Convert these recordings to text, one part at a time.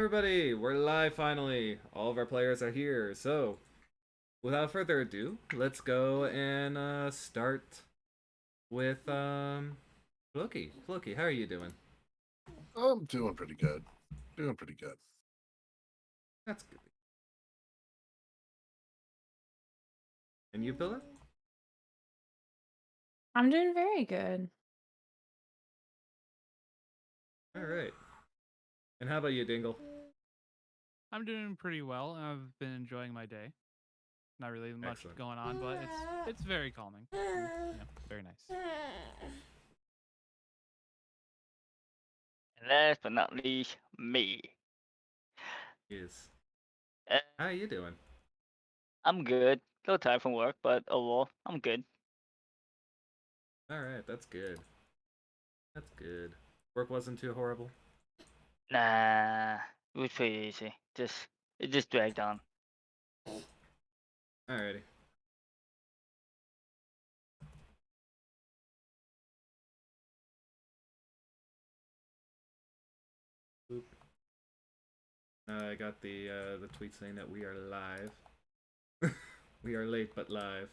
Everybody, we're live finally. All of our players are here. So, without further ado, let's go and start with Floki. Floki, how are you doing? I'm doing pretty good. Doing pretty good. That's good. And you, Philip? I'm doing very good. All right. And how about you, Dingle? I'm doing pretty well. I've been enjoying my day. Not really much Excellent. going on, but it's very calming. Very nice. And last but not least, me. Yes. Uh, How are you doing? I'm good. Little tired from work, but overall, I'm good. All right, that's good. That's good. Work wasn't too horrible. Nah, it was pretty easy. It just dragged on. Alrighty. Oop. I got the tweet saying that we are live. We are late but live.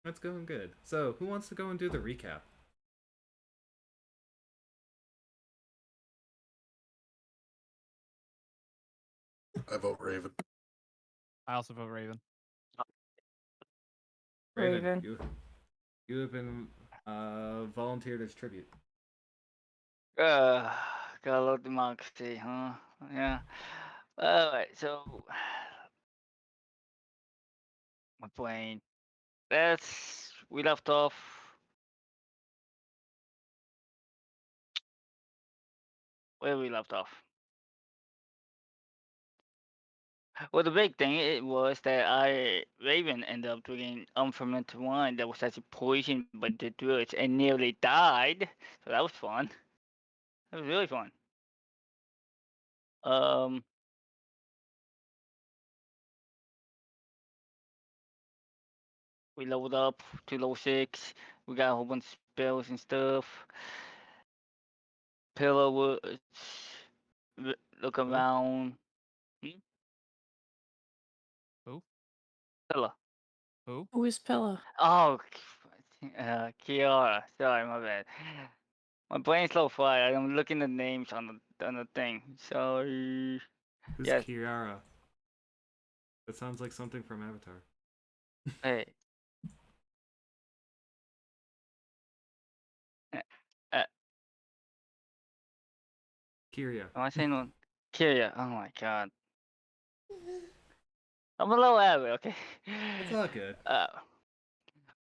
That's going good. So, who wants to go and do the recap? I vote Raven. I also vote Raven. Raven. You have been volunteered as tribute. Uh, got a little democracy, huh? Yeah. Alright, so my brain. We left off. Where we left off. Well, the big thing it was that Raven ended up drinking unfermented wine that was actually poisoned by the druids and nearly died. So that was fun. That was really fun. Um, we leveled up to level 6. We got a whole bunch of spells and stuff. Pillar was look around. Hmm? Who? Pillar. Who? Who is Pilla? Oh, Kiara. Sorry, my bad. My brain's so fried. I'm looking at names on the thing. Sorry. Who's Yes. Kiara? That sounds like something from Avatar. Hey. Uh, uh, Kiria. am I saying one? Kiria. Oh my god. I'm a little avid, okay? It's all good.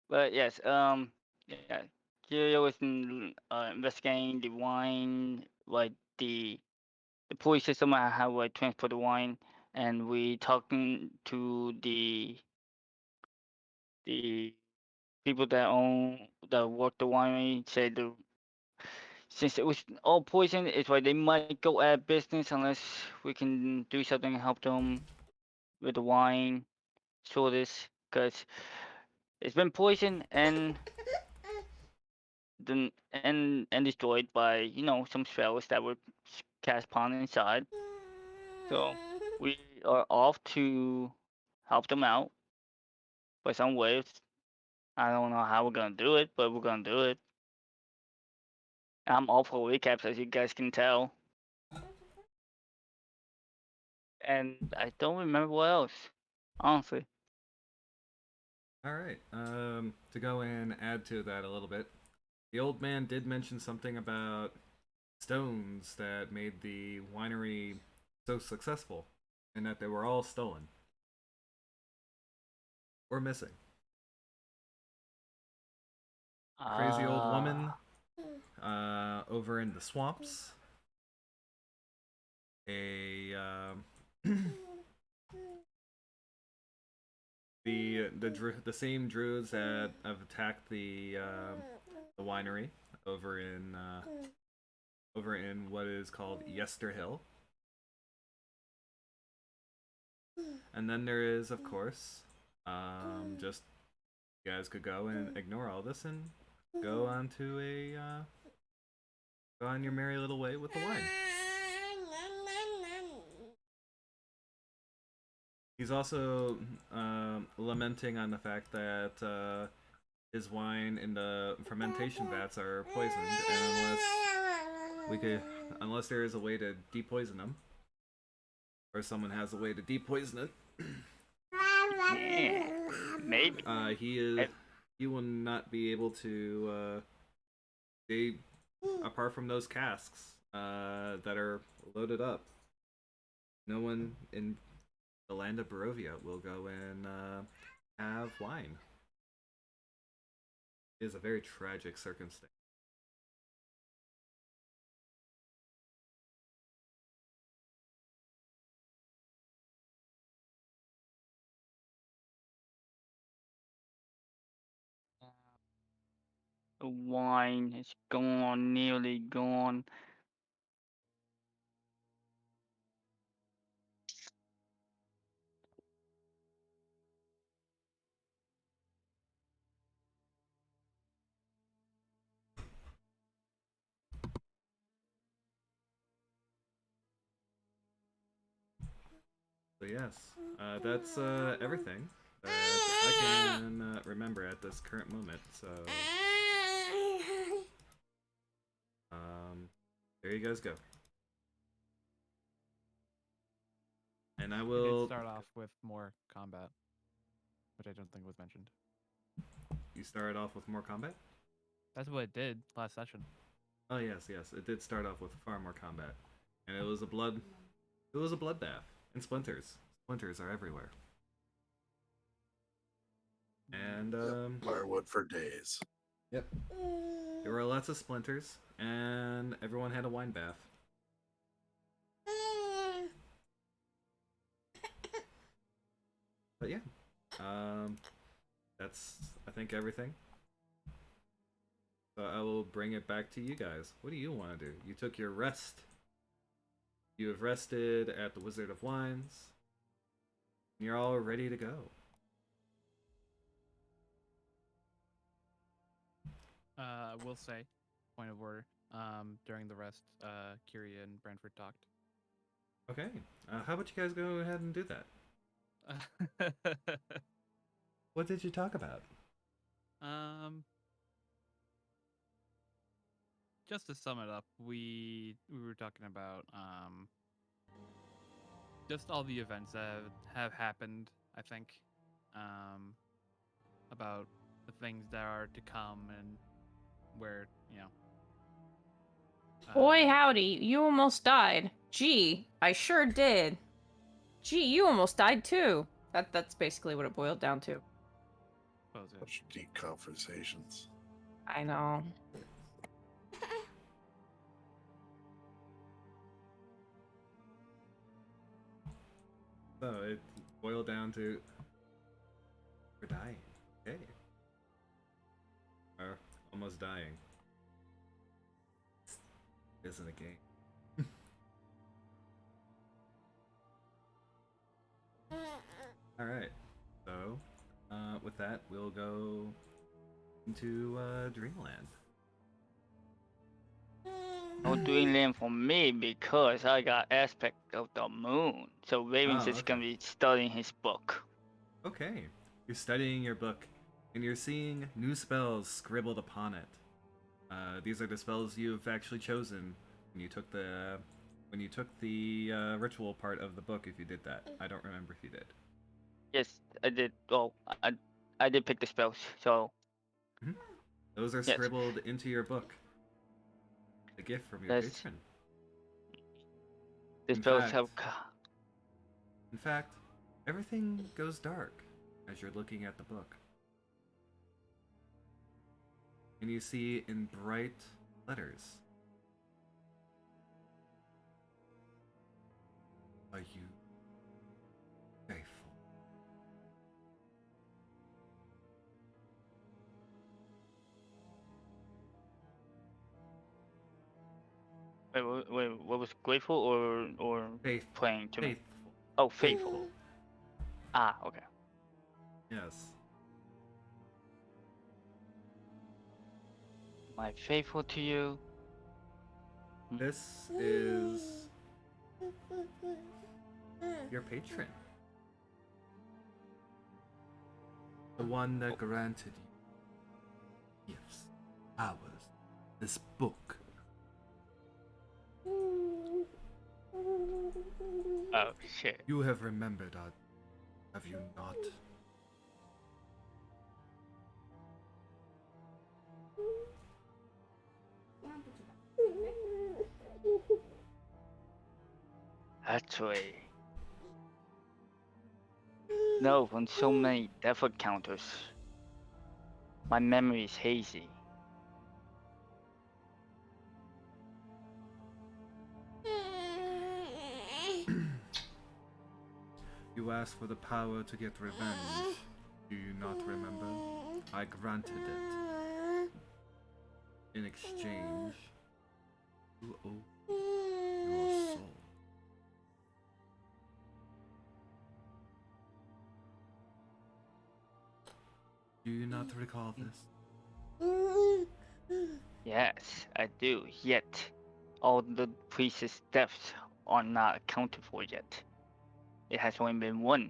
But yes, yeah. Kiria was investigating the wine, like the pulley system, how I transport the wine, and we talking to the people that work the winery. Said since it was all poison, it's why they might go out of business unless we can do something to help them with the wine shortage, because it's been poisoned and destroyed by some spells that were cast upon inside. So we are off to help them out by some ways. I don't know how we're gonna do it, but we're gonna do it. I'm all for recaps, as you guys can tell, and I don't remember what else, honestly. All right. To go and add to that a little bit, the old man did mention something about stones that made the winery so successful, and that they were all stolen or missing. Crazy old woman over in the swamps. The same druids that have attacked the winery over in what is called Yesterhill. And then there is, of course, just you guys could go and ignore all this and go on to go on your merry little way with the wine. He's also lamenting on the fact that his wine in the fermentation vats are poisoned, and unless there is a way to depoison them, or someone has a way to depoison it, Yeah, maybe. he will not be able to. They apart from those casks that are loaded up, no one in the land of Barovia will go and have wine. It is a very tragic circumstance. The wine is gone, nearly gone. So yes, that's everything that I can remember at this current moment. So there you guys go. And I We will. did start off with more combat, which I don't think was mentioned. You started off with more combat. That's what it did last session. Oh yes, yes, it did start off with far more combat, and it was a bloodbath and splinters. Splinters are everywhere. And Firewood for days. yep, there were lots of splinters, and everyone had a wine bath. But yeah, that's I think everything. So I will bring it back to you guys. What do you want to do? You took your rest. You have rested at the Wizard of Wines. And you're all ready to go. I will say, point of order, during the rest, Kyria and Brentford talked. Okay. How about you guys go ahead and do that? What did you talk about? Just to sum it up, we were talking about just all the events that have happened. I think about the things that are to come and where Boy, howdy, you almost died. Gee, I sure did. Gee, you almost died too. That's basically what it boiled down to. what was it? Such deep conversations. I know. So it boiled down to we're dying. Okay. Or almost dying. Isn't a game. Alright. So with that we'll go into Dreamland. No Dreamland for me because I got aspect of the moon. So Ravens Oh, is okay. gonna be studying his book. Okay. You're studying your book, and you're seeing new spells scribbled upon it. These are the spells you've actually chosen when you took the ritual part of the book. If you did that, I don't remember if you did. Yes, I did. Oh, I did pick the spells. So Those are yes, scribbled into your book. A gift from your that's patron. the In spells fact, have. In fact, everything goes dark as you're looking at the book. And you see in bright letters, are you faithful? Wait, what was grateful or Faithful. praying to me? Faithful. Oh, faithful. Ah, okay. Yes. Am I faithful to you? This is your patron. The one that granted you gifts, powers, this book. Oh shit. You have remembered, have you not? Actually, no, from so many death encounters, my memory is hazy. You asked for the power to get revenge. Do you not remember? I granted it. In exchange, you owe your soul. Do you not recall this? Yes, I do. Yet, all the priest's deaths are not accounted for yet. It has only been one.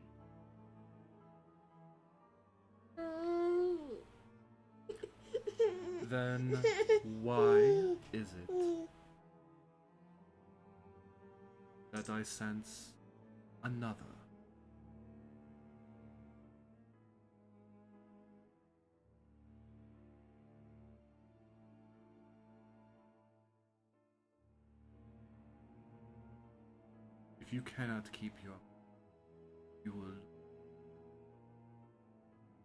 Then why is it that I sense another? If you cannot keep you will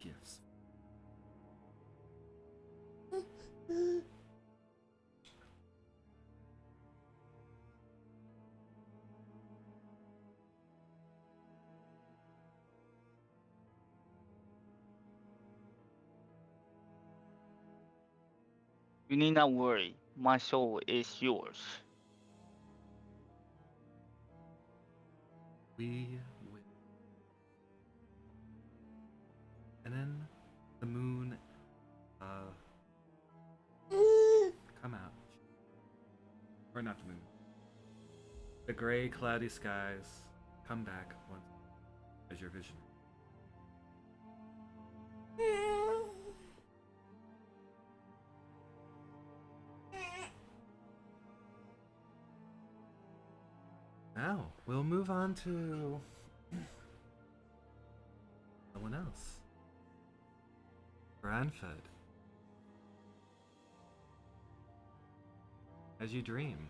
gifts. You need not worry. My soul is yours. We will. And then the moon come out. Or not the moon. The gray, cloudy skies come back once as your vision. Now, we'll move on to someone else. Branford. As you dream,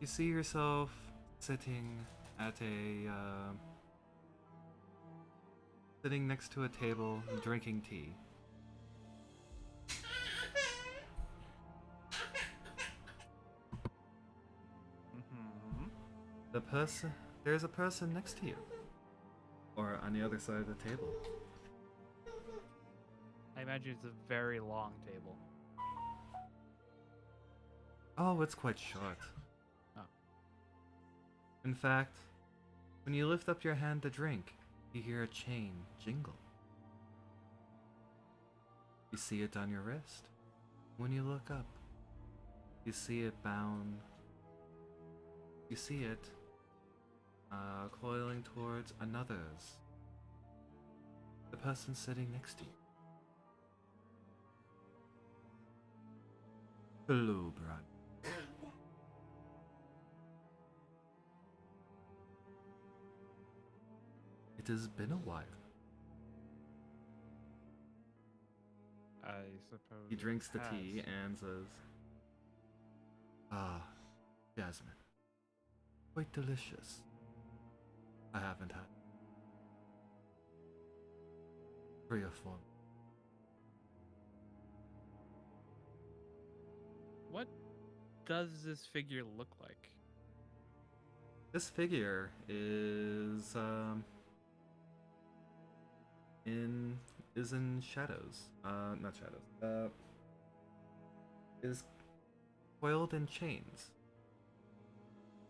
you see yourself sitting at sitting next to a table drinking tea. There's a person next to you, or on the other side of the table. I imagine it's a very long table. Oh, it's quite short. Oh. In fact, when you lift up your hand to drink, you hear a chain jingle. You see it on your wrist. When you look up, you see it bound. You see it coiling towards another's. The person sitting next to you. Hello, Brad. It has been a while. I suppose. He drinks the it tea has. and says, "Ah, Jasmine. Quite delicious. I haven't had 3 or 4. What does this figure look like? This figure is in shadows. Not shadows. Is coiled in chains.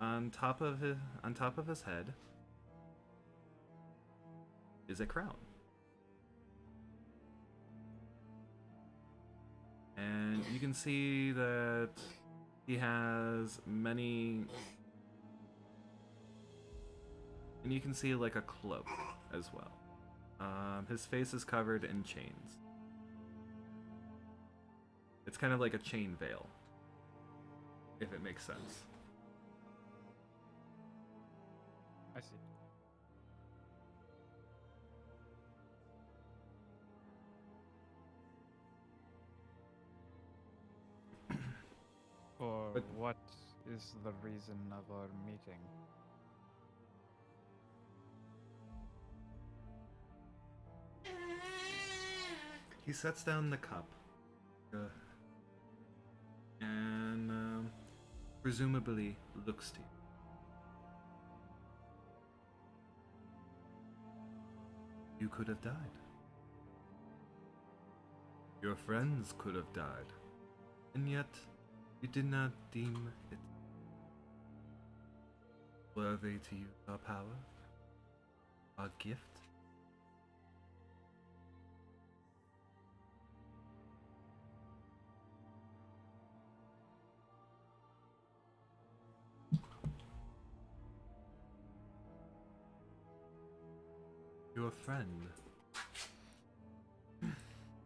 On top of his head is a crown. And you can see that he has many, and you can see like a cloak as well. His face is covered in chains. It's kind of like a chain veil, if it makes sense. I see. For But- what is the reason of our meeting? He sets down the cup. And presumably looks to you. You could have died. Your friends could have died. And yet, you did not deem it worthy to use our power, our gift. Your friend.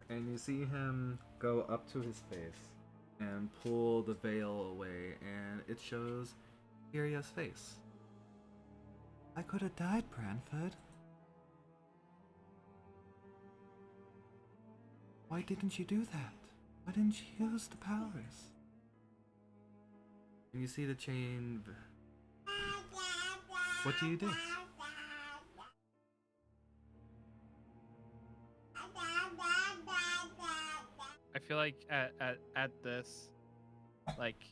And you see him go up to his face and pull the veil away, and it shows Kyria's face. I could have died, Branford. Why didn't you do that? Why didn't you use the powers? And you see the chain. What do you do? I feel like at this, like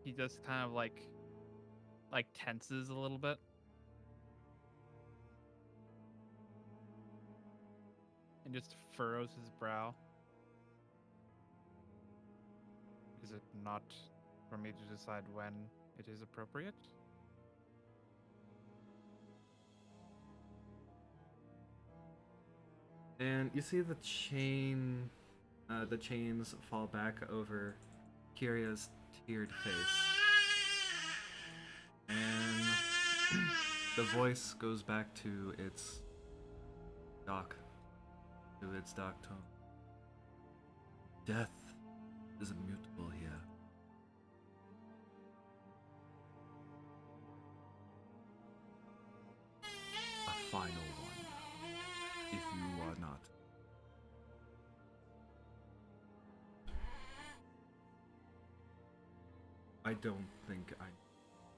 he just kind of like tenses a little bit. And just furrows his brow. Is it not for me to decide when it is appropriate? And you see the chains fall back over Kyria's tiered face. And the voice goes back to its dark tone. Death is immutable here. A final one, if you are not. I don't think I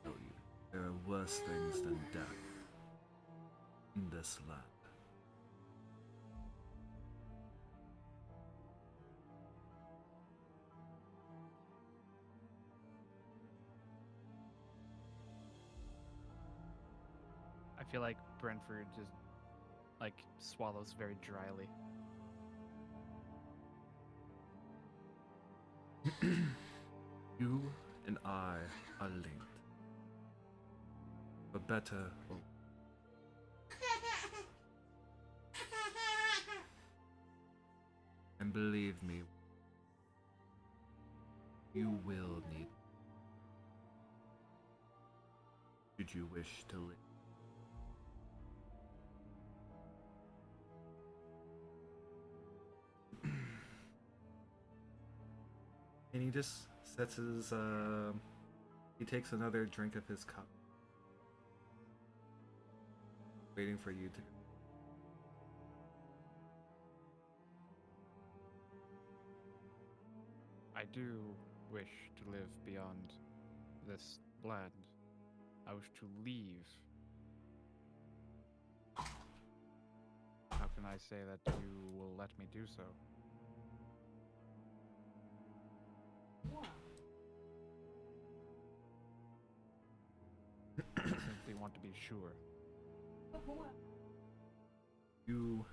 know you. There are worse things than death in this land. I feel like Brentford just like swallows very dryly. You and I are linked. For better or and believe me, you will need should you wish to live. And he just sets his he takes another drink of his cup, waiting for you to. I do wish to live beyond this land. I wish to leave. How can I say that you will let me do so? I simply want to be sure. You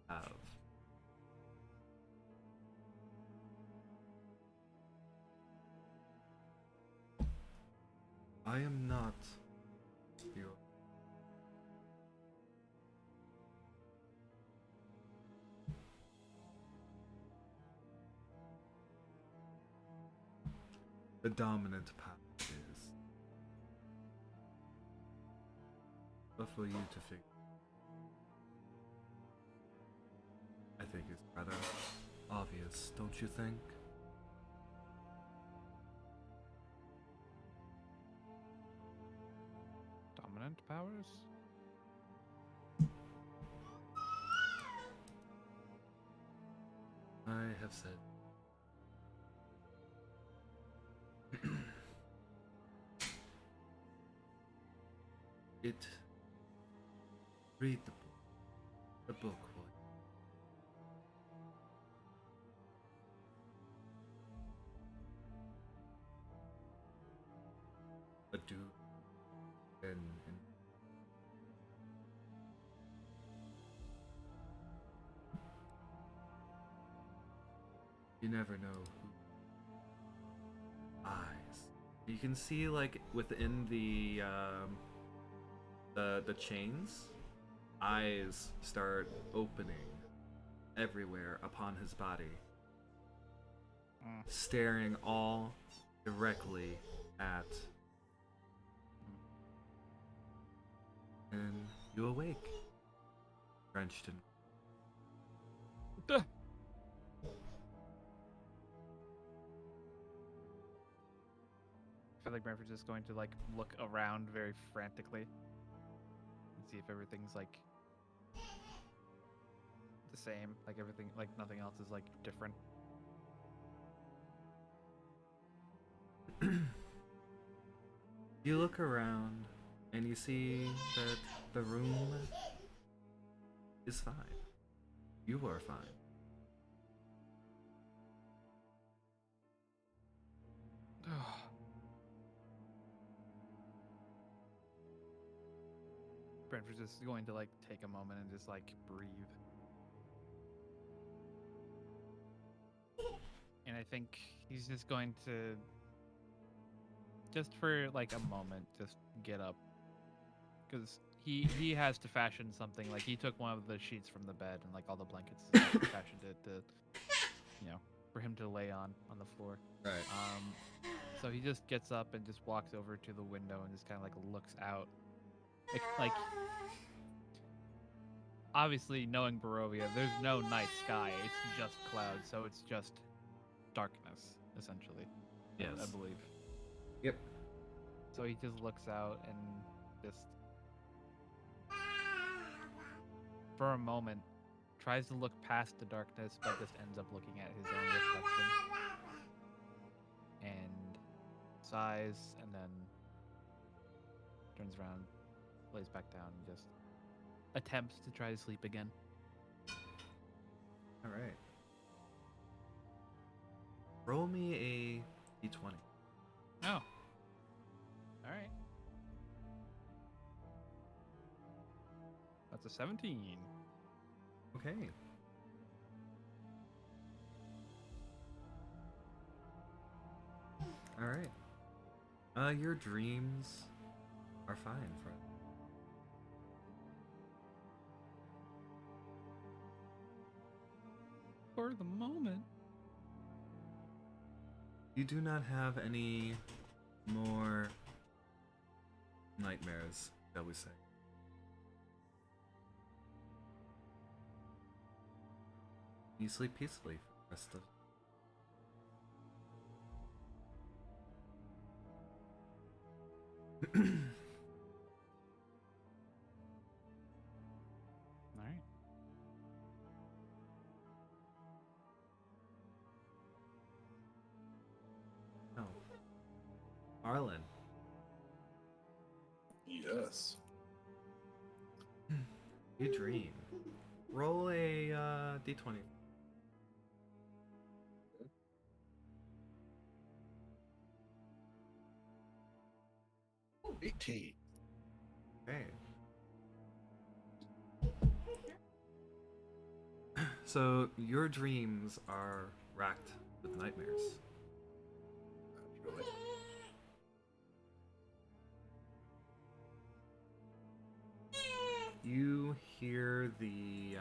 have. I am not your. The dominant path is. but for you to figure. I think it's rather obvious, don't you think? Dominant powers? I have said. It. Read the book. The book, boy. But do. And. You never know who. Eyes. You can see, like, within the chains, eyes start opening everywhere upon his body, staring all directly at. And you awake, drenched in. Duh. I feel like Brentford's just going to like look around very frantically and see if everything's like the same, like everything, like nothing else is like different. You look around and you see that the room is fine. You are fine. Brentford's just going to like take a moment and just like breathe. And I think he's just going to, just for like a moment, just get up. Because he has to fashion something. Like he took one of the sheets from the bed and like all the blankets and stuff, fashioned it to, for him to lay on the floor. Right. So he just gets up and just walks over to the window and just kind of like looks out. Like obviously knowing Barovia, there's no night sky. It's just clouds, so it's just darkness essentially. Yes. I believe. Yep. So he just looks out and just, for a moment, tries to look past the darkness, but just ends up looking at his own reflection. And sighs, and then turns around, lays back down, and just attempts to try to sleep again. All right. Roll me a d20. Oh. Alright. That's a 17. Okay. All right. Your dreams are fine, friend. For the moment. You do not have any more nightmares, shall we say. You sleep peacefully for the rest of. Alright. Oh. Arlen. Yes. You dream. Roll a d20. 18. Okay. So your dreams are racked with nightmares. Really? You hear the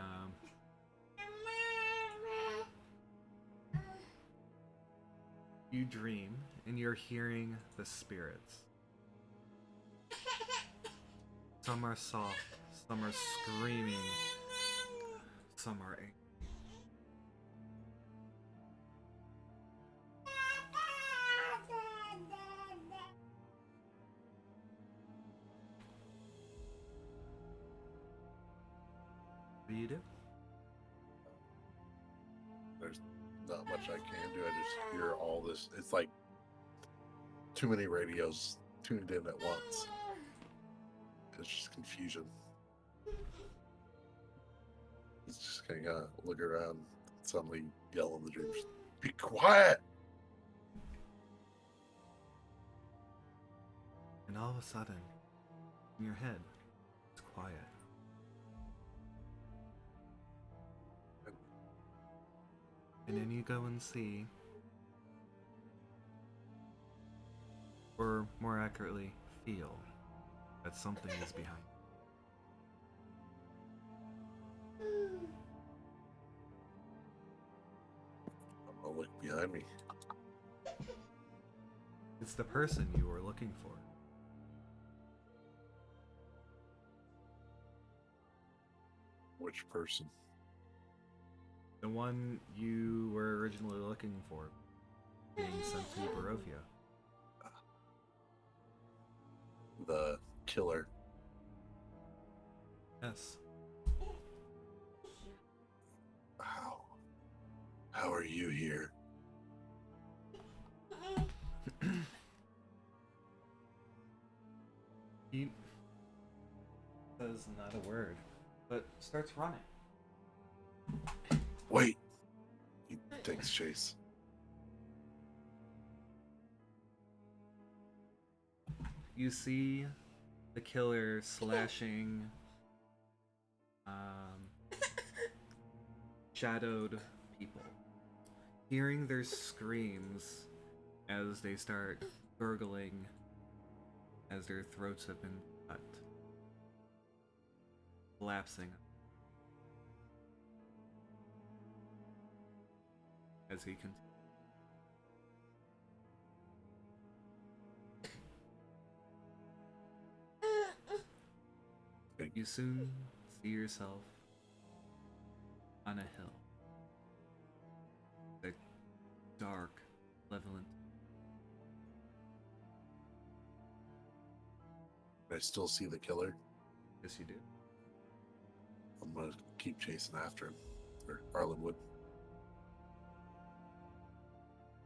you dream and you're hearing the spirits. Some are soft, some are screaming, some are angry. What do you do? There's not much I can do. I just hear all this. It's like too many radios tuned in at once. It's just confusion. It's just kind of look around, suddenly yell in the dreams, "Be quiet!" And all of a sudden, in your head, it's quiet. And then you go and see, or more accurately, feel that something is behind. I'm gonna look behind me. It's the person you were looking for. Which person? The one you were originally looking for, being sent to Barovia. The killer. Yes. How are you here? He says not a word, but starts running. Wait. He takes chase. You see the killer slashing shadowed people, hearing their screams as they start gurgling as their throats have been cut, collapsing as he continues. You soon see yourself on a hill. The dark, malevolent. I still see the killer. Yes, you do. I'm gonna keep chasing after him. Or Arlen would.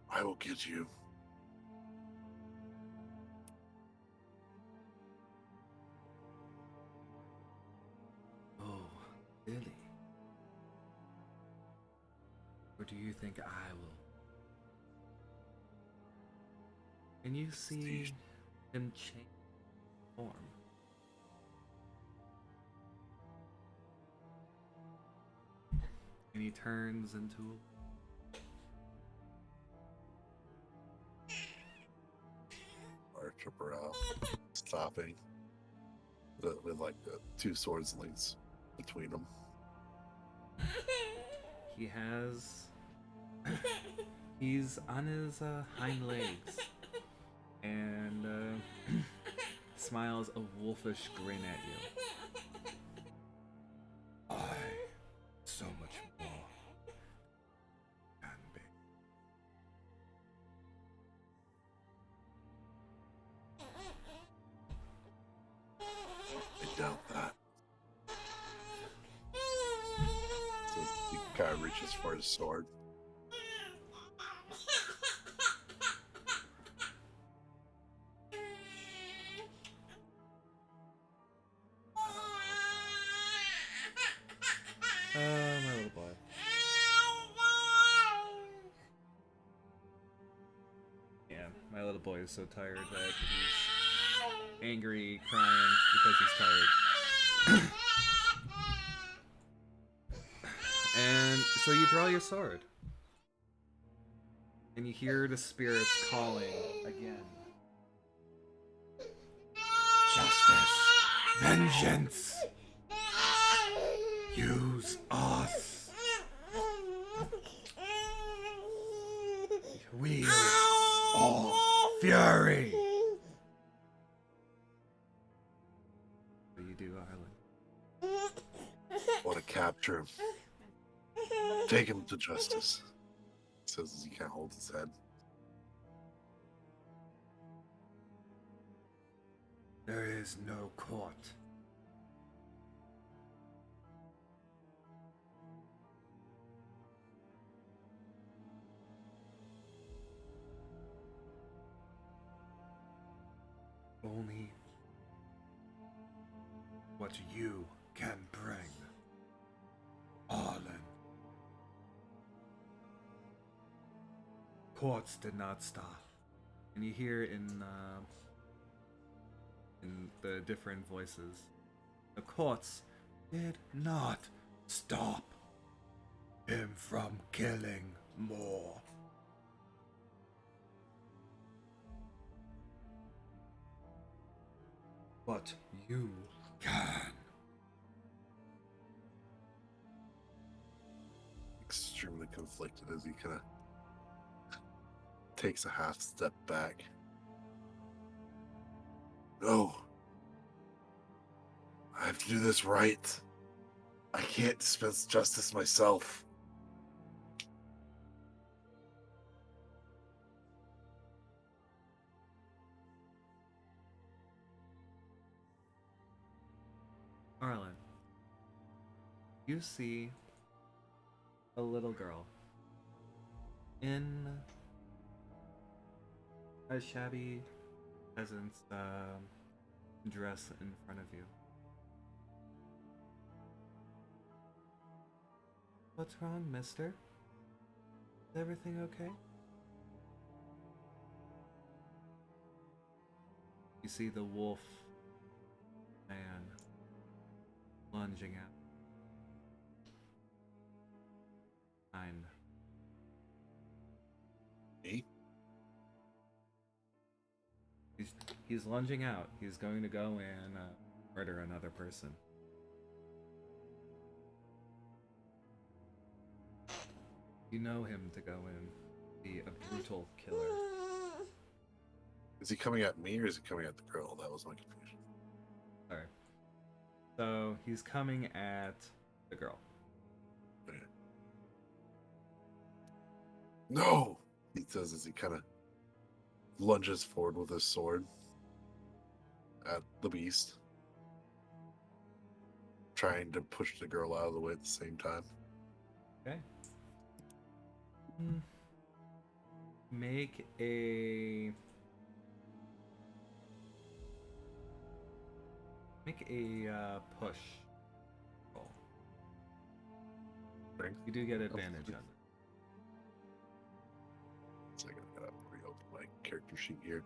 I will get you. Oh, really? Or do you think I will? And you see him change form. And he turns into Arch up around, stopping. With like the two swords links between them. he has he's on his hind legs and smiles a wolfish grin at you. I so much more can be. I doubt that. So he kind of reaches for his sword. My little boy. Yeah, my little boy is so tired that he's angry, crying because he's tired. And so you draw your sword. And you hear the spirits calling again. Justice! Vengeance! Use us! Wield all fury! What do you capture him. Take him to justice. Says as he can't hold his head. There is no court. Only what you can bring. Arlen. Courts did not stop. And you hear in the different voices, the courts did not stop him from killing more. But you can. Extremely conflicted as he kind of takes a half step back. No. I have to do this right. I can't dispense justice myself. Arlen, you see a little girl in a shabby peasant's dress in front of you. What's wrong, mister? Is everything okay? You see the wolf man lunging out. Fine. Me? He's lunging out. He's going to go and murder another person. You know him to go and be a brutal killer. Is he coming at me or is he coming at the girl? That was my confusion. Alright. So he's coming at the girl. No! He says as he kind of lunges forward with his sword at the beast, trying to push the girl out of the way at the same time. Okay. Make a push roll. Strength. You do get advantage on it. So I gotta reopen my character sheet here.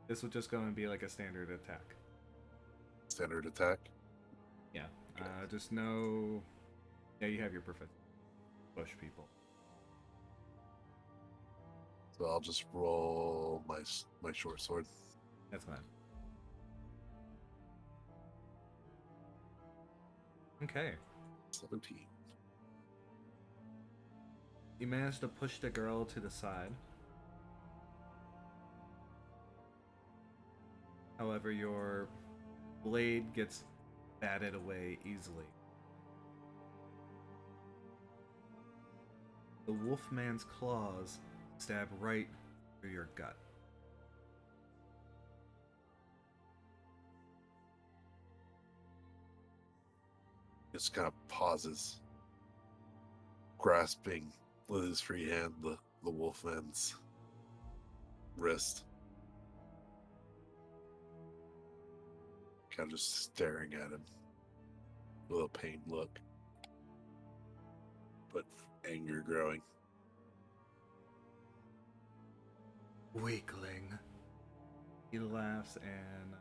This would just go and be like a standard attack. Standard attack. Yeah. Just know. Yeah, you have your proficiency. Push people. So I'll just roll my short sword. That's fine. Okay. 17. You managed to push the girl to the side. However, your blade gets batted away easily. The wolfman's claws stab right through your gut. Just kind of pauses, grasping with his free hand the wolfman's wrist. Kind of just staring at him with a pained look, but anger growing. Weakling. He laughs and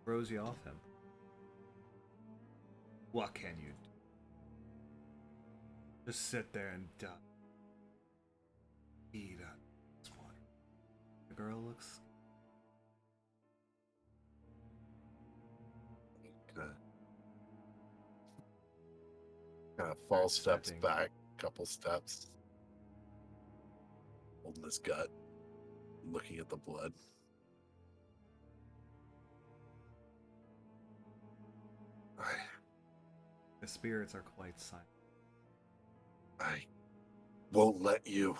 throws you off him. What can you do? Just sit there and die. Eat up this water. The girl looks. Kind of false steps Stepping. back, couple steps, holding his gut, looking at the blood. The spirits are quite silent. I won't let you.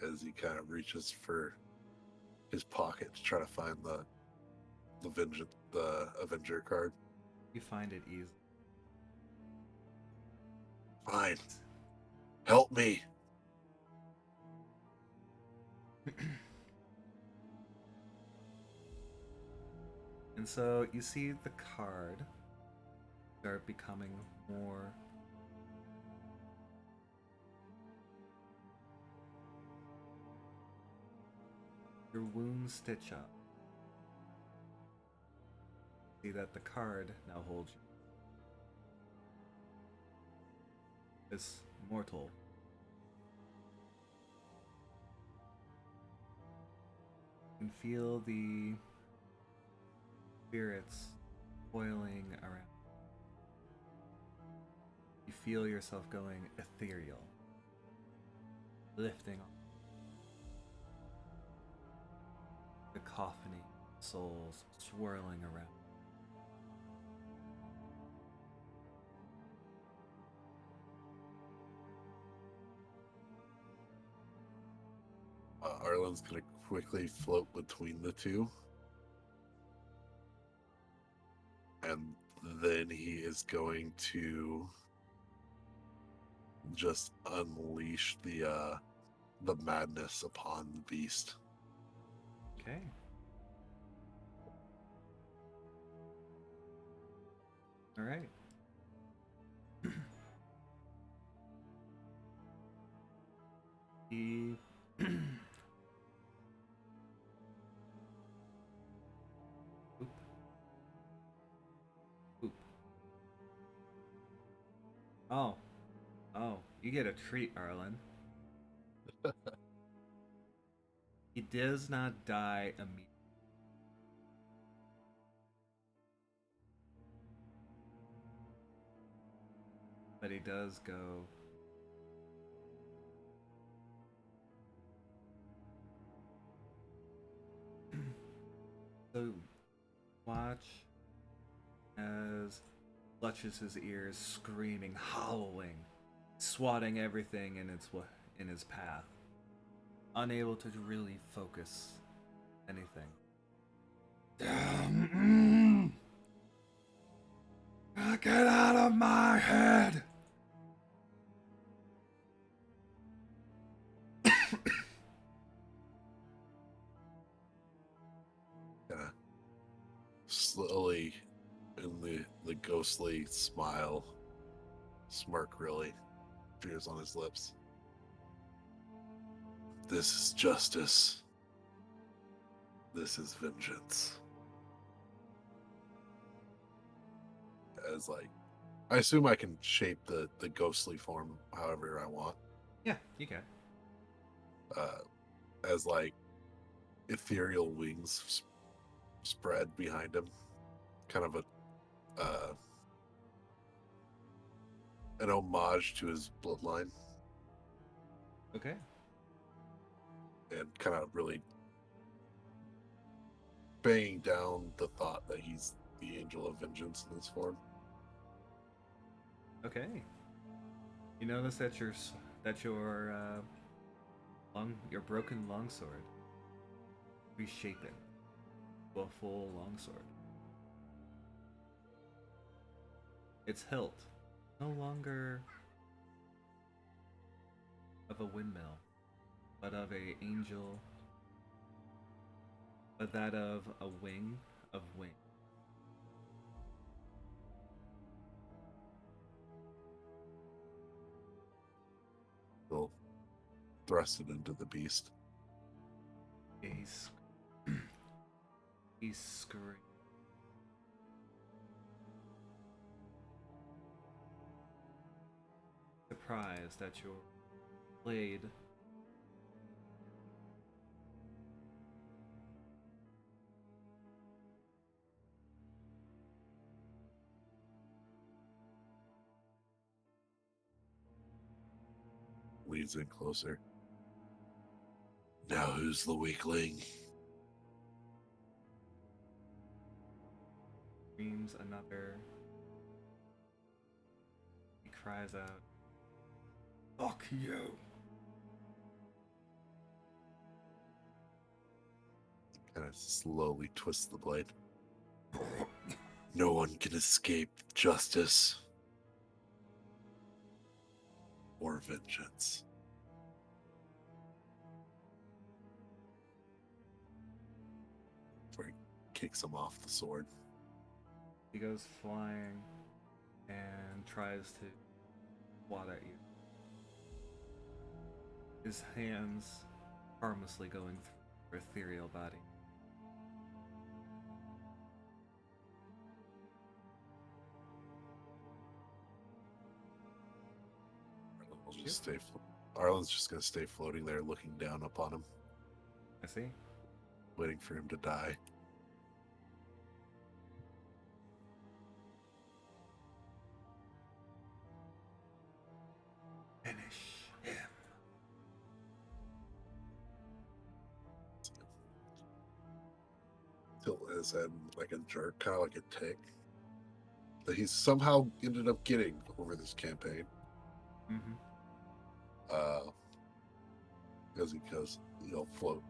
As he kind of reaches for his pocket to try to find the Avenger card. You find it easy. Fine. Help me. And so you see the card start becoming more your wounds stitch up. See that the card now holds you. This mortal. You can feel the spirits coiling around. You feel yourself going ethereal, lifting off. Cacophony, souls swirling around. Arlen's gonna quickly float between the two. And then he is going to just unleash the madness upon the beast. Okay. All right. He Oop. Oop. Oh. Oh, you get a treat, Arlen. He does not die immediately. But he does go. So watch as clutches his ears, screaming, howling, swatting everything in his path, unable to really focus anything. Damn! Get out of my head! Kinda slowly, in the ghostly smile, smirk really appears on his lips. This is justice. This is vengeance. As like, I assume I can shape the ghostly form however I want. Yeah, you can. As like ethereal wings spread behind him, kind of an homage to his bloodline, Okay. and kind of really banging down the thought that he's the angel of vengeance in this form. Okay. You notice that your broken longsword reshapen to a full longsword. Its hilt no longer of a windmill, but of a angel, but that of a wing of wing. He'll thrust it into the beast. He's screaming. Surprised that your blade Leads in closer. Now who's the weakling? screams another. He cries out, "Fuck you!" Kind of slowly twists the blade. No one can escape justice or vengeance. Before he kicks him off the sword. He goes flying and tries to swat at you. His hands harmlessly going through your ethereal body. Arlen's just gonna stay floating there, looking down upon him, I see. waiting for him to die. Finish him. Tilt his head like a jerk, kind of like a tick, that he's somehow ended up getting over this campaign. Mm-hmm. Because he'll float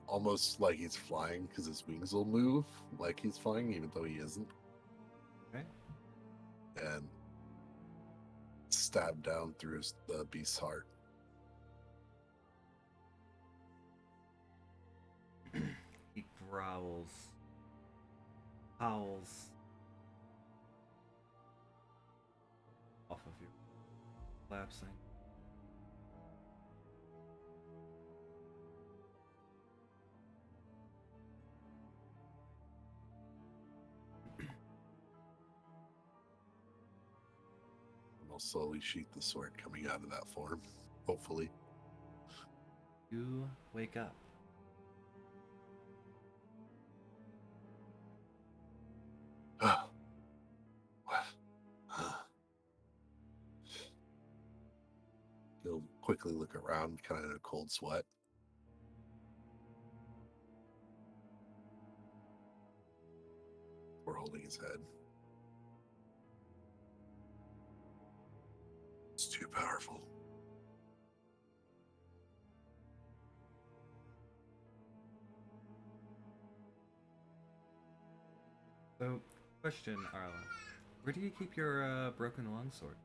almost like he's flying, because his wings will move like he's flying, even though he isn't. Okay. And stab down through the beast's heart. He growls, howls off of you, collapsing. And he'll slowly sheath the sword coming out of that form, hopefully. You wake up. He'll quickly look around, kind of in a cold sweat. We're holding his head. It's too powerful. So, question, Arla. Where do you keep your broken longsword?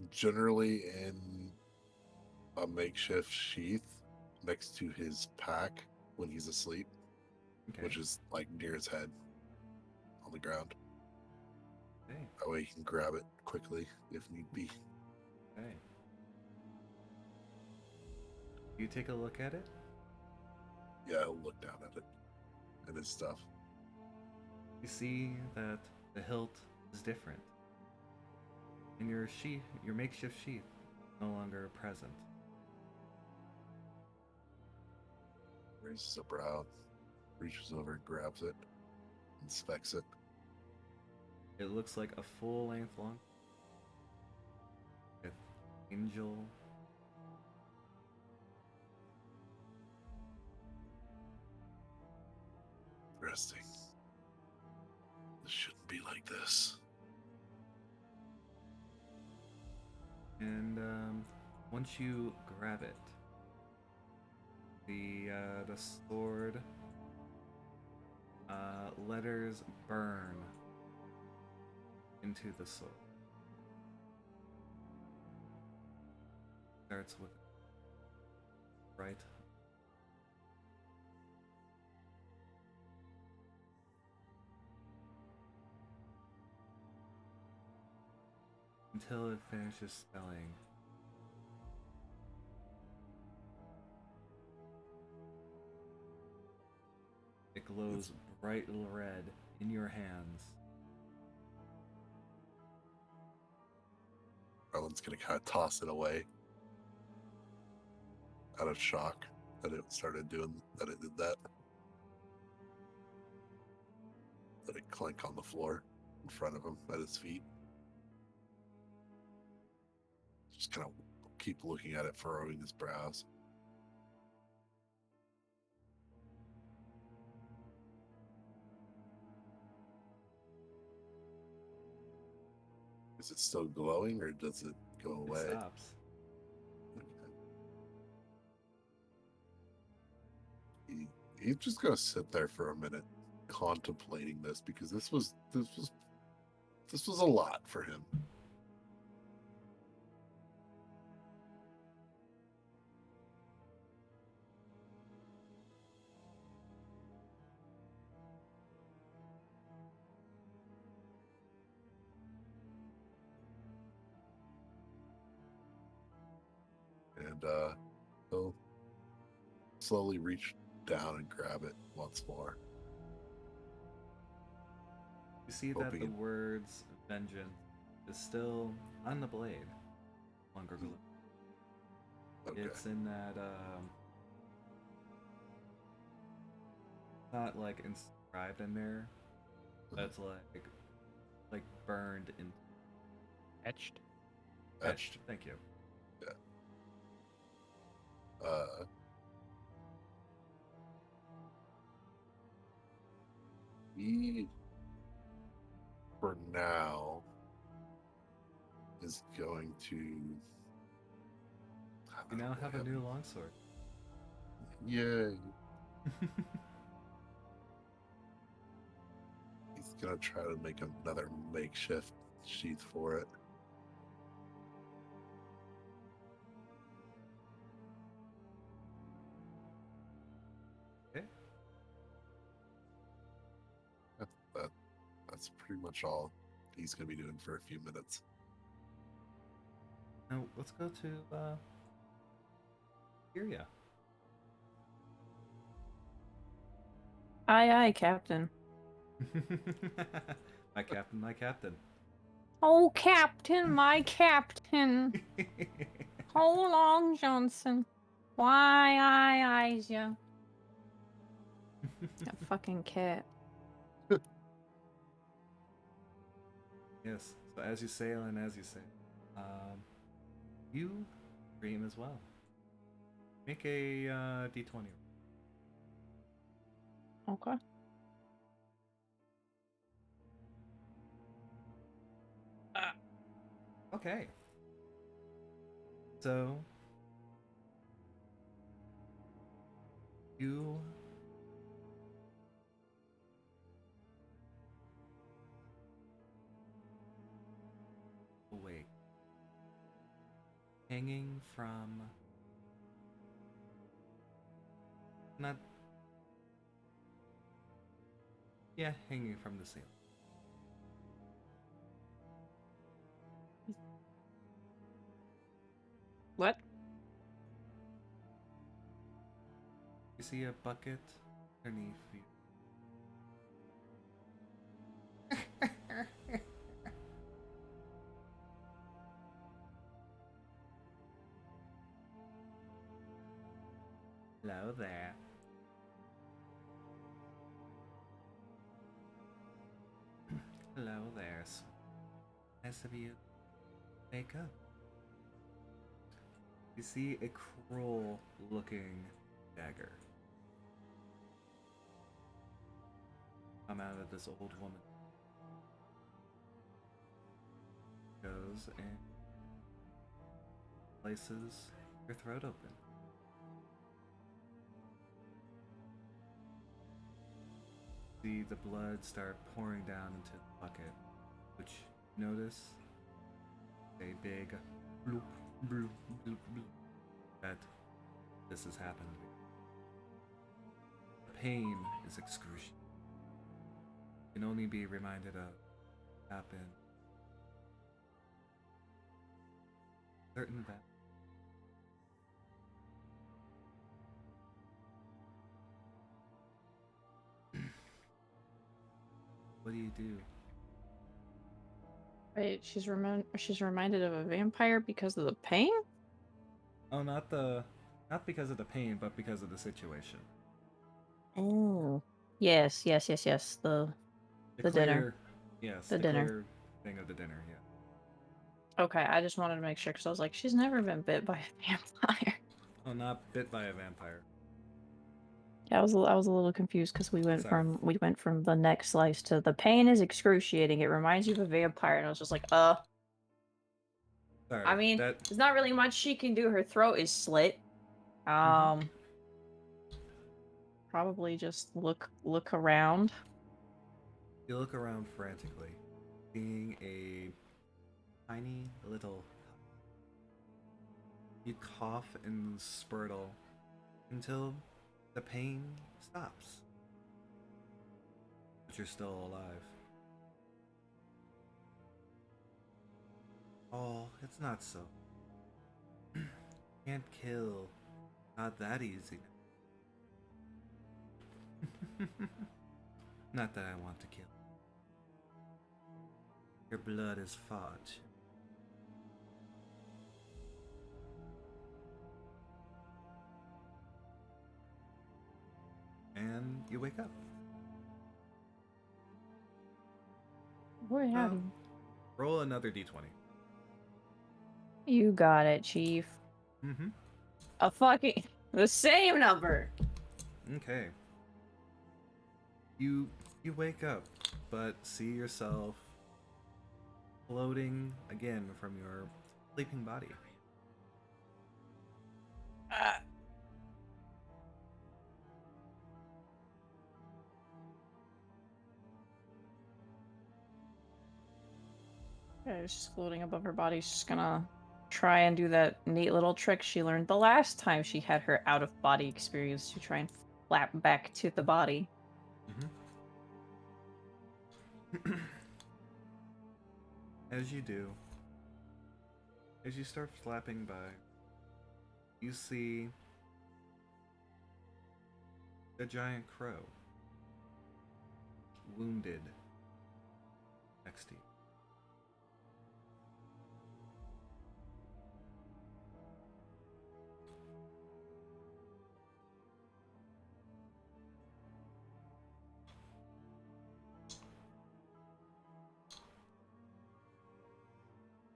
Generally in a makeshift sheath next to his pack when he's asleep, Okay. which is like near his head on the ground. Okay. That way he can grab it quickly if need be. Okay. You take a look at it. Yeah, he'll look down at it and his stuff. You see that the hilt is different. And your sheath, your makeshift sheath, no longer present. Raises a brow, reaches over and grabs it, inspects it. It looks like a full-length long with angel. Interesting. This shouldn't be like this. And once you grab it, the sword letters burn into the sword. Starts with right. Until it finishes spelling. It glows bright red in your hands. Arlen's gonna kind of toss it away out of shock that it started doing that. It did that. Let it clink on the floor in front of him at his feet. Just kind of keep looking at it, furrowing his brows. Is it still glowing or does it go It away? stops. He's just gonna sit there for a minute, contemplating this because this was a lot for him. And he'll slowly reach down and grab it once more. You see that the words vengeance is still on the blade. Longer glue. Okay. It's in that not like inscribed in there. That's like burned in Etched. Etched. Thank you. He, for now, is going to. You now have a new longsword. Yay! He's gonna try to make another makeshift sheath for it. Okay. That's pretty much all he's gonna be doing for a few minutes. Now let's go to Iria. Aye, aye, Captain. My captain, my captain. Oh, Captain, my Captain. Hold on, Johnson. Why I eyes ya? That fucking cat. Yes. So as you sail and as you sail, you dream as well. Make a d20. Okay. Okay. So you awake, hanging from not hanging from the ceiling. What? You see a bucket underneath you. Hello there. Hello there. Nice of you to wake up. You see a cruel looking dagger come out of this old woman. Goes and places your throat open. See the blood start pouring down into the bucket, which you notice a big bloop, bloop, bloop, bloop, that this has happened. The pain is excruciating. You can only be reminded of what happened. Certain event. What do you do? Wait, she's reminded of a vampire because of the pain? Oh, not because of the pain, but because of the situation. Oh. Yes. The The dinner. clear, yes, The the dinner. clear thing of the dinner. Yeah. Okay, I just wanted to make sure because I was like, she's never been bit by a vampire. Oh, not bit by a vampire. Yeah, I was a little confused because we went Sorry. from the neck slice to the pain is excruciating. It reminds you of a vampire, and I was just like, Sorry, I mean, that there's not really much she can do. Her throat is slit. Mhm. Probably just look around. you look around frantically, seeing a tiny little. You cough and spurtle until the pain stops, but you're still alive. Oh, it's not so. Can't kill. Not that easy. Not that I want to kill. Your blood is far too. And you wake up. Boy, howdy. Roll another d20. You got it, Chief. Mm-hmm. A fucking the same number. Okay. You you wake up, but see yourself floating again from your sleeping body. Yeah, it's just floating above her body. She's gonna try and do that neat little trick she learned the last time she had her out of body experience to try and flap back to the body. Mm-hmm. As you do, as you start flapping by, you see a giant crow, wounded, next to you.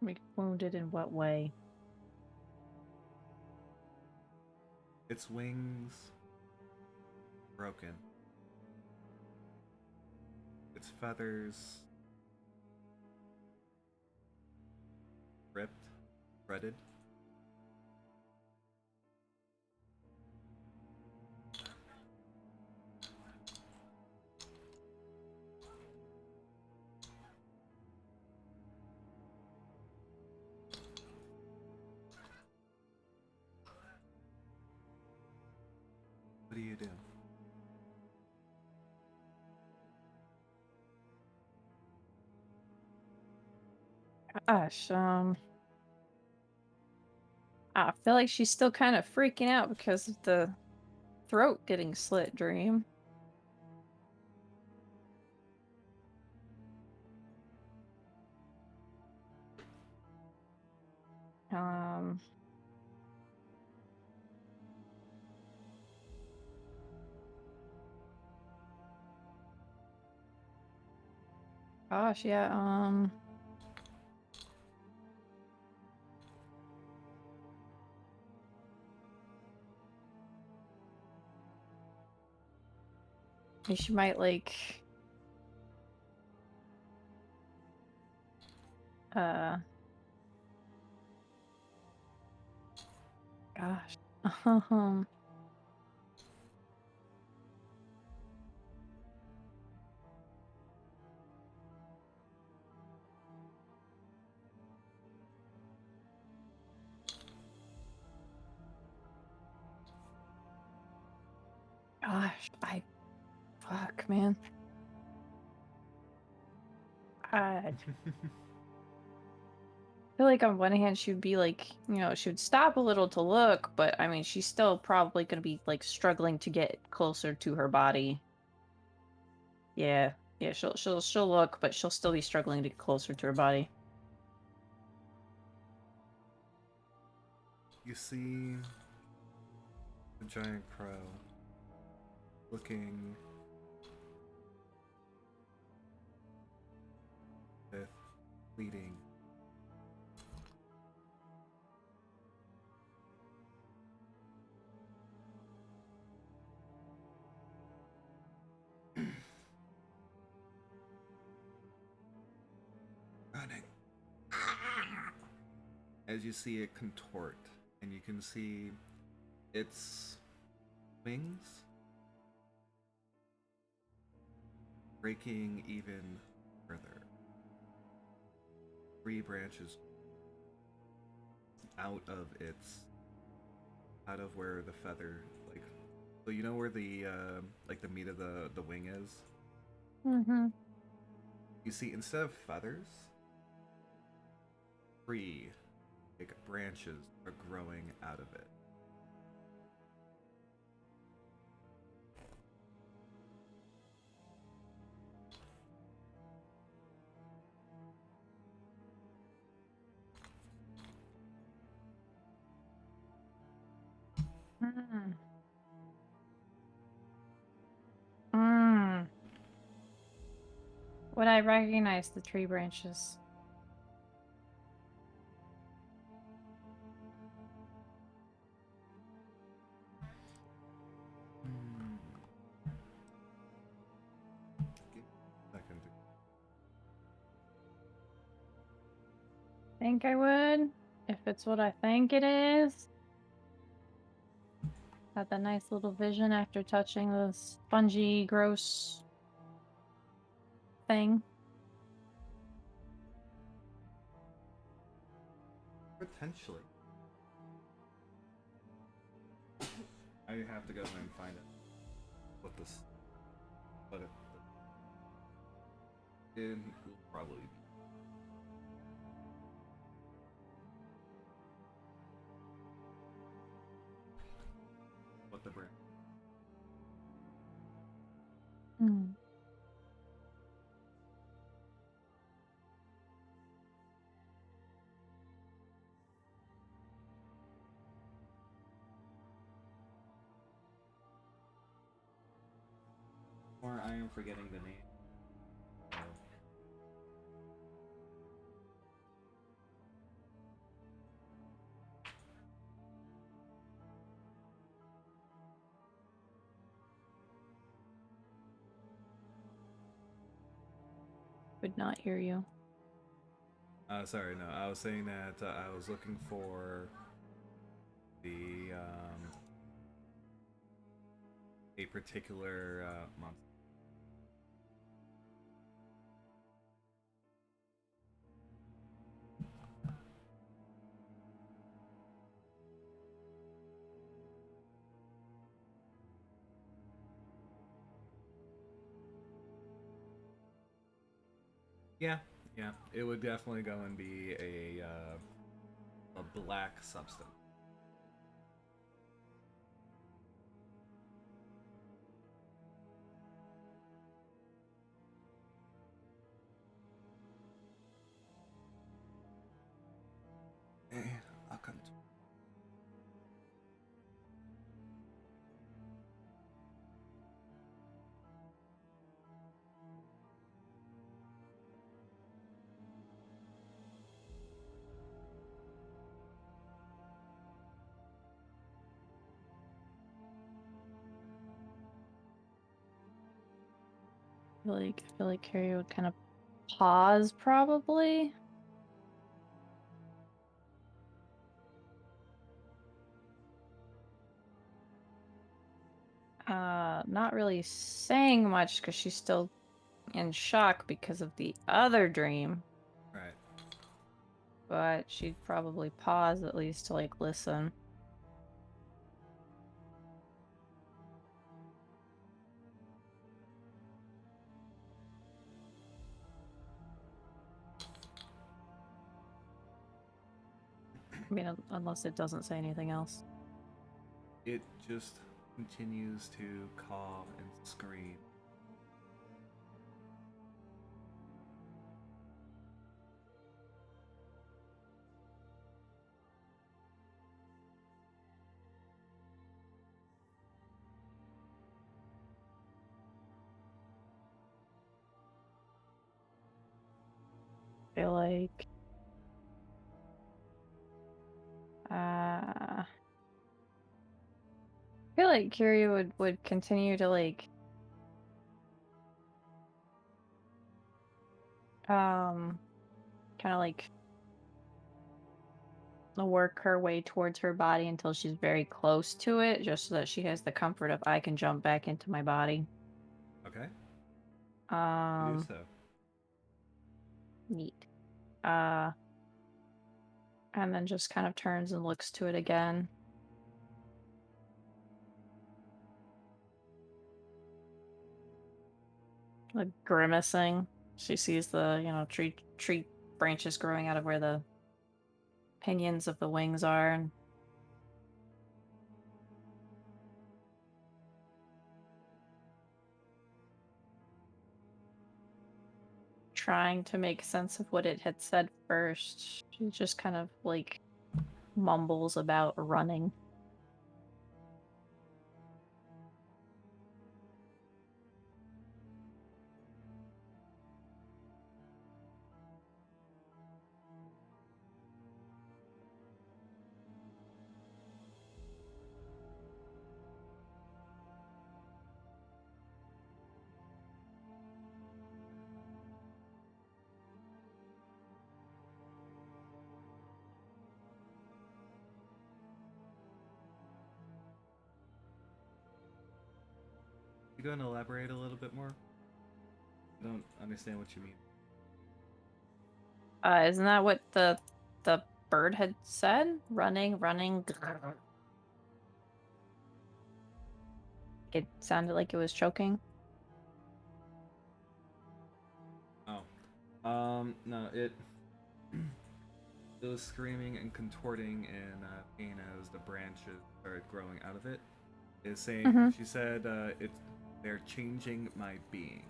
Like, wounded in what way? Its wings broken. Its feathers ripped, shredded. What do you do? Gosh, I feel like she's still kind of freaking out because of the throat getting slit dream. Um, Gosh, yeah, she might like, uh, gosh, gosh, fuck, man. I feel like on one hand she would be like, she would stop a little to look, but I mean, she's still probably gonna be like struggling to get closer to her body. Yeah, yeah, she'll look, but she'll still be struggling to get closer to her body. You see a giant crow looking with bleeding. Running. as you see it contort, and you can see its wings breaking even further. 3 branches out of where the feather, like, so you know where the like the meat of the wing is. Mm-hmm. You see, instead of feathers, 3 like branches are growing out of it. Mm. Mm. Would I recognize the tree branches? Hmm. Give me a second. Think I would, if it's what I think it is. Had that nice little vision after touching the spongy, gross thing. Potentially. I have to go and find it. What this? What it will probably be. What the brand? Mm. Or I am forgetting the name. So, Would not hear you. sorry, no. I was saying that I was looking for the a particular monster. Yeah, yeah. It would definitely go and be a black substance. I'll come to. I feel like Carrie would kind of pause, probably. Not really saying much because she's still in shock because of the other dream, Right. but she'd probably pause at least to like listen. I mean, unless it doesn't say anything else. It just continues to caw and scream. Feel like I feel like Kiri would continue to like kind of like work her way towards her body until she's very close to it, just so that she has the comfort of I can jump back into my body. Okay. You do so. Neat. And then just kind of turns and looks to it again. Like grimacing. She sees the, tree branches growing out of where the pinions of the wings are, and trying to make sense of what it had said first. She just kind of like mumbles about running. You go and elaborate a little bit more? I don't understand what you mean. Isn't that what the bird had said? Running, running. It sounded like it was choking. Oh. No, it was screaming and contorting in pain as the branches started growing out of it. Is saying she said they're changing my being.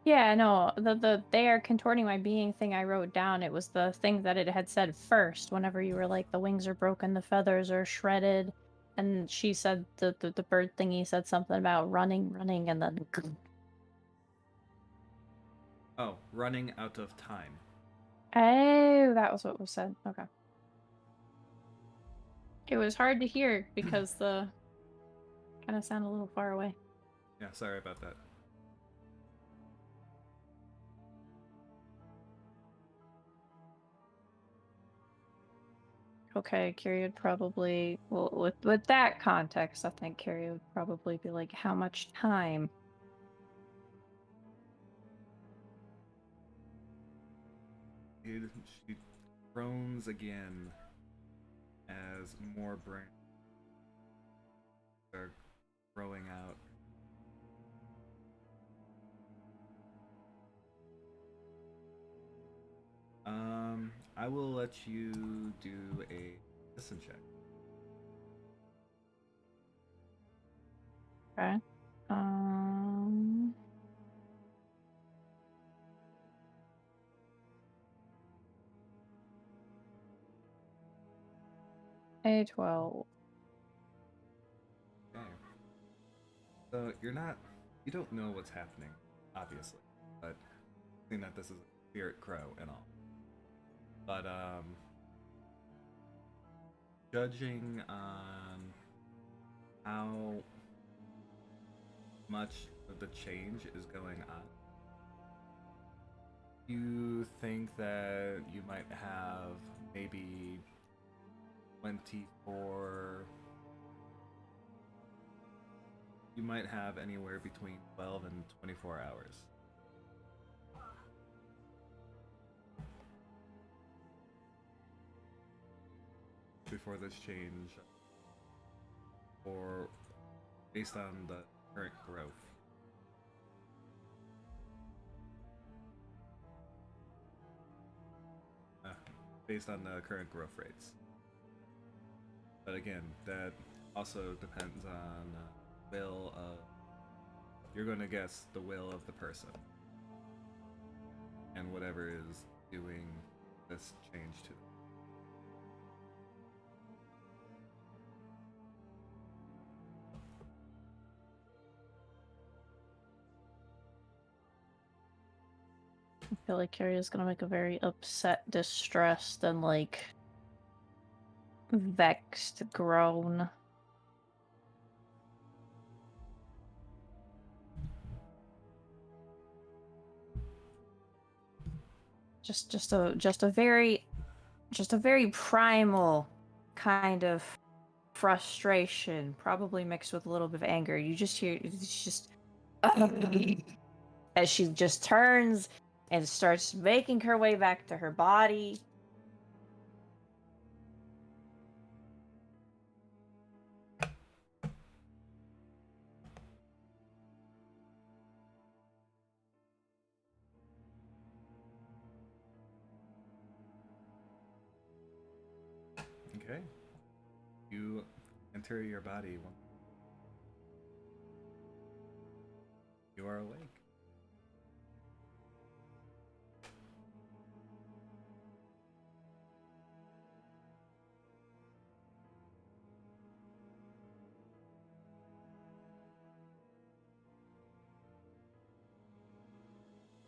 Yeah, no, the they are contorting my being thing I wrote down. It was the thing that it had said first, whenever you were like, the wings are broken, the feathers are shredded, and she said the bird thingy said something about running, running, and then Oh, running out of time. oh, that was what was said. Okay. It was hard to hear because the kind of sounded a little far away. Yeah, sorry about that. Okay, Carrie would probably, well, with that context, I think Carrie would probably be like, how much time? She groans again as more branches are growing out. I will let you do a listen check. Okay. A12. Okay. So you don't know what's happening, obviously, but seeing that this is a spirit crow and all. But judging on how much of the change is going on, you think that you might have maybe 24. You might have anywhere between 12 and 24 hours. Before this change, or based on the current growth. Based on the current growth rates. But again, that also depends on will of. You're going to guess the will of the person, and whatever is doing this change to them. I feel like Carrie is gonna make a very upset, distressed, and like vexed groan. Just a very just a very primal kind of frustration, probably mixed with a little bit of anger. You just hear it's just as she just turns and starts making her way back to her body. Okay. You enter your body. You are awake.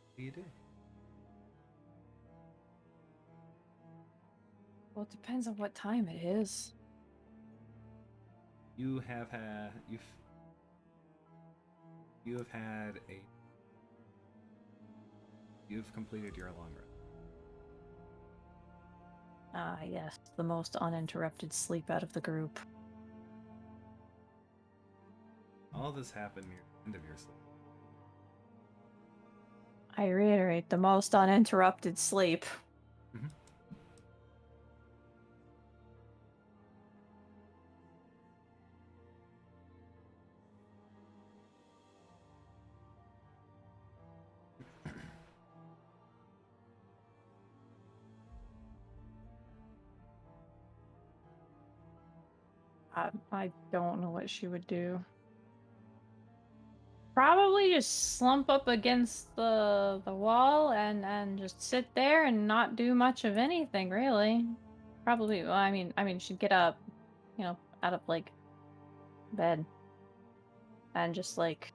What do you do? Well, it depends on what time it is. You have had you've had a you've completed your long rest. Ah, yes, the most uninterrupted sleep out of the group. All this happened near the end of your sleep. I reiterate, the most uninterrupted sleep. Mhm. I don't know what she would do. Probably just slump up against the wall and just sit there and not do much of anything, really. Probably, well, I mean, she'd get up, out of like bed and just like.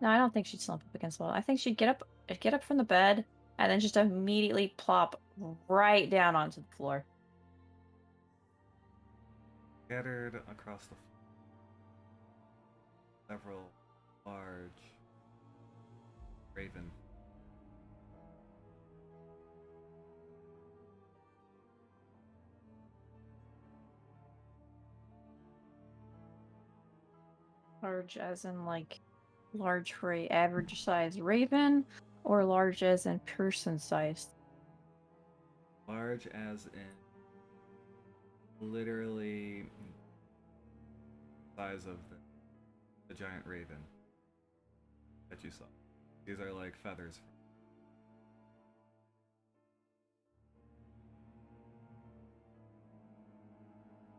No, I don't think she'd slump up against the wall. I think she'd get up from the bed and then just immediately plop right down onto the floor. Scattered across the several large raven. Large as in like large for a average size raven, or large as in person sized. Large as in literally size of the giant raven that you saw. These are like feathers.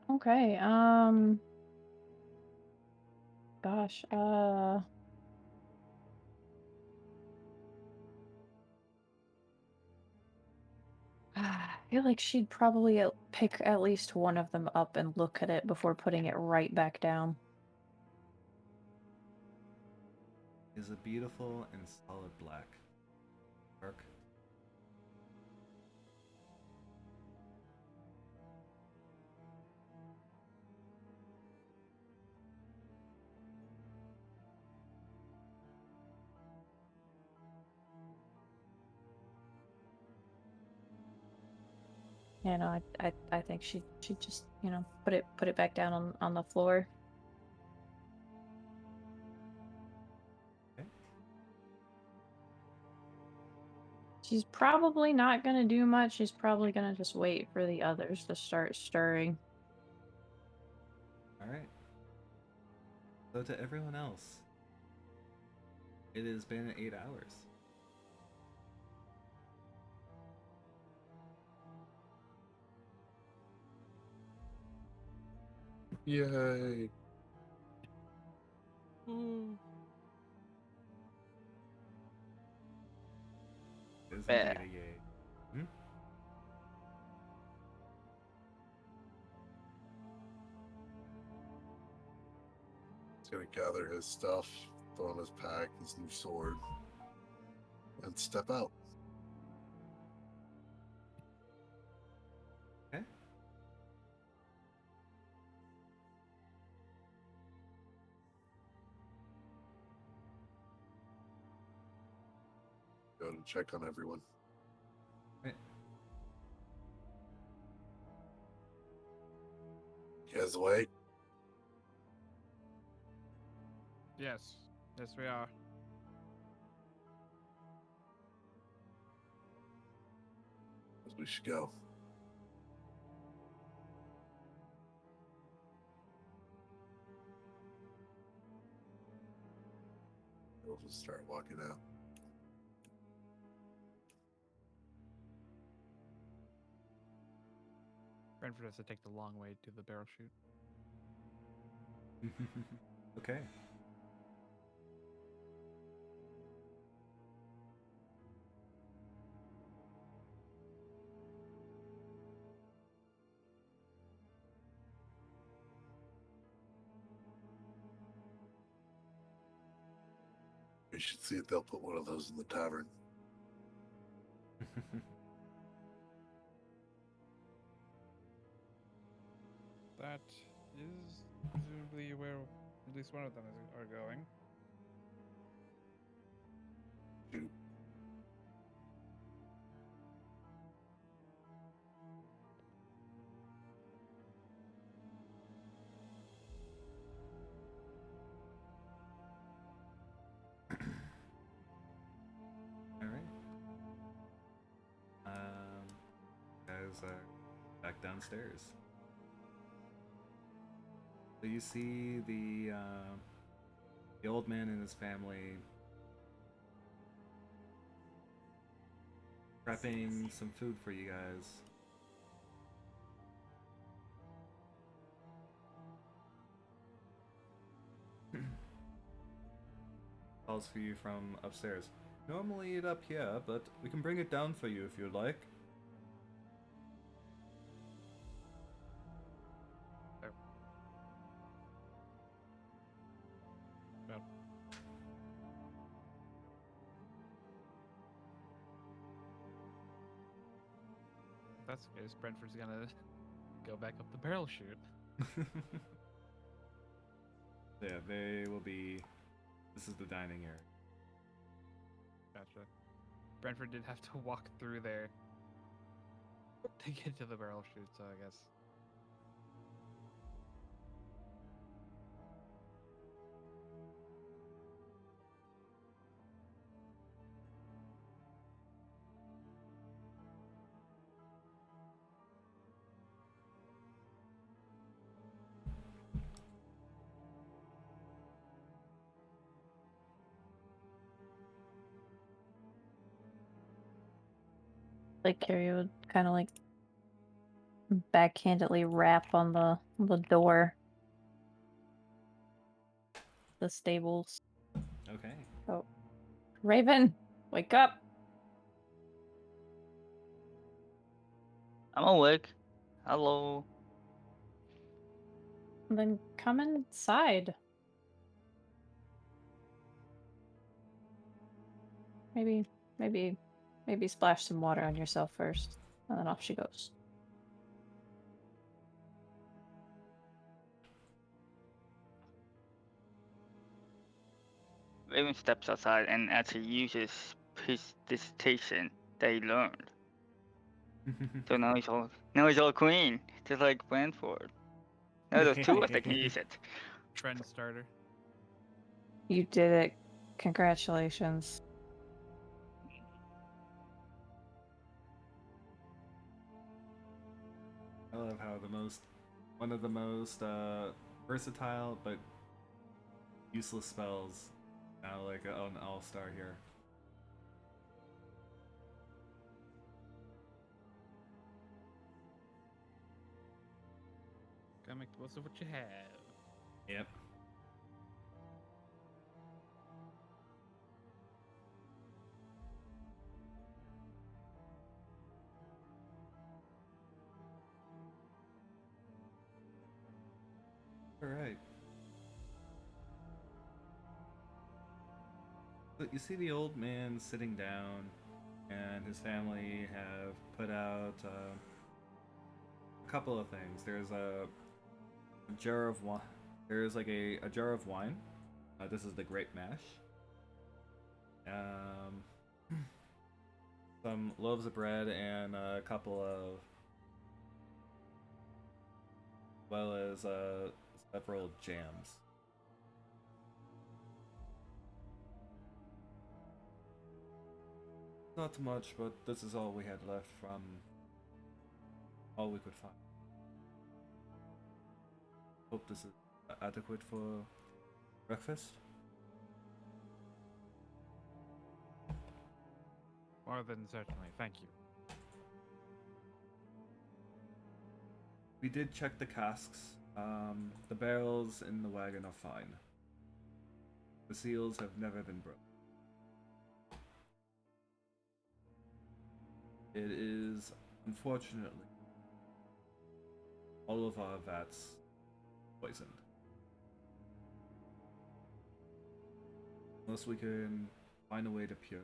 Okay, gosh, I feel like she'd probably pick at least one of them up and look at it before putting it right back down. Is a beautiful and solid black. Dark. You know, I think she'd just, put it back down on the floor. Okay. She's probably not gonna do much. She's probably gonna just wait for the others to start stirring. Alright. So to everyone else, it has been 8 hours. Yay. It is Yeah. indeed a yay. Hmm? He's gonna gather his stuff, throw in his pack, his new sword, and step out. Okay. Go to check on everyone. Right. You guys awake? Yes. Yes, we are. We should go. We'll just start walking out. Brentford has to take the long way to the barrel chute. Okay. We should see if they'll put one of those in the tavern. That is presumably where at least one of them are going. Shoot. All right. Guys are back downstairs. So you see the old man and his family prepping some food for you guys. Calls for you from upstairs. Normally eat up here, but we can bring it down for you if you'd like. Well, if that's the case, Brentford's gonna go back up the barrel chute. Yeah, they will be. This is the dining area. Gotcha. Brentford did have to walk through there to get to the barrel chute, so I guess. Like Carrie would kind of like backhandedly rap on the door. The stables. Okay. Oh, Raven, wake up! I'm awake. Hello. Then come inside. Maybe, maybe splash some water on yourself first, and then off she goes. Raven steps outside and actually uses his dissertation that he learned. So now he's all clean, just like Brentford. Now there's two of us that can use it. Trend starter. You did it. Congratulations. I love how one of the most versatile but useless spells, now like an all-star here. Gotta make the most of what you have. Yep. All right. But you see the old man sitting down, and his family have put out a couple of things. There's a jar of wine. There's like a jar of wine. This is the grape mash. Some loaves of bread and a couple of well as several jams. Not much, but this is all we had left from all we could find. Hope this is adequate for breakfast. More than certainly. Thank you. We did check the casks. The barrels in the wagon are fine. The seals have never been broken. It is, unfortunately, all of our vats poisoned. Unless we can find a way to pure.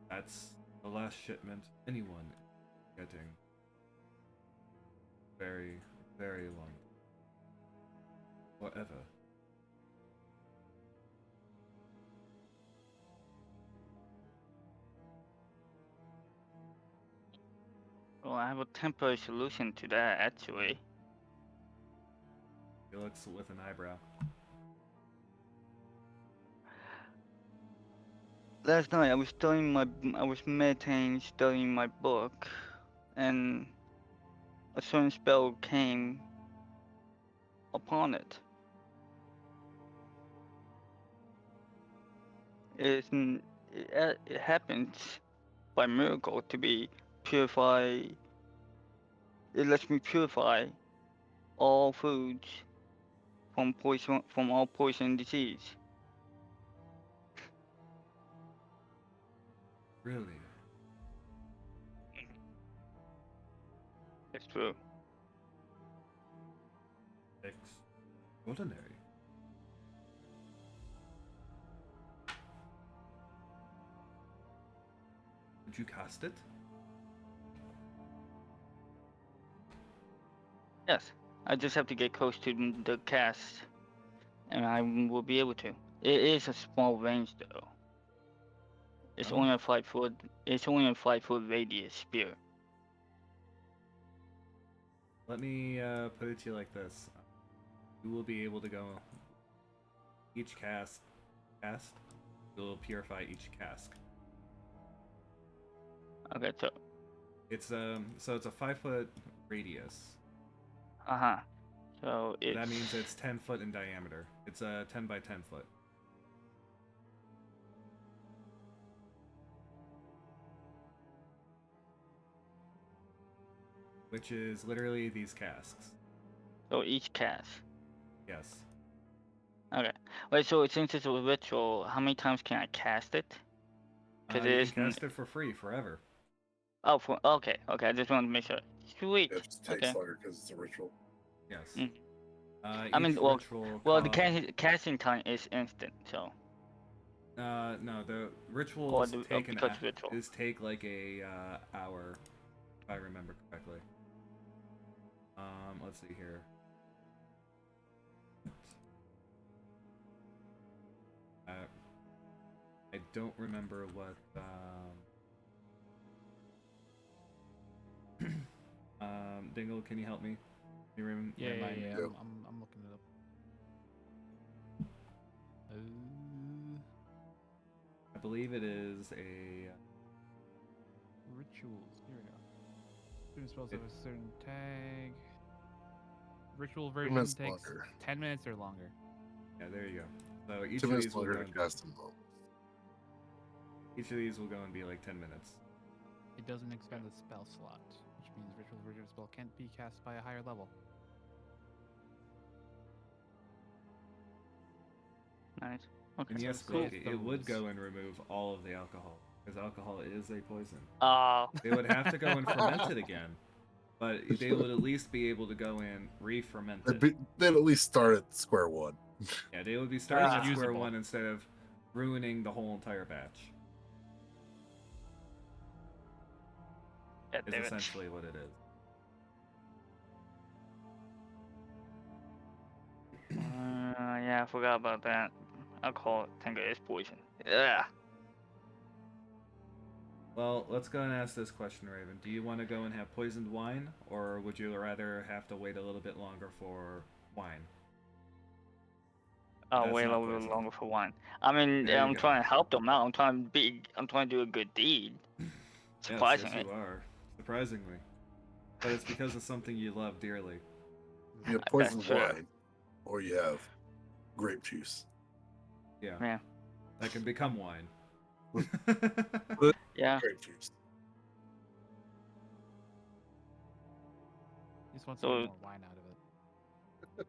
That's the last shipment anyone is getting. Very, very long. Forever. Well, I have a temporary solution to that actually. He looks with an eyebrow. Last night I was meditating, studying my book, and a certain spell came upon it. It happens by miracle to be purified. It lets me purify all foods from all poison and disease. Really? It's true. Extraordinary. Did you cast it? Yes, I just have to get close to the cast, and I will be able to. It is a small range though. It's Oh. only a 5 foot. It's only a 5 foot radius spear. Let me put it to you like this. You will be able to go each cast will purify each cask. Okay, so It's it's a 5 foot radius. So it's That means it's 10 foot in diameter. It's a 10 by 10 foot. Which is literally these casks. so each cast. Yes. Okay. Wait. So since it's a ritual, how many times can I cast it? Because it You is. can cast it for free forever. Oh, okay. Okay. I just wanted to make sure. Sweet. It just takes Okay. longer because it's a ritual. Yes. Mm. Each I mean, ritual the casting time is instant. So. no, the Or rituals because ritual. take like a hour, if I remember correctly. Let's see here. I don't remember what Dingle, can you help me? Can you Yeah. remind me? Yep. I'm looking it up. I believe it is a Rituals. Here we go. Certain spells have a certain tag. Ritual version minutes takes longer. 10 minutes or longer. yeah. There you go. So each 2 of minutes these will longer go. to cast them though. Each of these will go and be like 10 minutes. It doesn't expend the spell slot, which means ritual version of spell can't be cast by a higher level. Nice. Okay. And yes, So Blake, save it would those. go and remove all of the alcohol, because alcohol is a poison. Oh. They would have to go and ferment it again, but they would at least be able to go and re-ferment it. They'd at least start at square one. Yeah, they would be starting at square Usable. one instead of ruining the whole entire batch. God Is damn it. essentially what it is. Yeah, I forgot about that. Alcohol tanker is poison. Yeah. Well, let's go and ask this question, Raven. Do you want to go and have poisoned wine, or would you rather have to wait a little bit longer for wine? I'll That's wait a not little bit poisoned. longer for one. I mean, There you I'm go. trying to help them out. I'm trying to do a good deed. Yes, Surprisingly. you are. Surprisingly. But it's because of something you love dearly. You have That's poisoned true. wine, or you have grape juice. Yeah. Yeah. That can become wine. Yeah. Grape juice. He just wants to get So more wine out of it.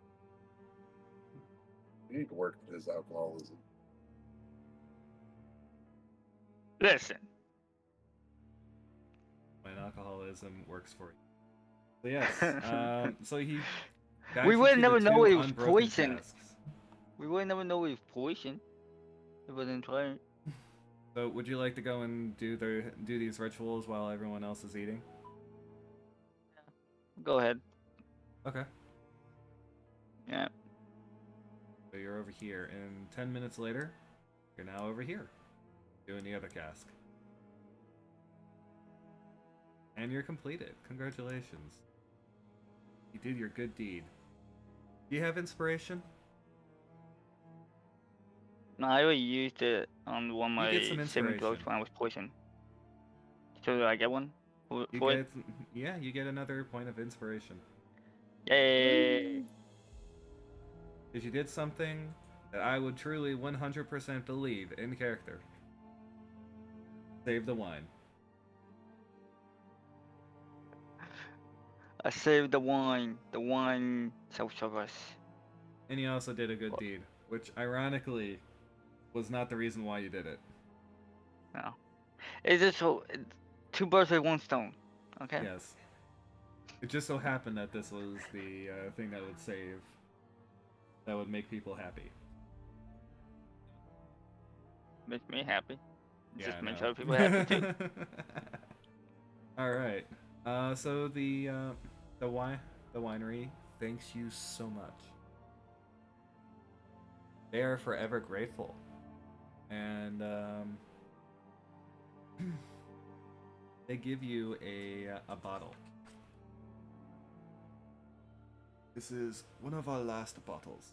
You need to work his alcoholism. listen. When alcoholism works for you. So yes, so he guides We you would to never the know two it was unbroken poison. casks. We would never know it was poison. It wasn't trying. So would you like to go and do these rituals while everyone else is eating? Go ahead. Okay. Yeah. So you're over here, and 10 minutes later, you're now over here, doing the other cask. And you're completed. Congratulations. You did your good deed. Do you have inspiration? No, I already used it on one of You get some my saving throws inspiration. when I was poisoned. So do I get one You for it? get, yeah, you get another point of inspiration. Yay! Because you did something that I would truly 100% believe in character. Save the wine. I saved the wine. The wine self-serve us. And you also did a good deed, which ironically was not the reason why you did it. No. It's just so two birds with one stone. Okay. Yes. It just so happened that this was the thing that would save, that would make people happy. Makes me happy. It Yeah, just I makes know. other people happy too. All right. So the winery thanks you so much. They are forever grateful, and they give you a bottle. This is one of our last bottles.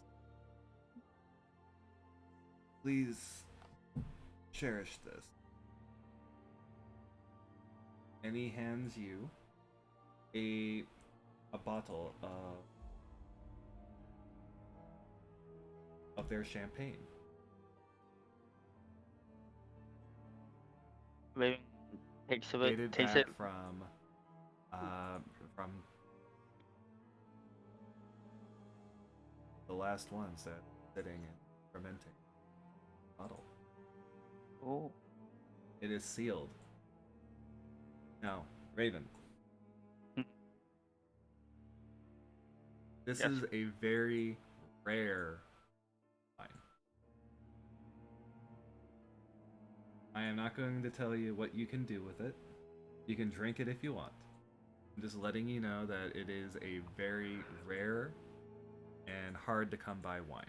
Please cherish this. And he hands you a bottle of their champagne. Raven takes of it. Dated Takes back it. from the last ones that sitting and fermenting bottle. Oh. It is sealed. Now, Raven. This Yes. is a very rare wine. I am not going to tell you what you can do with it. You can drink it if you want. I'm just letting you know that it is a very rare and hard to come by wine.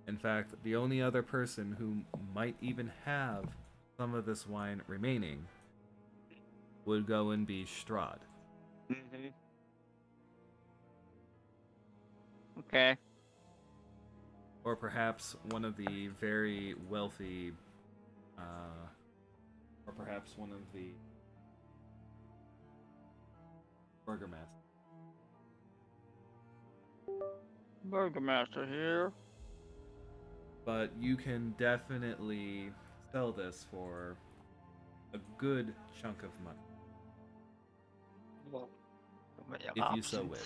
In fact, the only other person who might even have some of this wine remaining would go and be Strahd. Mm-hmm. Okay. Or perhaps one of the very wealthy, or perhaps one of the burgomasters. Burgermaster here. But you can definitely sell this for a good chunk of money, Well, if you so wish.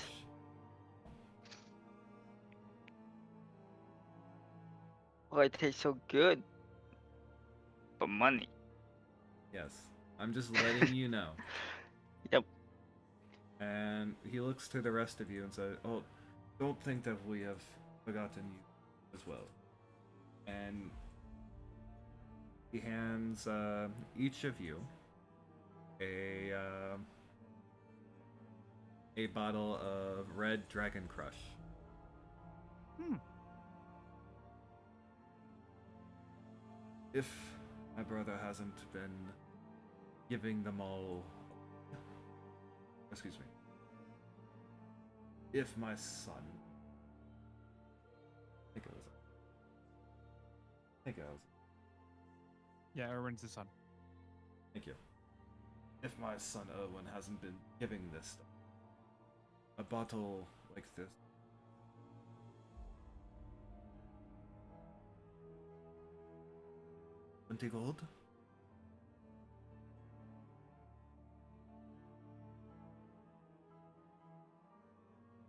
Well, it tastes so good. For money. Yes, I'm just letting you know. Yep. And he looks to the rest of you and says, "Oh, don't think that we have forgotten you as well." And he hands each of you a bottle of Red Dragon Crush. If my brother hasn't been giving them all. Excuse me. If my son. I think it was. I think it was. Yeah, Erwin's the son. Thank you. If my son Owen hasn't been giving this stuff, a bottle like this. 20 gold?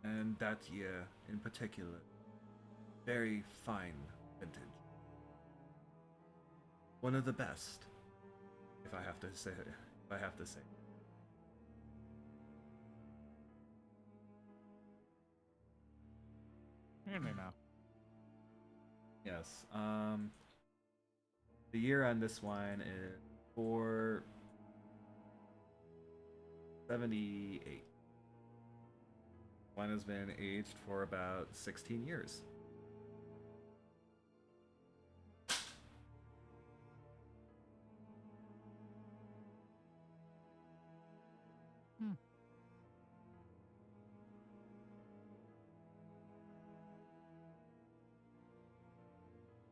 And that year in particular, very fine vintage. One of the best, if I have to say. If I have to say. Hear me now. Yes. The year on this wine is 478. Wine has been aged for about 16 years.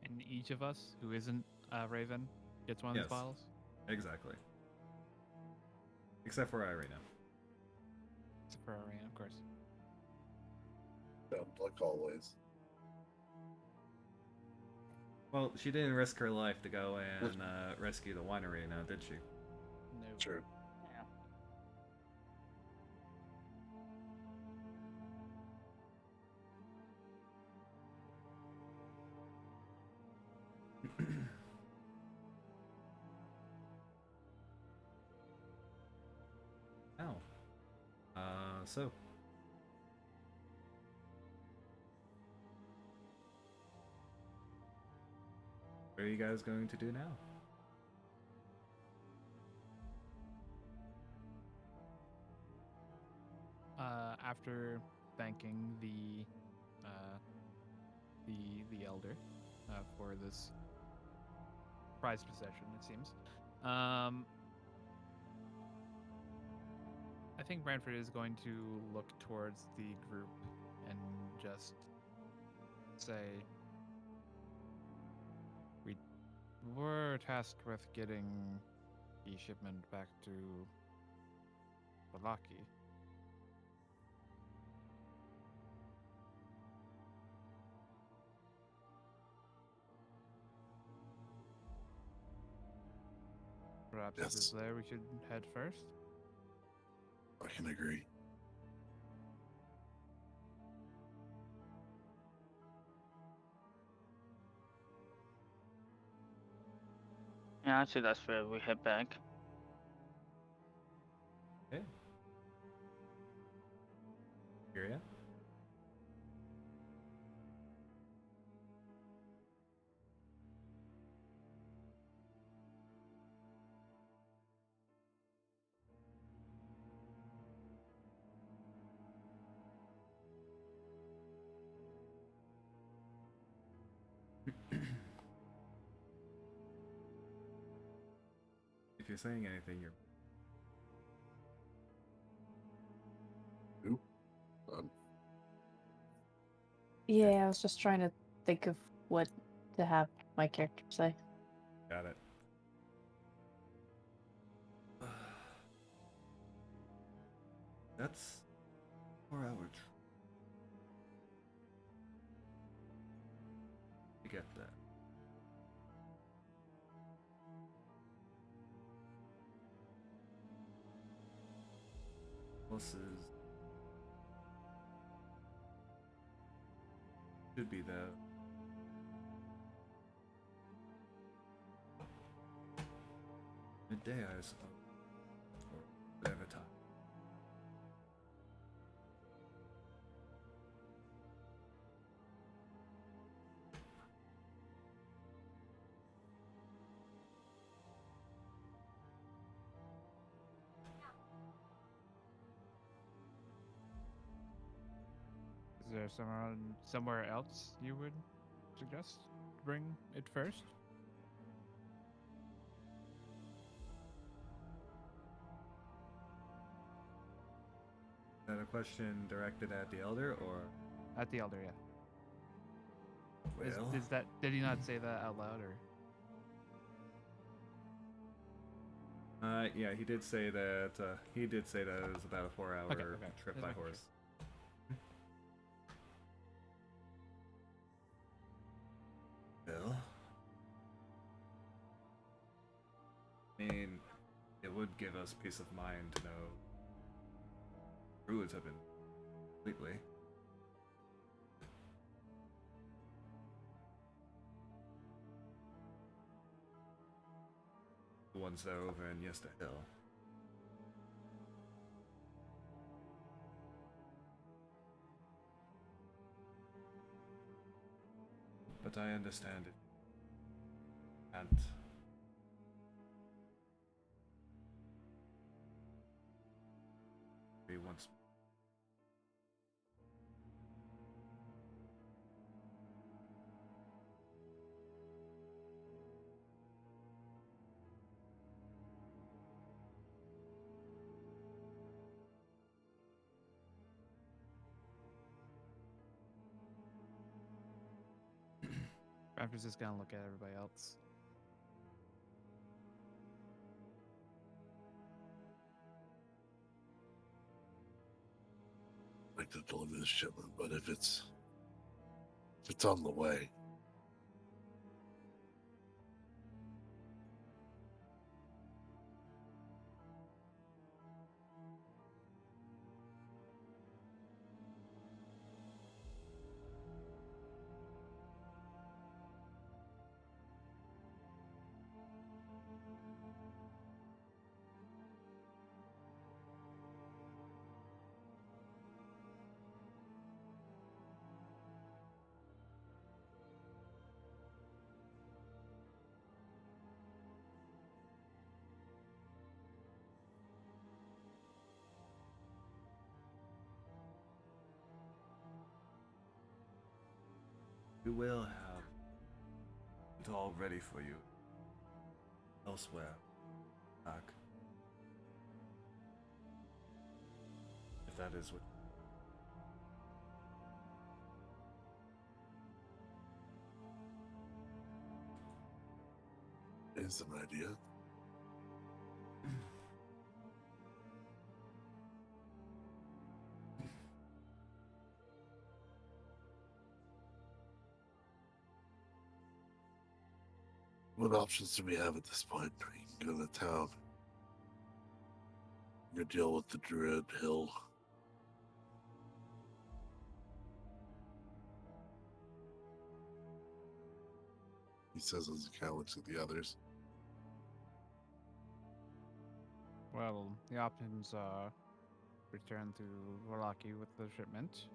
And each of us who isn't Raven gets one of Yes. these bottles? Exactly. Except for Irina. Except for Irene, of course. Yeah, like always. Well, she didn't risk her life to go and rescue the winery now, did she? No. True. Yeah. Ow. So. What are you guys going to do now? After thanking the elder for this prized possession, it seems. I think Branford is going to look towards the group and just say, we were tasked with getting the shipment back to Balaki. Perhaps if it's Yes. there, we should head first. I can agree. Yeah, I'd say that's where we head back. Okay. Kyria? If you're saying anything, you're. Who? Um, Yeah, I was just trying to think of what to have my character say. Got it. That's 4 hour trip. I get that. Buses should be there. Midday, I suppose. Or whatever time. Is there somewhere else you would suggest to bring it first? question directed at the elder or? At the elder, yeah. Well, Did he not say that out loud, or? yeah, he did say that. He did say that it was about a 4-hour Okay, trip just by making sure. horse. Well, I mean, it would give us peace of mind to know druids have been completely. The ones that are over in Yesta Hill. But I understand it. And be once. Raptor's just gonna look at everybody else. I'd like to deliver this shipment, but if it's on the way, We will have it all ready for you elsewhere. Back. If that is what. is an idea. What options do we have at this point? We can go to town. Go deal with the Druid Hill. He says as he kind of looks at the others. Well, the options are return to Valaki with the shipment,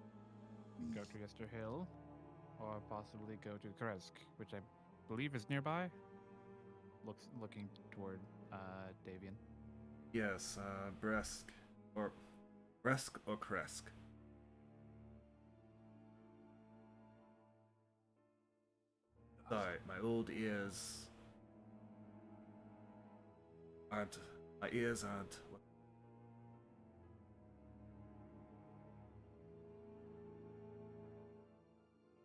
go to Yester Hill, or possibly go to Kresk, which I believe is nearby. Looking toward Davian. Yes, Bresk or Kresk. Sorry, my old ears aren't. My ears aren't.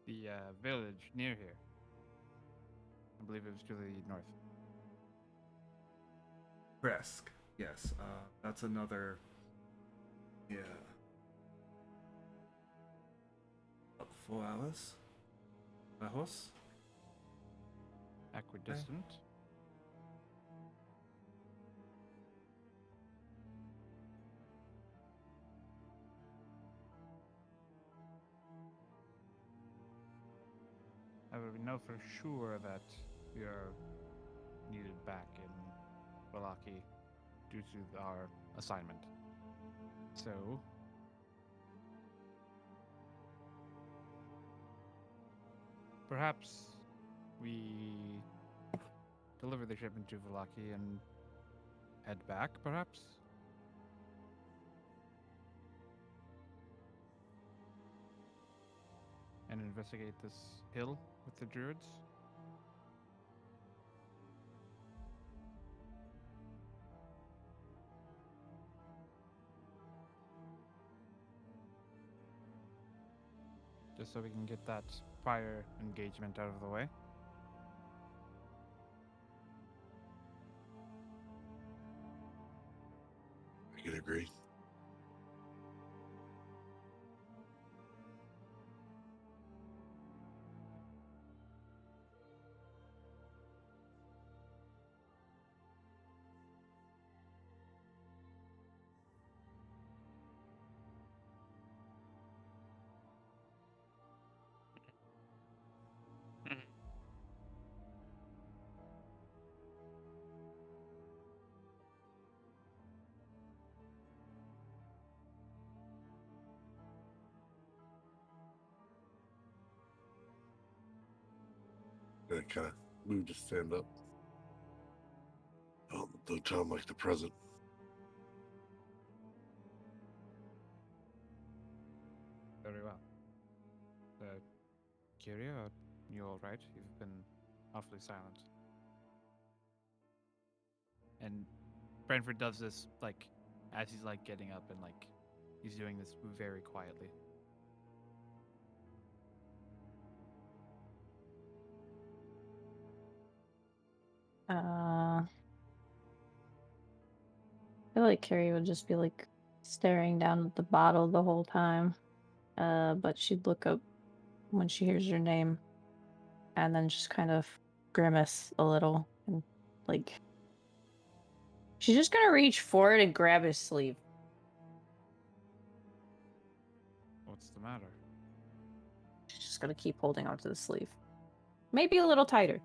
The village near here. I believe it was to the north. Kresk. Yes, that's another. Yeah. About 4 hours. By horse. Equidistant. However, we know for sure that we are needed back in Valaki due to our assignment. So, perhaps we deliver the shipment to Valaki and head back, perhaps? And investigate this hill with the druids? just so we can get that prior engagement out of the way. I can agree. Mhm. I kind of moved to stand up. Oh, don't tell him like the present. Very well. Kyria, are you all right? You've been awfully silent. And Brentford does this like as he's like getting up and like he's doing this very quietly. I feel like Carrie would just be like staring down at the bottle the whole time. But she'd look up when she hears your name and then just kind of grimace a little and like she's just gonna reach forward and grab his sleeve. What's the matter? She's just gonna keep holding onto the sleeve. Maybe a little tighter.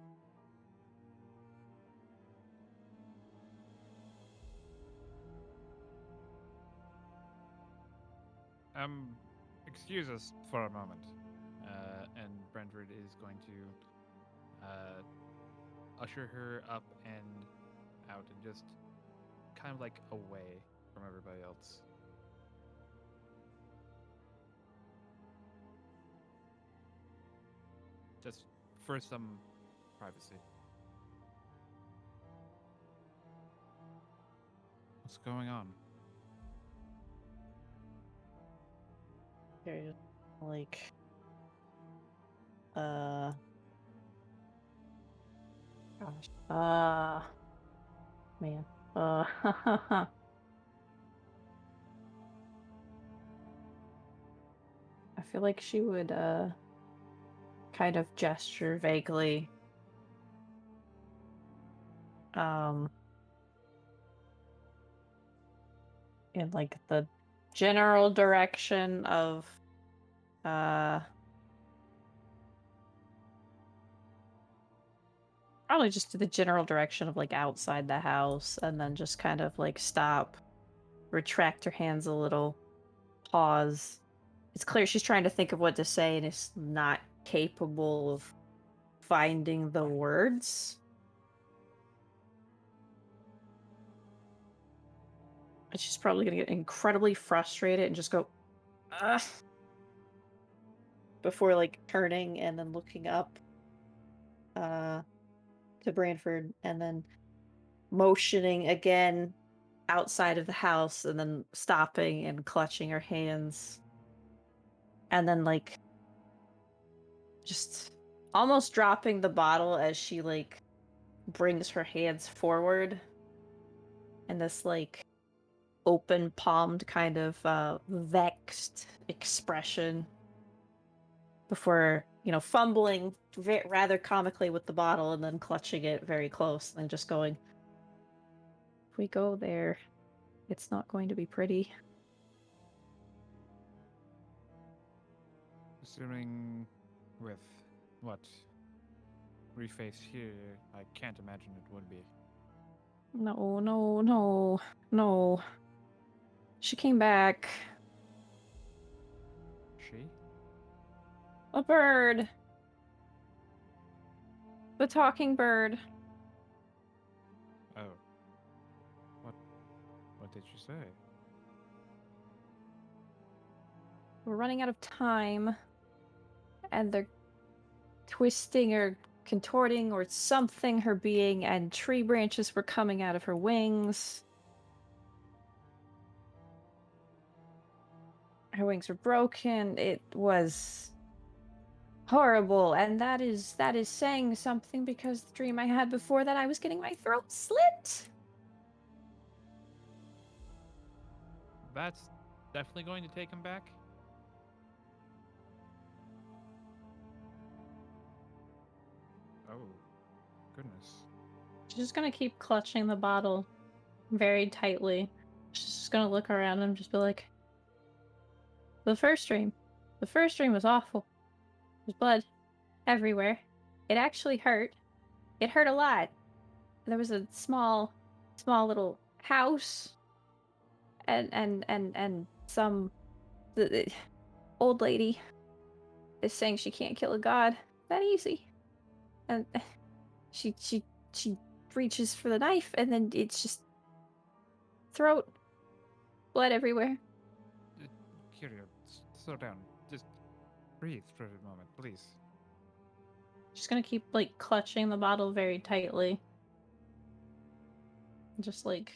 Excuse us for a moment. And Brentford is going to usher her up and out and just kind of like away from everybody else. Just for some privacy. What's going on? Carrie just like gosh. Man. I feel like she would kind of gesture vaguely in like the general direction of probably just to the general direction of like outside the house and then just kind of like stop, retract her hands a little, pause. It's clear she's trying to think of what to say and is not capable of finding the words. And she's probably gonna get incredibly frustrated and just go, ugh, before like turning and then looking up to Branford and then motioning again outside of the house and then stopping and clutching her hands and then like just almost dropping the bottle as she like brings her hands forward and this like open palmed kind of vexed expression before fumbling rather comically with the bottle and then clutching it very close and just going, if we go there it's not going to be pretty. Assuming with what we face here, I can't imagine it would be. No, no, no, no. She came back. She? A bird. The talking bird. Oh. What did you say? We're running out of time. And they're twisting or contorting or something her being, and tree branches were coming out of her wings. Her wings were broken. It was horrible, and that is saying something because the dream I had before that I was getting my throat slit. That's definitely going to take him back. Oh, goodness. She's just gonna keep clutching the bottle very tightly. She's just gonna look around and just be like, the first dream was awful. There's blood everywhere. It actually hurt. It hurt a lot. There was a small little house, and some the old lady is saying she can't kill a god that easy, and she reaches for the knife, and then it's just throat, blood everywhere. Kiryu, slow down. Just breathe for a moment, please. She's gonna keep like clutching the bottle very tightly, just like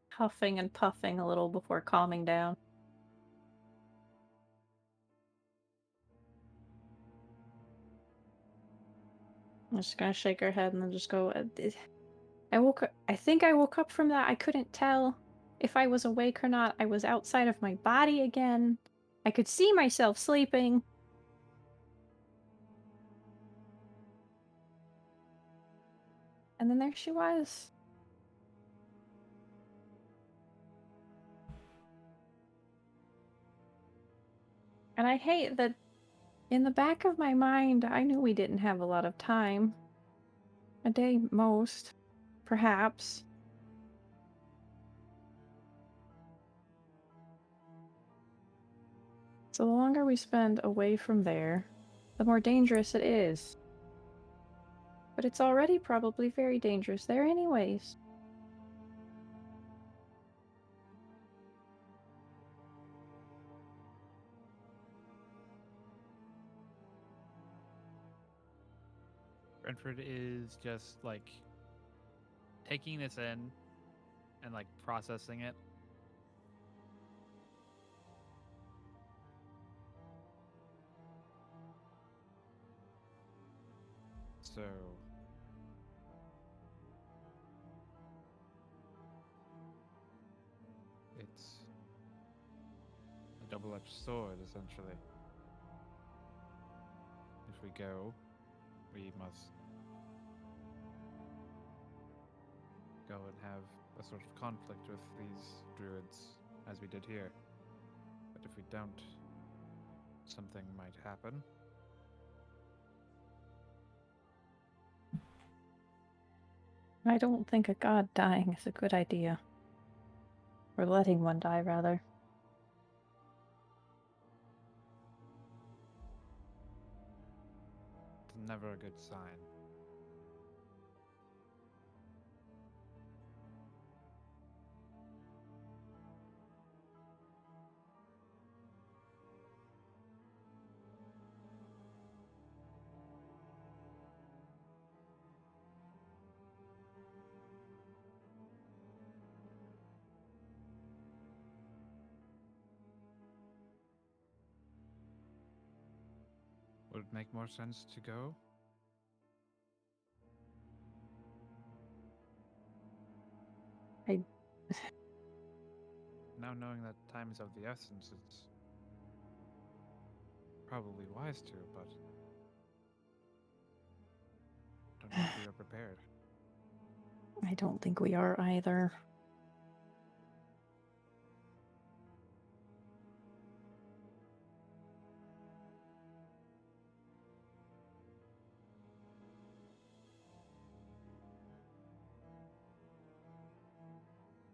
huffing and puffing a little before calming down. I'm just gonna shake her head and then just go. I think I woke up from that. I couldn't tell if I was awake or not. I was outside of my body again. I could see myself sleeping. And then there she was. And I hate that in the back of my mind, I knew we didn't have a lot of time. A day most, perhaps. So the longer we spend away from there, the more dangerous it is. But it's already probably very dangerous there anyways. Brentford is just like taking this in and like processing it. So it's a double-edged sword, essentially. If we go, we must go and have a sort of conflict with these druids, as we did here. But if we don't, something might happen. I don't think a god dying is a good idea. Or letting one die, rather. It's never a good sign. Would it make more sense to go? I Now knowing that time is of the essence, it's probably wise to, but don't know if we are prepared. I don't think we are either.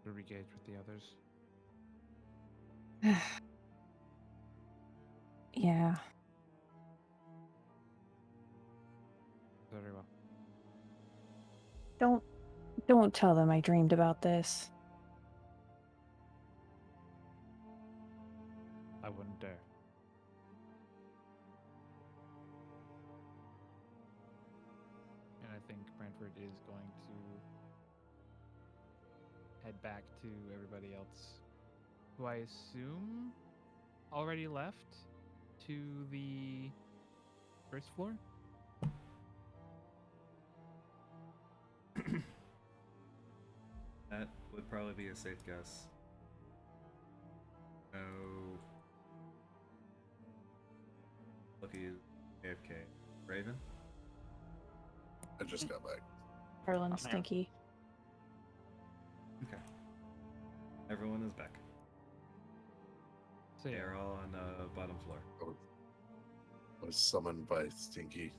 To re-engage with the others. Yeah. Very well. Don't tell them I dreamed about this. I wouldn't dare. And I think Brentford is going to head back to everybody else, who I assume already left, to the First floor? That would probably be a safe guess. No. Lucky AFK. Raven? I just got back. Harlan Oh, Stinky. Okay. Everyone is back. So yeah, They're all on the bottom floor. I was summoned by Stinky.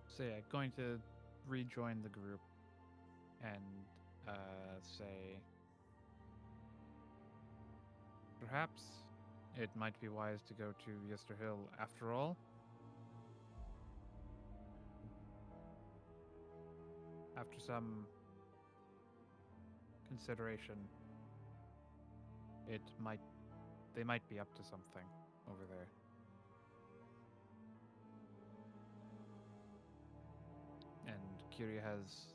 so yeah, going to rejoin the group and say perhaps it might be wise to go to Yester Hill after all. After some consideration, they might be up to something over there. And Kyria has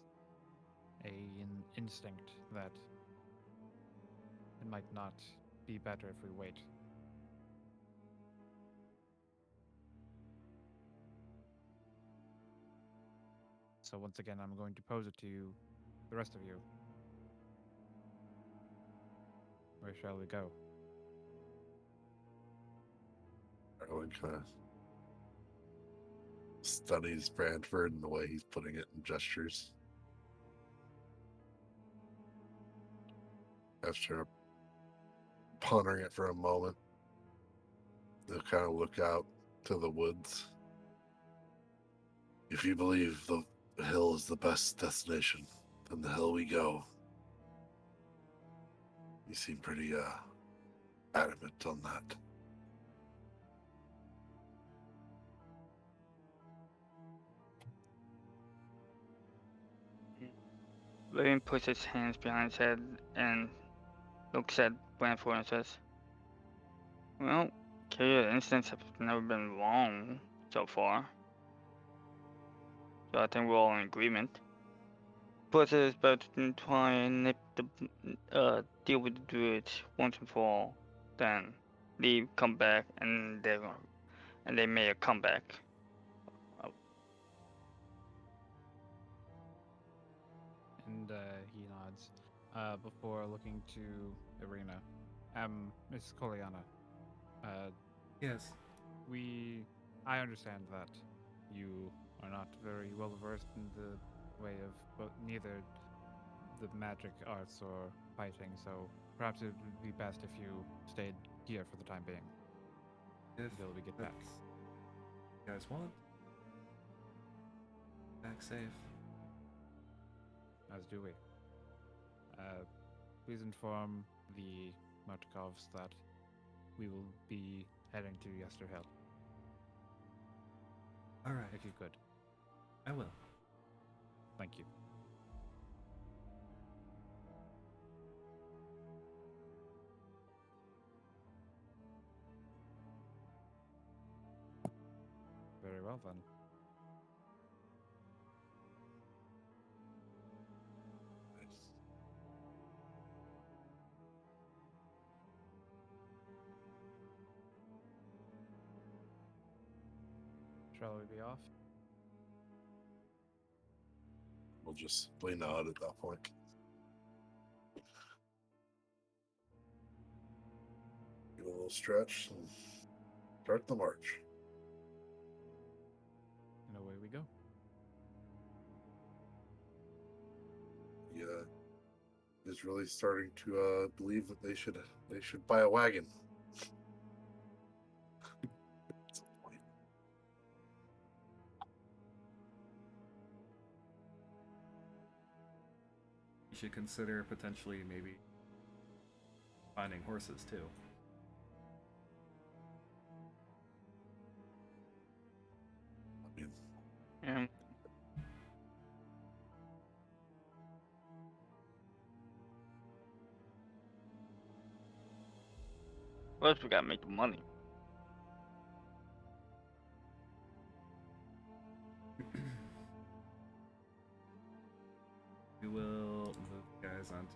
an instinct that it might not be better if we wait. So once again, I'm going to pose it to you, the rest of you. Where shall we go? Erwin kind of studies Brantford and the way he's putting it in gestures. After pondering it for a moment, they'll kind of look out to the woods. If you believe the hill is the best destination, then the hill we go. You seem pretty adamant on that. Raven puts his hands behind his head and looks at Blandford and says, well, Kyria's instincts have never been wrong so far. So I think we're all in agreement. But it's better to try and nip the deal with the druids once and for all than leave, come back, and they may come back. And he nods before looking to Irina. Miss Coliana, Yes. I understand that you are not very well versed in the way of neither the magic arts or fighting, so perhaps it would be best if you stayed here for the time being If until we get back. that's you guys want. Back safe. As do we. Please inform the Martikovs that we will be heading to Yester Hill, Alright. if you could. I will. Thank you. Very well then. Shall we be off? We'll just nod at that point. Give a little stretch and start the march. And away we go. Yeah, is really starting to believe that they should buy a wagon. At some point. You should consider potentially maybe finding horses too. I mean, And first we gotta make the money. We will move guys on.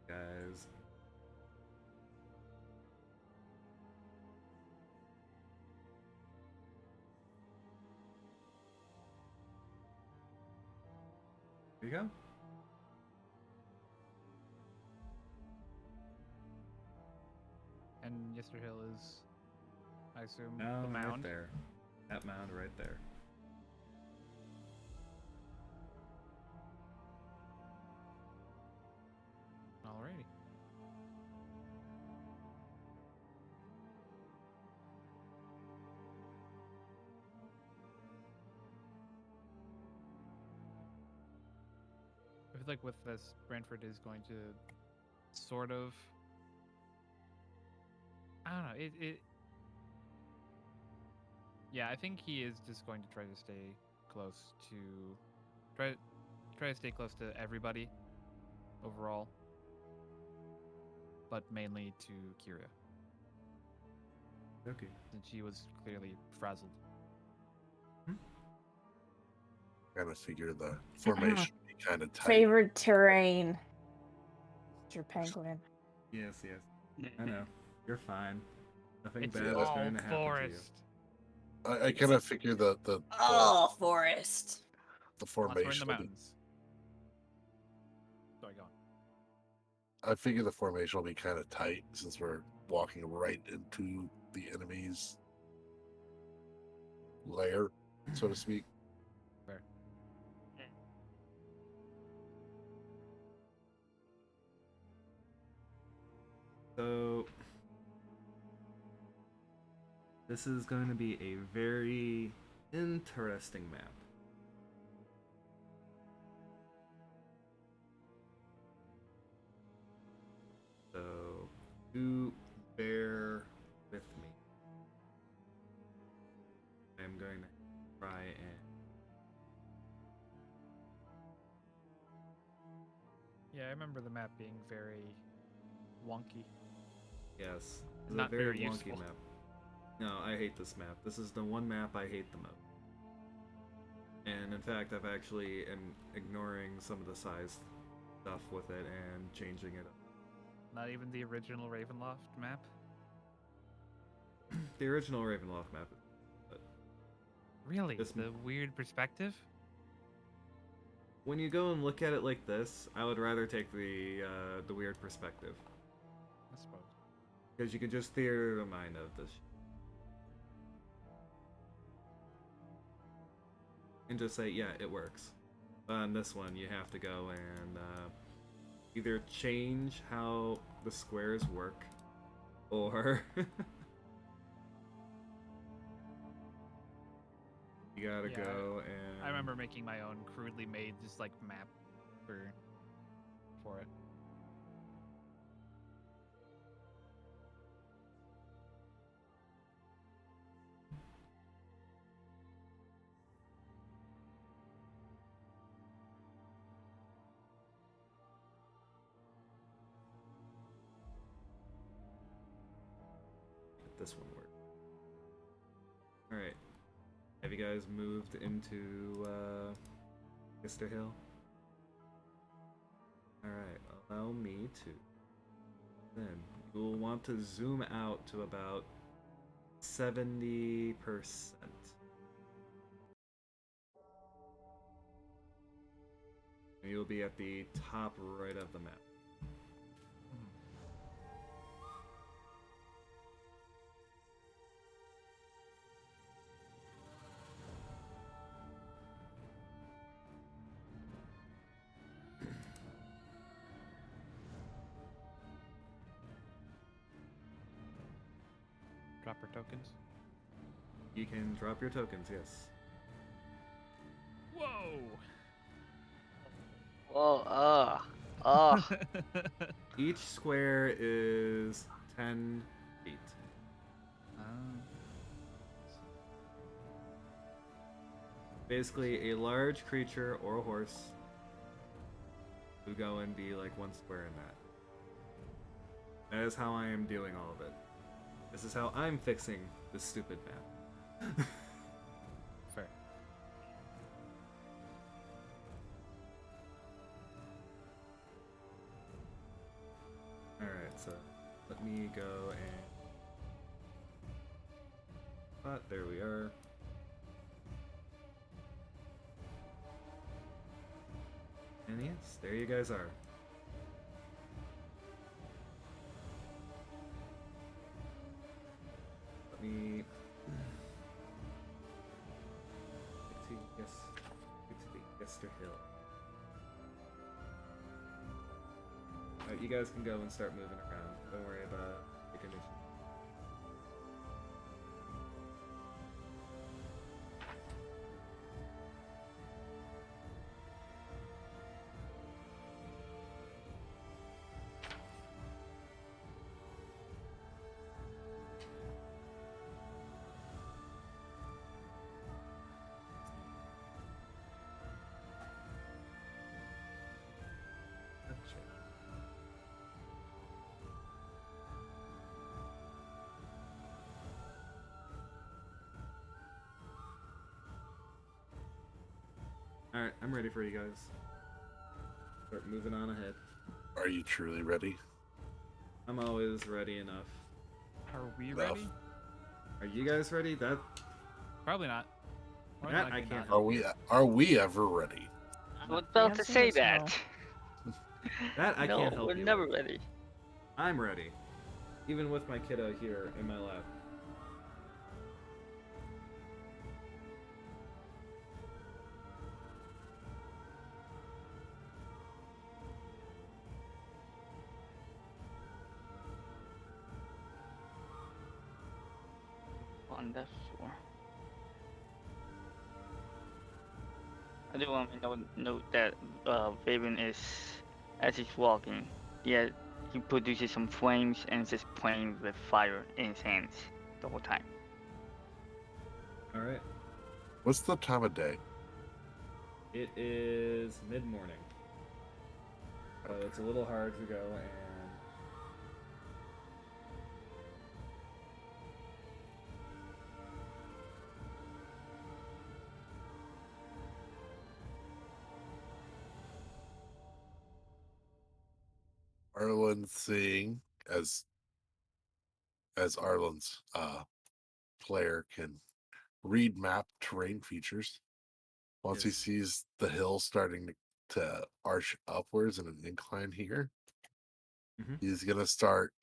guys. There you go. And Yesterhill is, I assume, No, the right mound. there. That mound right there. Alrighty. I feel like with this, Brantford is going to sort of. I don't know. Yeah, I think he is just going to try to stay close to. Try to stay close to everybody overall, but mainly to Kira, Okay. since she was clearly frazzled. Kind of figure the formation would be kind of tight. Favorite terrain. Mr. Penguin. Yes, yes. I know. You're fine. Nothing It's bad is all going to happen forest. I kind of figure the Oh, forest. the Unless we're in the formation will be, mountains. Sorry, go on. I figure the formation will be kind of tight since we're walking right into the enemy's lair, so to speak. Fair. So this is going to be a very interesting map. So do bear with me. I'm going to try and Yeah, I remember the map being very wonky. yes, it's Not a very very wonky useful. map. No, I hate this map. This is the one map I hate the most. And in fact, I've actually am ignoring some of the size stuff with it and changing it up. Not even the original Ravenloft map. The original Ravenloft map. Really? This The weird perspective? When you go and look at it like this, I would rather take the weird perspective I suppose. because you can just theater the mind of this and just say, yeah, it works. But on this one, you have to go and either change how the squares work, or you gotta Yeah, go and I remember making my own crudely made just like map for it. make this one work. All right. Have you guys moved into Mr. Hill? Alright, allow me to. Then you will want to zoom out to about 70%. And you'll be at the top right of the map. Drop our tokens. You can drop your tokens, yes. Whoa! Oh, Each square is 10 feet. Basically, a large creature or a horse would go and be like one square in that. That is how I am doing all of it. This is how I'm fixing this stupid map. Fair. me go and. But there we are. And yes, there you guys are. Let me get to the Yester Hill. Alright, you guys can go and start moving around. Don't worry about the condition. Alright, I'm ready for you guys. Start moving on ahead. Are you truly ready? I'm always ready enough. Are we Enough. ready? Are you guys ready? That Probably not. More That than I likely can't not. help. Are we ever ready? I was The about to answer say is no. that. That I No, can't help we're you never with. ready. I'm ready. Even with my kiddo here in my lap. On that sure. I do want to note that Vaven is, as he's walking, he produces some flames and is just playing with fire in his hands the whole time. Alright. What's the time of day? It is mid-morning. So it's a little hard to go and... Arlen's seeing as Arlen's player can read map terrain features. Once he Yes. sees the hill starting to arch upwards in an incline here, Mhm. he's gonna start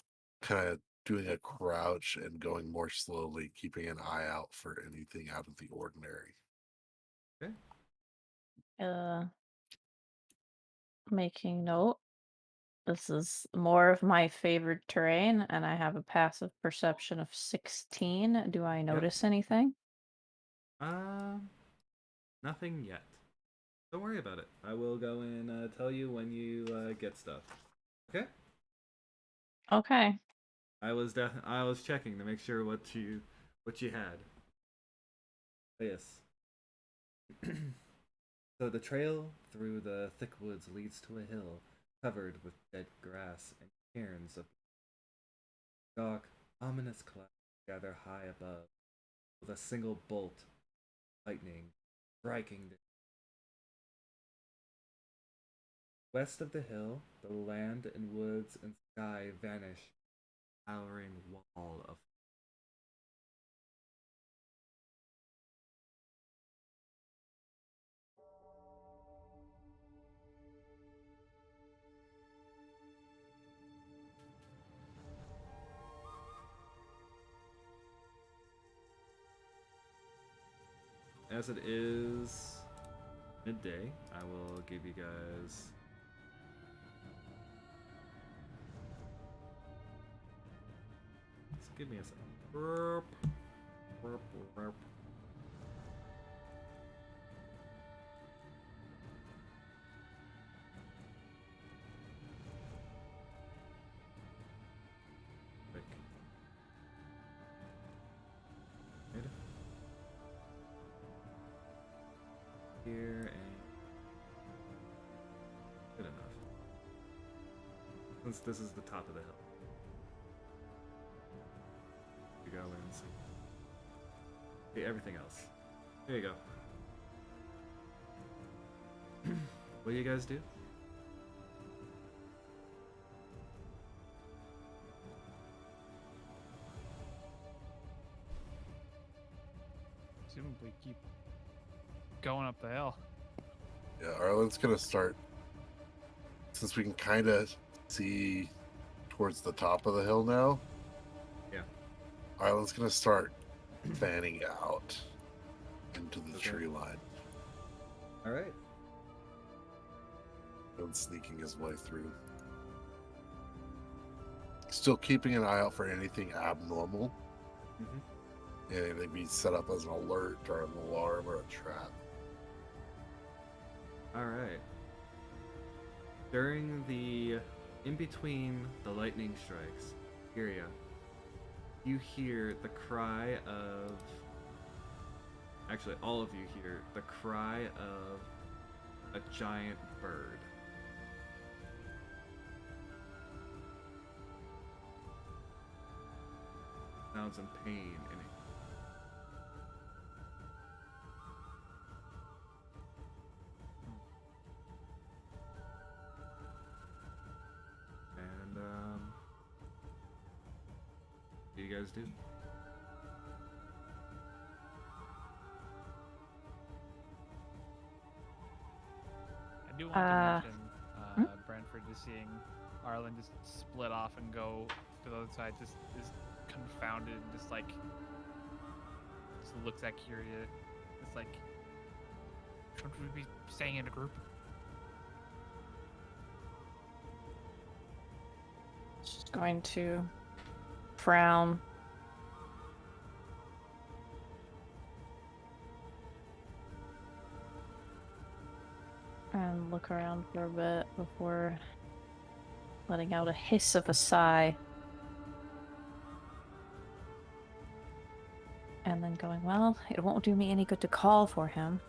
kind of doing a crouch and going more slowly, keeping an eye out for anything out of the ordinary. Making note. This is more of my favorite terrain, and I have a passive perception of 16. Do I notice anything? Nothing yet. Don't worry about it. I will go and tell you when you get stuff. Okay? Okay. I was checking to make sure what you had. But yes. So the trail through the thick woods leads to a hill covered with dead grass and cairns of dark, ominous clouds gather high above, with a single bolt of lightning striking the west of the hill. The land and woods and sky vanish, towering wall of as it is midday. I will give you guys just give me a second. Burp, burp, burp. Quick. Right here and good enough. Since this is the top of the hill. You go and see. See everything else. There you go. What do you guys do? presumably keep going up the hill. Yeah, Arlen's gonna start, since we can kind of see towards the top of the hill now. Yeah. Arlen's gonna start fanning out into the Okay. tree line All right. and sneaking his way through. Still keeping an eye out for anything abnormal. Mm-hmm. Anything be set up as an alert or an alarm or a trap. All right. During the in between the lightning strikes, Kyria, you hear the cry of. Actually, all of you hear the cry of a giant bird. Sounds in pain and what do you guys do? I do want to mention Brentford just seeing Arlen just split off and go to the other side, just is confounded and just like just looks at Kyria. It's like, shouldn't we be staying in a group? She's going to frown. And look around for a bit before letting out a hiss of a sigh. And then going, well, it won't do me any good to call for him.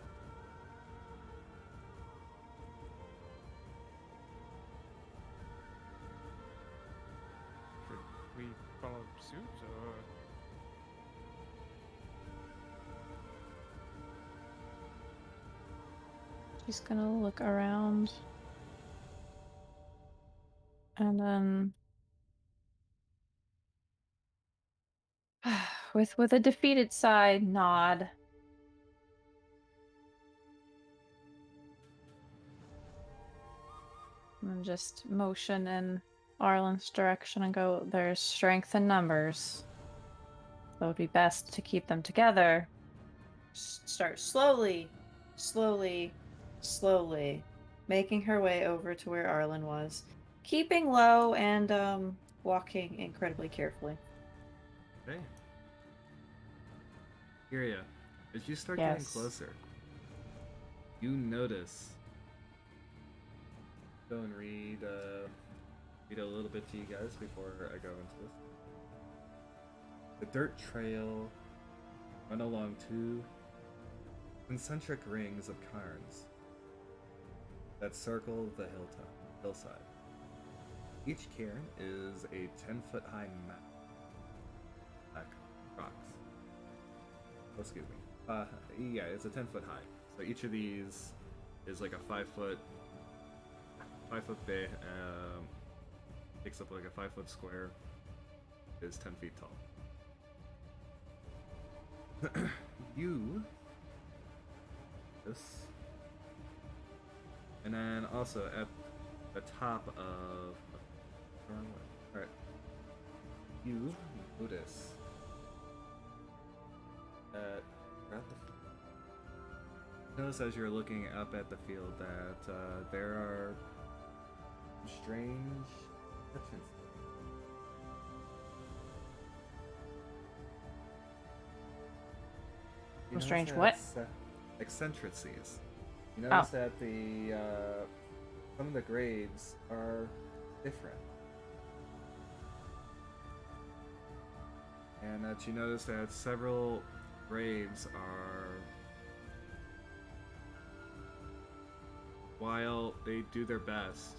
Should we follow suit or? She's gonna look around. And then with a defeated sigh, nod. And just motion in Arlen's direction and go, there's strength in numbers. So it would be best to keep them together. Start slowly, making her way over to where Arlen was. Keeping low and walking incredibly carefully. Okay. Kyria, as you start getting Yes. closer, you notice. Go and read a little bit to you guys before I go into this. The dirt trail run along two concentric rings of cairns that circle the hillside. Each cairn is a 10-foot high map. Black rocks. Oh, excuse me. Yeah, it's a 10-foot high. So each of these is like a 5-foot big, takes up like a 5-foot square, is 10 feet tall. You this, and then also at the top of alright, you notice that notice as you're looking up at the field that there are strange sections. You Strange notice what? that, eccentricities. You notice that the some of the graves are different, and that you notice that several graves are, while they do their best,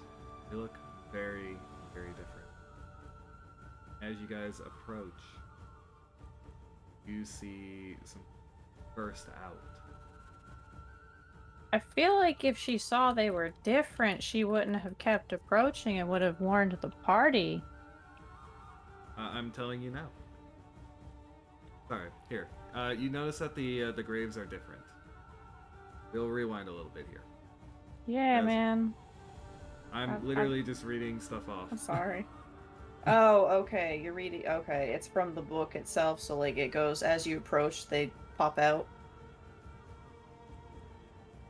they look very, very different. As you guys approach, you see some burst out. I feel like if she saw they were different, she wouldn't have kept approaching and would have warned the party. I'm telling you now. Sorry, here. You notice that the graves are different. We'll rewind a little bit here. Yeah, Yes. man. I'm literally just reading stuff off. I'm sorry. Oh, okay. You're reading. Okay, it's from the book itself, so like it goes as you approach, they pop out.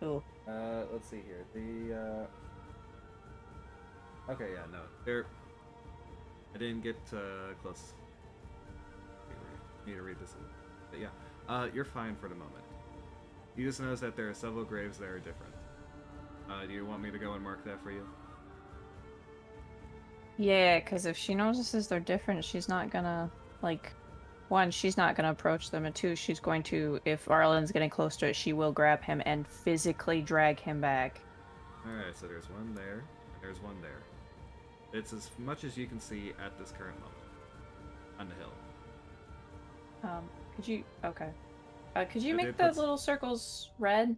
Cool. Let's see here. Okay, yeah, no, they're. I didn't get close. Need to read this. But yeah, you're fine for the moment. You just notice that there are several graves that are different. Do you want me to go and mark that for you? Yeah, because if she notices they're different, she's not gonna, like, one, she's not gonna approach them, and two, she's going to, if Arlen's getting close to it, she will grab him and physically drag him back. Alright, so there's one there, and there's one there. It's as much as you can see at this current moment. On the hill. Could you, okay. Could you I make did the put little circles red?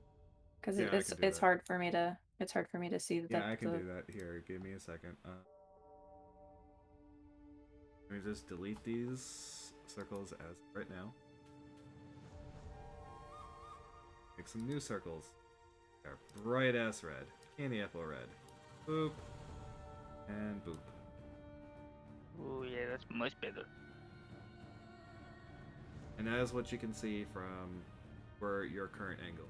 Because Yeah, I it's can do it's that. hard for me to see that Yeah, I can the do that. Here, give me a second. Let me just delete these circles as right now. Make some new circles. They're bright ass red. Candy apple red. Boop. And boop. Oh yeah, that's much better. And that is what you can see from where your current angle.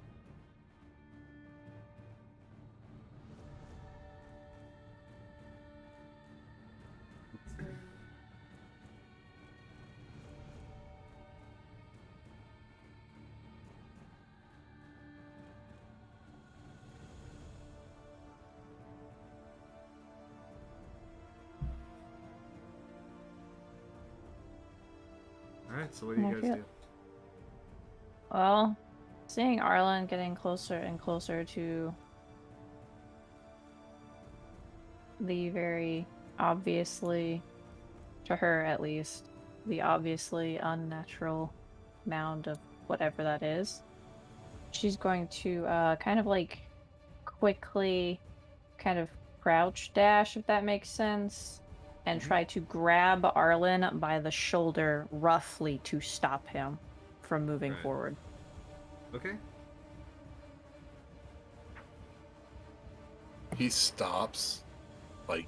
Alright, so what do you guys do? Well, seeing Arlen getting closer and closer to the very obviously, to her at least, the obviously unnatural mound of whatever that is, she's going to kind of like quickly kind of crouch dash, if that makes sense, and try to grab Arlen by the shoulder roughly to stop him from moving Right. forward. Okay. He stops, like,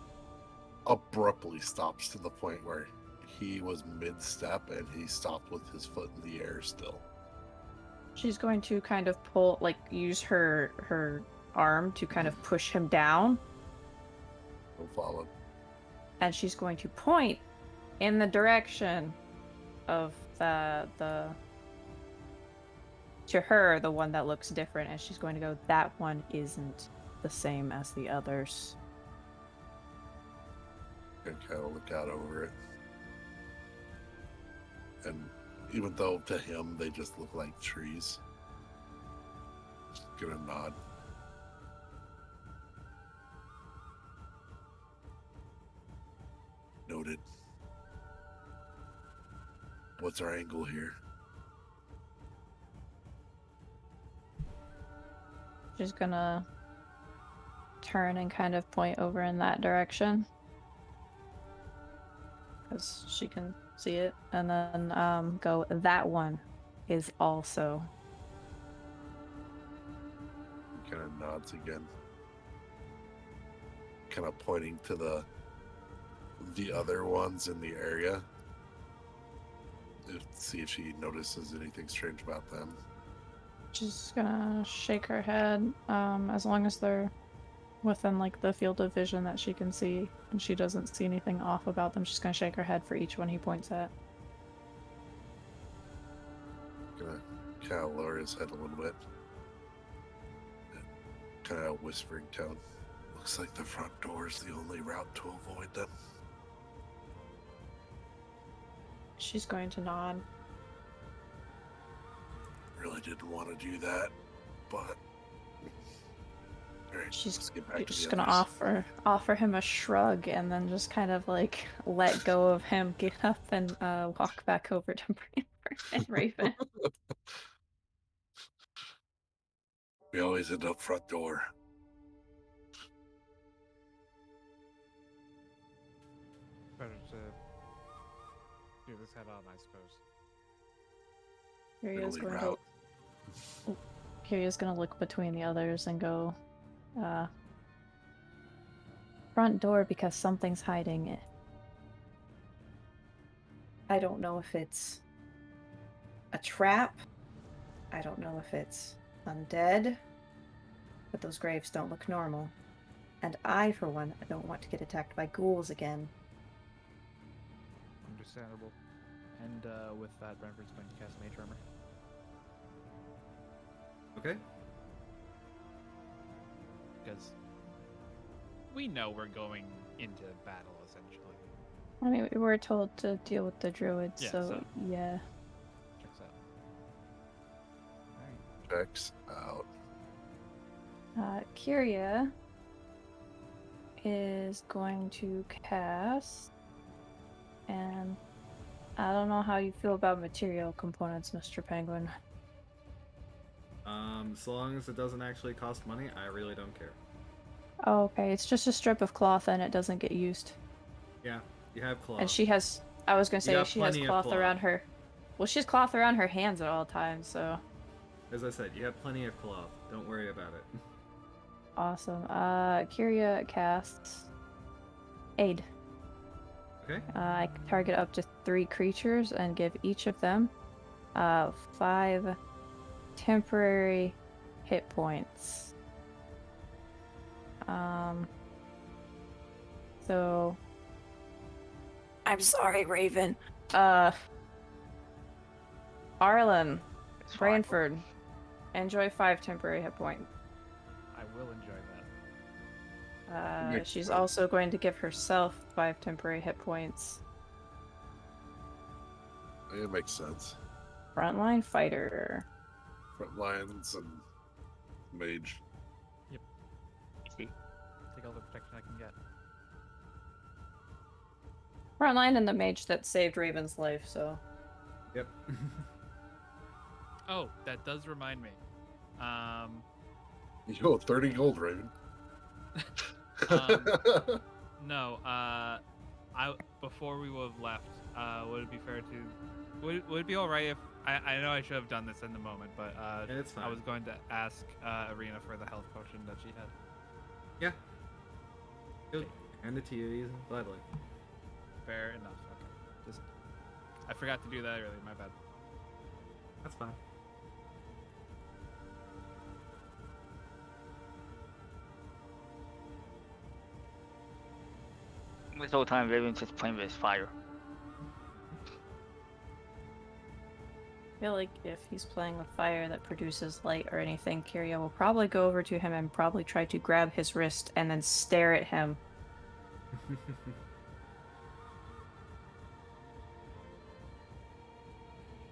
abruptly stops to the point where he was mid-step and he stopped with his foot in the air still. She's going to kind of pull, like, use her arm to kind of push him down, No follow. and she's going to point in the direction of the to her, the one that looks different, and she's going to go, that one isn't the same as the others. And kind of look out over it. And even though to him they just look like trees, just gonna nod. Noted. What's our angle here? She's gonna turn and kind of point over in that direction, because she can see it, and then go, that one is also. Kind of nods again. Kind of pointing to the other ones in the area. See if she notices anything strange about them. She's gonna shake her head, as long as they're within like the field of vision that she can see, and she doesn't see anything off about them. She's gonna shake her head for each one he points at. Gonna kind of lower his head a little bit. Kind of whispering tone. Looks like the front door is the only route to avoid them. She's going to nod. Really didn't want to do that, but all right, She's let's get back to just the gonna others. offer him a shrug, and then just kind of like let go of him, get up, and walk back over to Bramber and Raven. We always end up front door. Better to do this head on, I suppose. Kirya's Italy going route. to Kirya's gonna look between the others and go, front door because something's hiding it. I don't know if it's a trap. I don't know if it's undead. But those graves don't look normal. And I, for one, don't want to get attacked by ghouls again. Understandable. And with that, Renford's going to cast Mage Armor. Okay. Because we know we're going into battle, essentially. I mean, we were told to deal with the druids, Yeah, so yeah. Checks out. Alright. Checks out. Kyria is going to cast, and I don't know how you feel about material components, Mr. Penguin. So long as it doesn't actually cost money, I really don't care. Oh, okay, it's just a strip of cloth and it doesn't get used. Yeah, you have cloth. And she has, I was gonna say, got she has plenty of cloth cloth. around her. Well, she has cloth around her hands at all times, so. As I said, you have plenty of cloth. Don't worry about it. Awesome. Kyria casts Aid. Okay. I can target up to 3 creatures and give each of them 5 temporary hit points. So I'm sorry, Raven. Arlen, It's fine. Branford, enjoy 5 temporary hit points. I will enjoy that. Makes She's sense. also going to give herself 5 temporary hit points. It makes sense. Frontline fighter. Front lines and mage. See? Take all the protection I can get. Frontline and the mage that saved Raven's life, so. Yep. Oh, that does remind me. Yo, 30 gold, Raven. No, before we would have left, would it be fair to would it be alright if I know I should have done this in the moment, but It's fine. I was going to ask Arena for the health potion that she had. Yeah. Good. Hand it to you easy, gladly. Fair enough. Okay. Just I forgot to do that earlier, my bad. That's fine. This whole time, Raven's just playing with his fire. I feel like if he's playing with fire that produces light or anything, Kyria will probably go over to him and probably try to grab his wrist and then stare at him.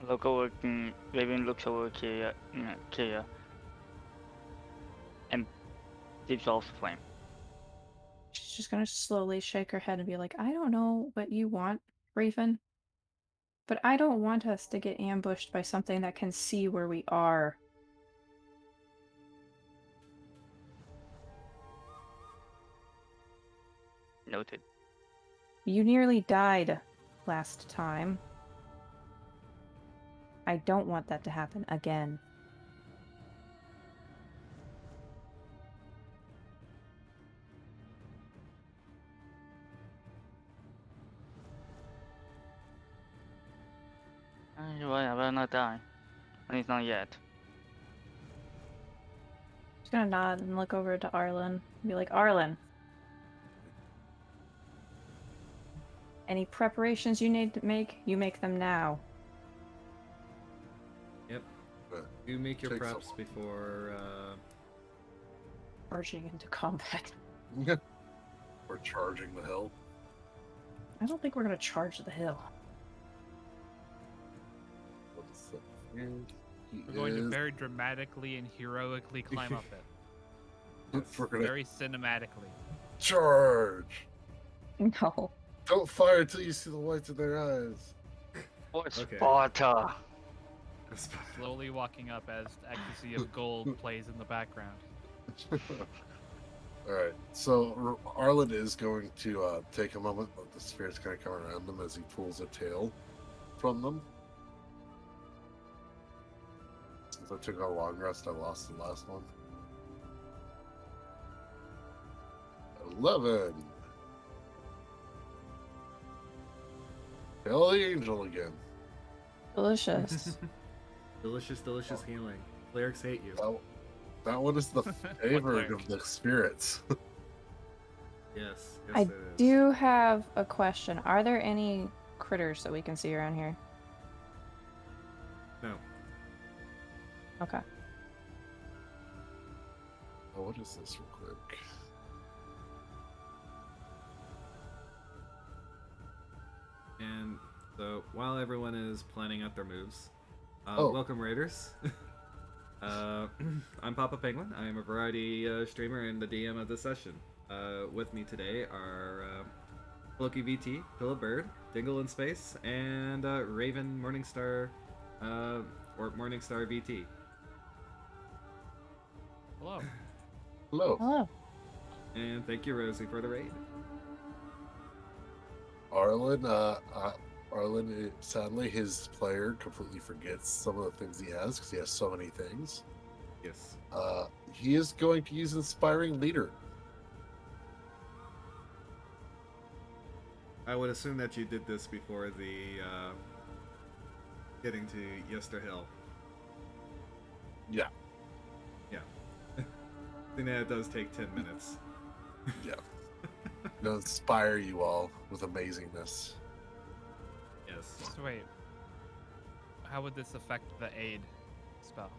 Look over, Raven looks over Kyria, and dips off the flame. She's just gonna slowly shake her head and be like, I don't know what you want, Raven. But I don't want us to get ambushed by something that can see where we are. Noted. You nearly died last time. I don't want that to happen again. You're right, I better not die. At least not yet. She's gonna nod and look over to Arlen and be like, Arlen, any preparations you need to make, you make them now. Yep. But You make your Take some- preps before. Marching into combat. We're charging the hill. I don't think we're gonna charge the hill. What is that? He We're going to is- very dramatically and heroically climb up it. We're gonna Very cinematically. charge. No. Don't fire until you see the lights in their eyes. For Okay. Sparta! Slowly walking up as Ecstasy of Gold plays in the background. Alright, so Arlen is going to take a moment, let the spirits kind of come around them as he pulls a tail from them. So I took a long rest. I lost the last one. 11. Hell the angel again. Delicious. Delicious healing. Clerics hate you. That one is the favorite cleric? of the spirits. Yes, I it is. do have a question. Are there any critters that we can see around here? No. Okay. Oh, what is this real quick? And so while everyone is planning out their moves, Oh. welcome Raiders. I'm Papa Penguin. I am a variety streamer and the DM of this session. With me today are Floki VT, Pillabird, Dingle in Space, and Raven Morningstar, or Morningstar VT. Hello. Hello. Hello. And thank you, Rosie, for the raid. Arlen, sadly, his player completely forgets some of the things he has because he has so many things. Yes. He is going to use Inspiring Leader. I would assume that you did this before the getting to Yester Hill. Yeah. I think that does take 10 minutes. Yeah. He'll inspire you all with amazingness. Yes. So wait. How would this affect the aid spell?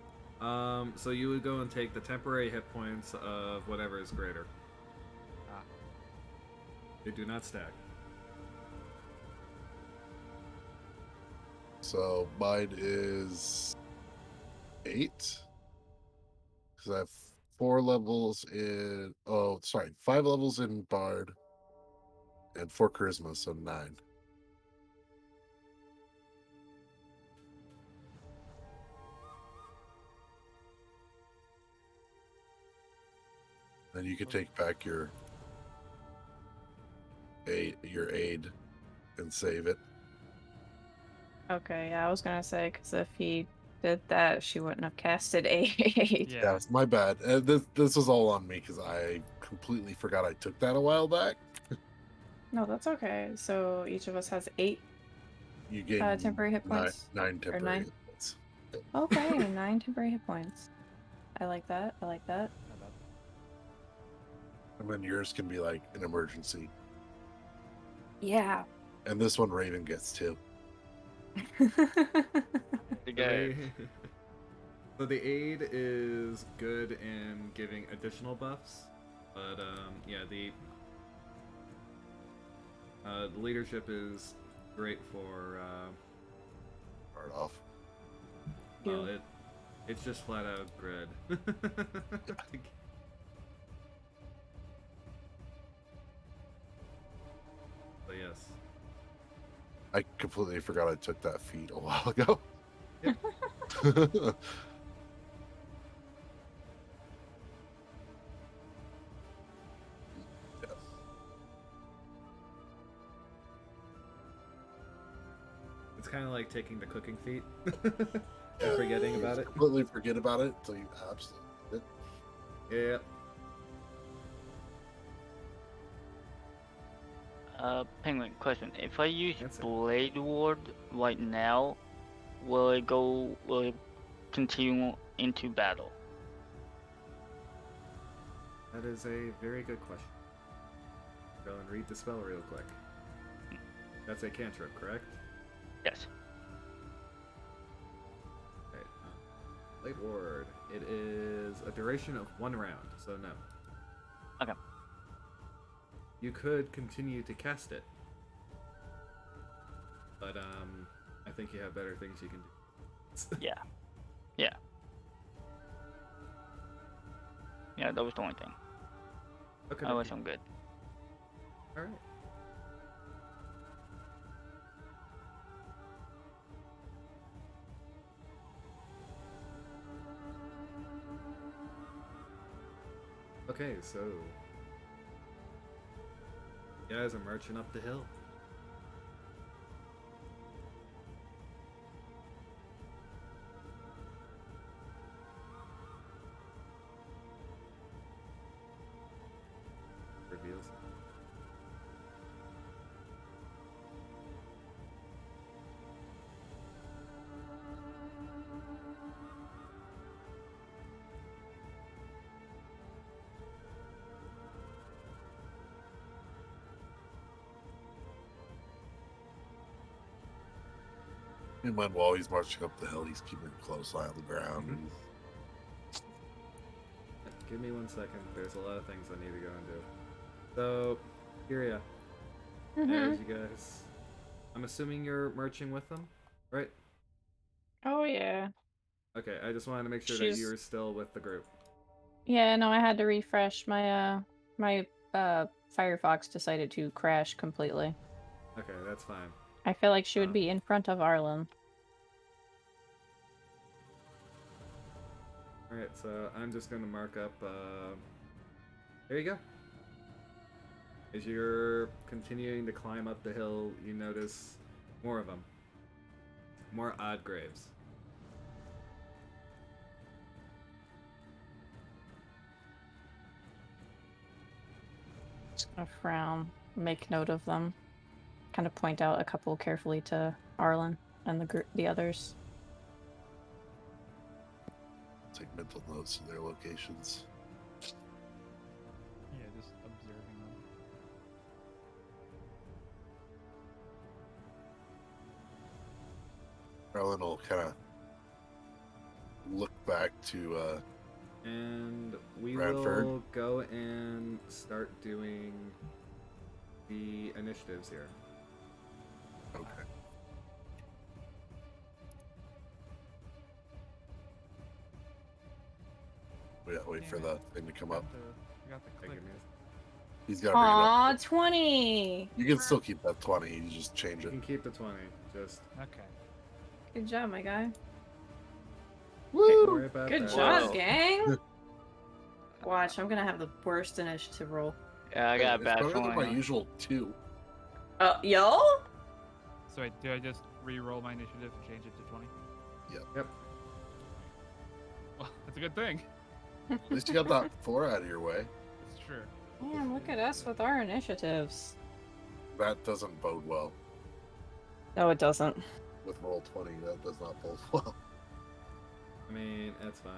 So you would go and take the temporary hit points of whatever is greater. Ah. They do not stack. So mine is 8. Because I have 5 levels in Bard and 4 Charisma, so 9. Then you can take back your aid and save it. Okay, yeah, I was gonna say, because if he did that, she wouldn't have casted 8. Yeah, it's my bad. This was all on me because I completely forgot I took that a while back. No, that's okay. So each of us has 8 You gave me temporary hit points? nine Or temporary 9? hit points. Okay, 9 temporary hit points. I like that. I like that. Not bad. And then yours can be like an emergency. Yeah. And this one Raven gets too. The guy. So the aid is good in giving additional buffs, but yeah, the leadership is great for Start off. well, it's just flat out grid. So yes. I completely forgot I took that feat a while ago. Yep. It's kind of like taking the cooking feat and forgetting about it. Completely forget about it until you absolutely did. Yeah. Penguin, question. If I use That's it. Blade Ward right now, will it continue into battle? That is a very good question. Go and read the spell real quick. That's a cantrip, correct? Yes. Right. Blade Ward. It is a duration of 1 round, so no. Okay. You could continue to cast it, but I think you have better things you can do. Yeah. Yeah. Yeah, that was the only thing. Okay. Otherwise, I'm good. All right. Okay, so you guys are marching up the hill. And when while he's marching up the hill, he's keeping a close eye on the ground. Mhm. Give me 1 second. There's a lot of things I need to go and do. So, Kyria, Mhm. as you guys, I'm assuming you're marching with them, right? Oh yeah. Okay, I just wanted to make sure that She's you're still with the group. yeah. No, I had to refresh my Firefox decided to crash completely. Okay, that's fine. I feel like she would Um, be in front of Arlen. Alright, so I'm just going to mark up, there you go. As you're continuing to climb up the hill, you notice more of them. More odd graves. Just gonna frown, make note of them, kind of point out a couple carefully to Arlen and the others. Take mental notes of their locations. Yeah, just observing them. Arlen will kind of look back to And we Bradford. will go and start doing the initiatives here. okay. Wait for Damn the it. thing to come Got up. got the Thank click. goodness. He's got to bring it up. Aw, 20! You can still keep that 20. You just change You it. can keep the 20. Just Okay. Good job, my guy. don't worry about Good that. job, Whoa. gang! Watch, I'm gonna have the worst initiative roll. Yeah, I got a It's bad better than my feeling. usual 2. Yo? So wait, do I just re-roll my initiative and change it to 20? Yep. Well, that's a good thing. At least you got that 4 out of your way. It's true. Man, look at us with our initiatives. That doesn't bode well. No, it doesn't. With roll 20, that does not bode well. I mean, that's fine.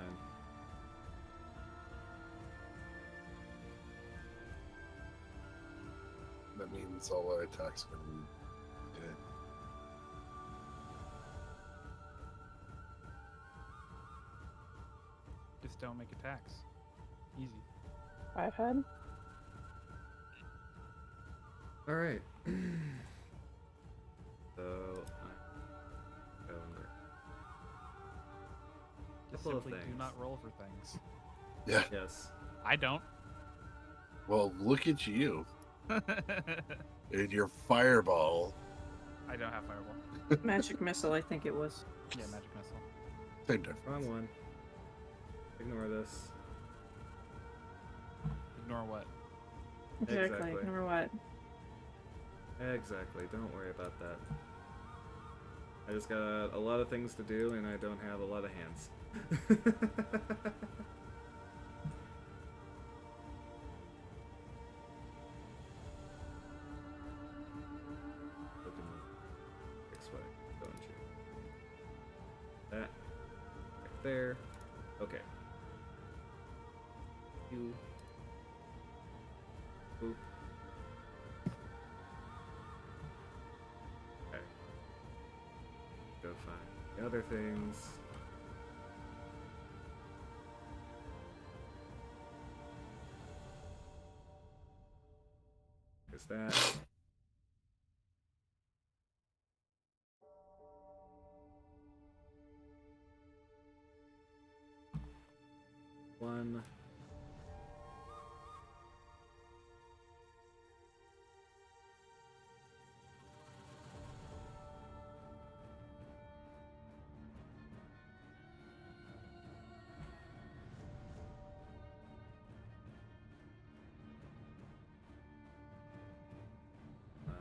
That means all our attacks are going to be dead. Just don't make attacks. Easy. 5 head? Alright. So, I'm going there. Just Couple of simply do things. not roll for things. Yeah. Yes. I don't. Well, look at you I and your fireball. don't have fireball. Magic missile, I think it was. Yeah, magic missile. Same difference. Wrong one. Ignore this. Ignore what? Exactly. Exactly. Remember what? Exactly. Don't worry about that. I just got a lot of things to do and I don't have a lot of hands. This way, don't you? That right there. Okay. You. Boop. Okay. Go find the other things. There's that. One. Five.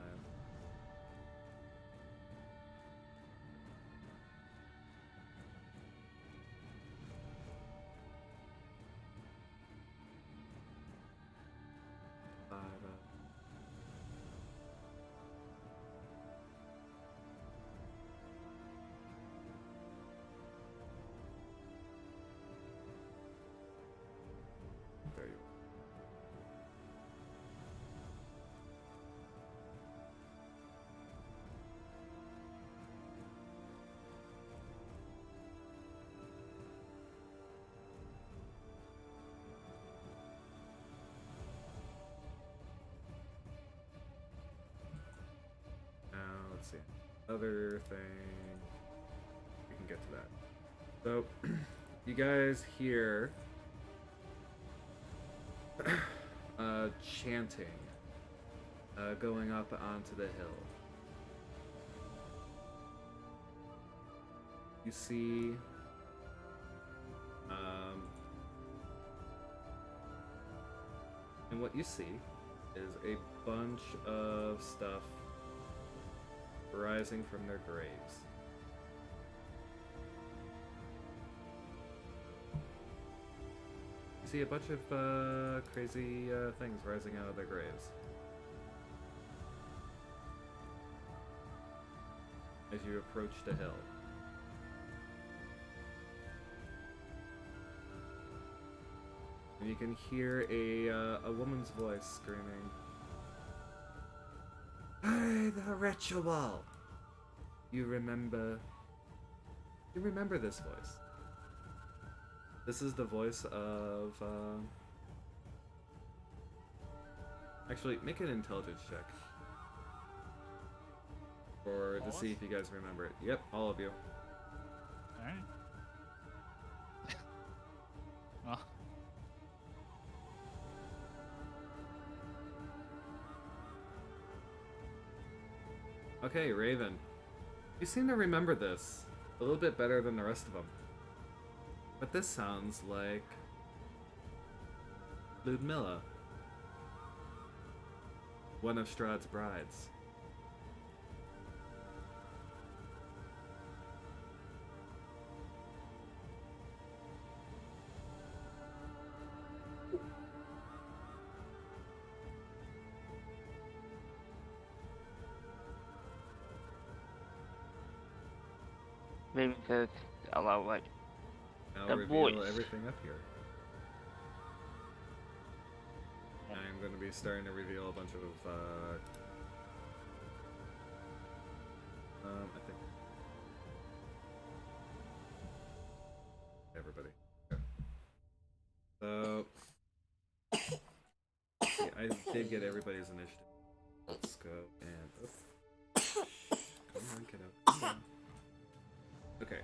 other thing. We can get to that. So, you guys hear chanting going up onto the hill. You see and what you see is a bunch of stuff rising from their graves. You see a bunch of crazy things rising out of their graves. As you approach the hill. And you can hear a woman's voice screaming, "Hey, the ritual! You remember this voice. This is the voice of, actually, make an intelligence check. To see if you guys remember it. Yep, all of you. Alright. Well. Okay, Raven. You seem to remember this a little bit better than the rest of them. But this sounds like Ludmilla, one of Strahd's brides. Maybe says aloud like I'll the reveal voice. everything up here. I'm going to be starting to reveal a bunch of, I think... everybody. Okay. So... yeah, I did get everybody's initiative. Let's go and... oops. Come on, kiddo. Come on. Okay.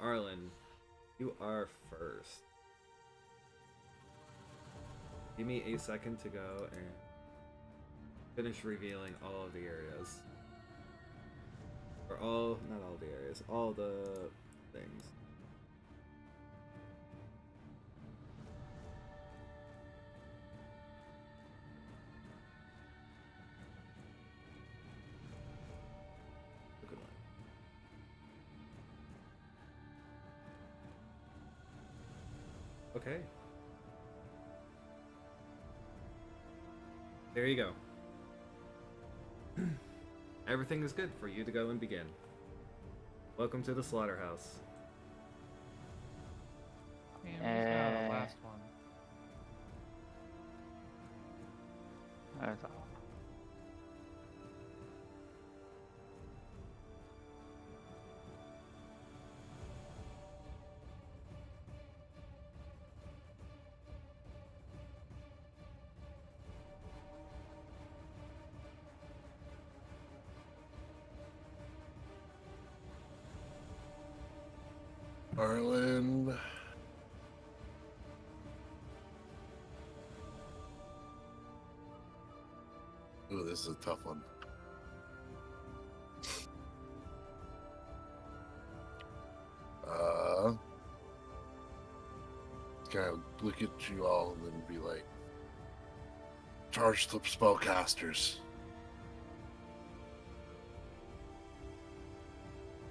Arlen, you are first. Give me a second to go and finish revealing all of the areas. Or all, not all the areas, all the things. Look at that. Okay. There you go. Everything is good for you to go and begin. Welcome to the slaughterhouse. Man, we just got out of the last one. That's all. Arlen. Ooh, this is a tough one. Kind of look at you all and then be like, charge the spellcasters.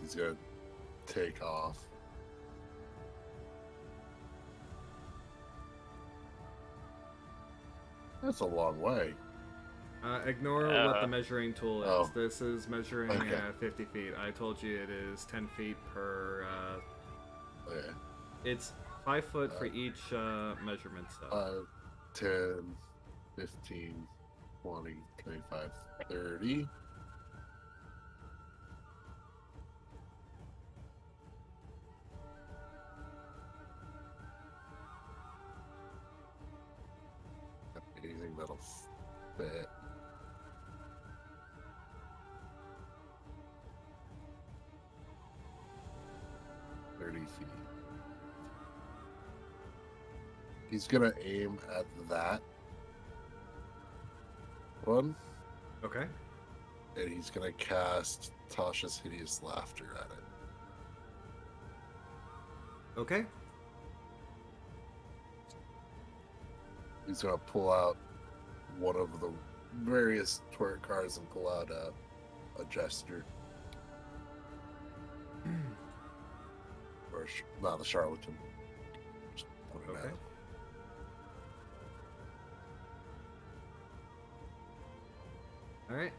He's gonna take off. That's a long way. Ignore what the measuring tool is. Oh. This is measuring Okay. 50 feet. I told you it is 10 feet per. Okay. It's 5 foot for each measurement stuff. 5, 10, 15, 20, 25, 30. Anything that'll fit. feet. He's gonna aim at that one, Okay. and he's gonna cast Tasha's Hideous Laughter at it. Okay. He's gonna pull out one of the various twerk cards and pull out a gesture. Or not the charlatan. Just point it Okay. at him. All right.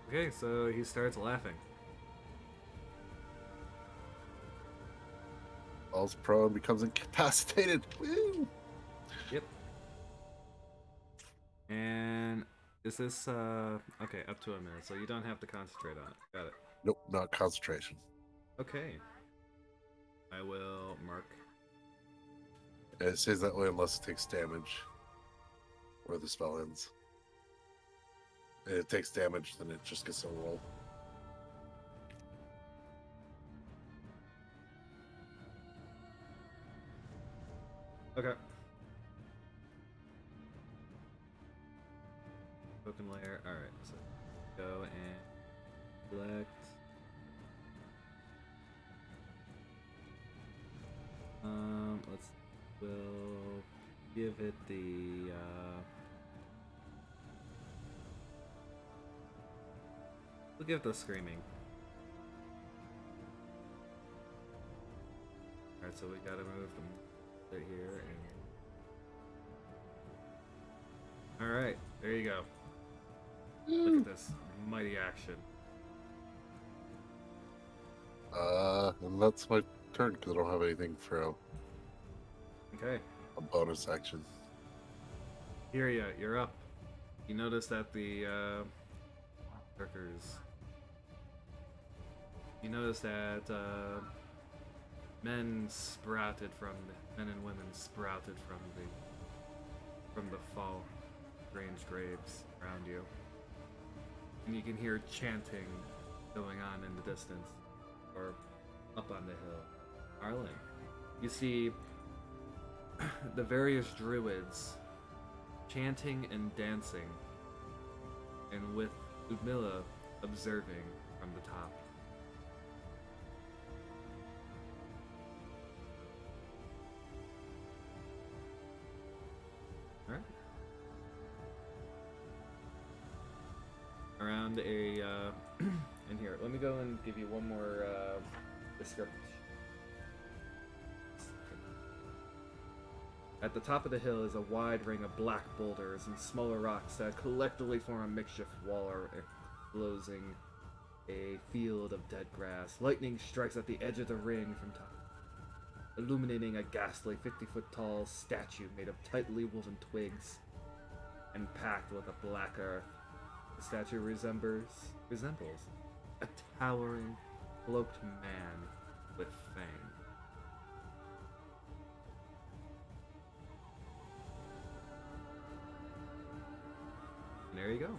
Okay, so he starts laughing. Falls prone, becomes incapacitated. Woo! Yep. And is this okay, up to a minute, so you don't have to concentrate on it. Got it. Nope, not concentration. Okay. I will mark. And it says that way unless it takes damage. Or the spell ends. And it takes damage, then it just gets a roll. Okay. Token layer. Alright, so go and select. We'll give it the we'll give it the screaming. Alright, so we gotta move them right here and alright, there you go. Look at this mighty action. And that's my turn because I don't have anything for Okay. a bonus action. Kiria, you're up. You notice that the workers. You notice that men and women sprouted from the fall strange graves around you. And you can hear chanting going on in the distance or up on the hill. Arlen, you see the various druids chanting and dancing, and with Udmilla observing from the top. Alright. Around a and here, let me go and give you one more description. At the top of the hill is a wide ring of black boulders and smaller rocks that collectively form a makeshift wall enclosing a field of dead grass. Lightning strikes at the edge of the ring from top, illuminating a ghastly 50-foot tall statue made of tightly woven twigs and packed with a black earth. The statue resembles a towering, cloaked man with fangs. And there you go.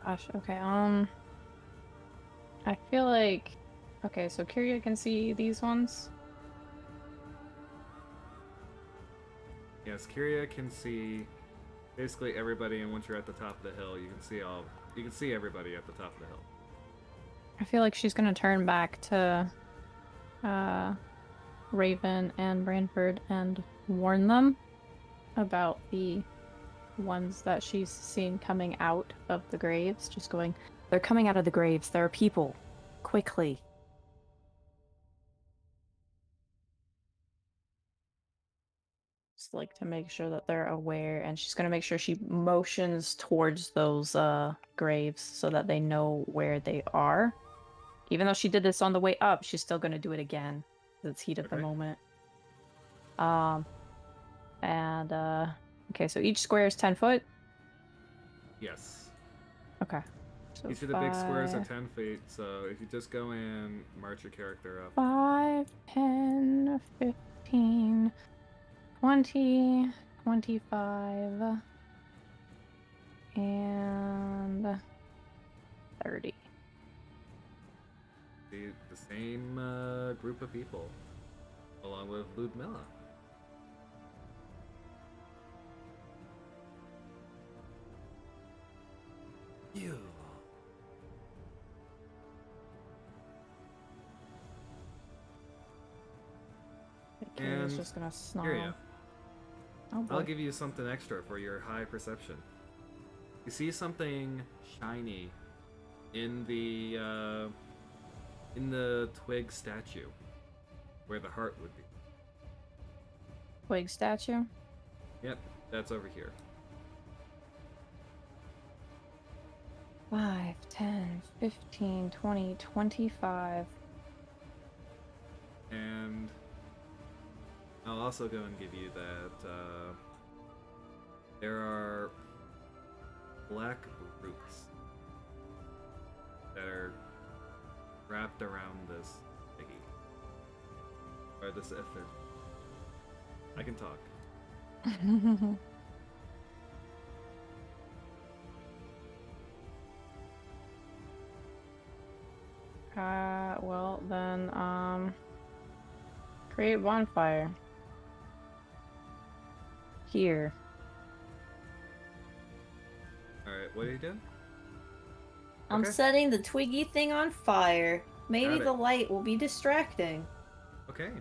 Gosh, okay, I feel like... Okay, so Kiria can see these ones. Yes, Kiria can see basically everybody, and once you're at the top of the hill, you can see everybody at the top of the hill. I feel like she's gonna turn back to Raven and Branford and warn them about the ones that she's seen coming out of the graves. Just going, they're coming out of the graves. There are people. Quickly. Just like to make sure that they're aware, and she's gonna make sure she motions towards those graves so that they know where they are. Even though she did this on the way up, she's still gonna do it again. It's heat of the Okay. moment. Okay, so each square is 10 foot. Yes. Okay. So You see the big squares are 5, 10 feet, so if you just go in, march your character up. 5, 10, 15, 20, 25, and 30. See the same group of people, along with Ludmilla. You. Okay, it's And just gonna Here you. snarl. Oh boy. I'll give you something extra for your high perception. You see something shiny in the twig statue, where the heart would be. Twig statue? Yep, that's over here. 5, 10, 15, 20, 25. And I'll also go and give you that there are black roots that are wrapped around this thingy. Or this ether. I can talk. Well then, create a bonfire. Here. Alright, what are you doing? I'm Okay. setting the twiggy thing on fire. Maybe Got it. the light will be distracting. Okay.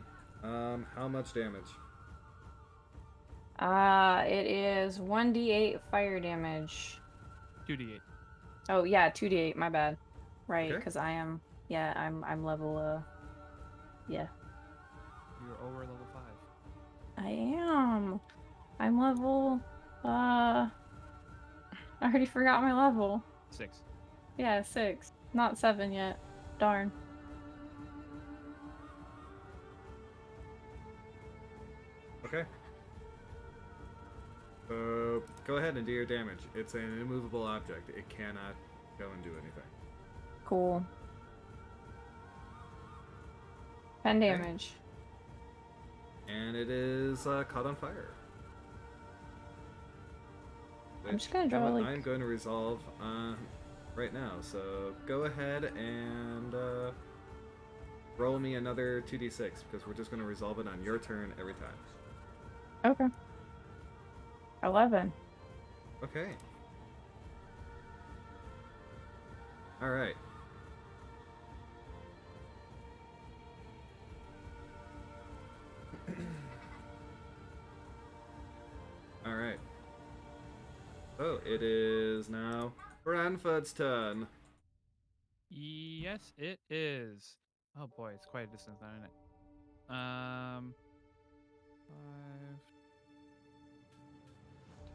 How much damage? It is 1d8 fire damage. 2d8. Oh yeah, 2d8, my bad. Right, Okay. because I'm level, yeah. You're over level 5. I am. I'm level, I already forgot my level. 6. Yeah, 6. Not 7 yet. Darn. Okay. Go ahead and do your damage. It's an immovable object. It cannot go and do anything. Cool. 10 Okay. damage. And it is caught on fire. I'm just gonna draw, like- I'm going to resolve right now. So go ahead and roll me another 2d6 because we're just going to resolve it on your turn every time. Okay. 11. Okay. All right. All right. So it is now Branford's turn. Yes, it is. Oh boy, it's quite a distance now, isn't it? 5,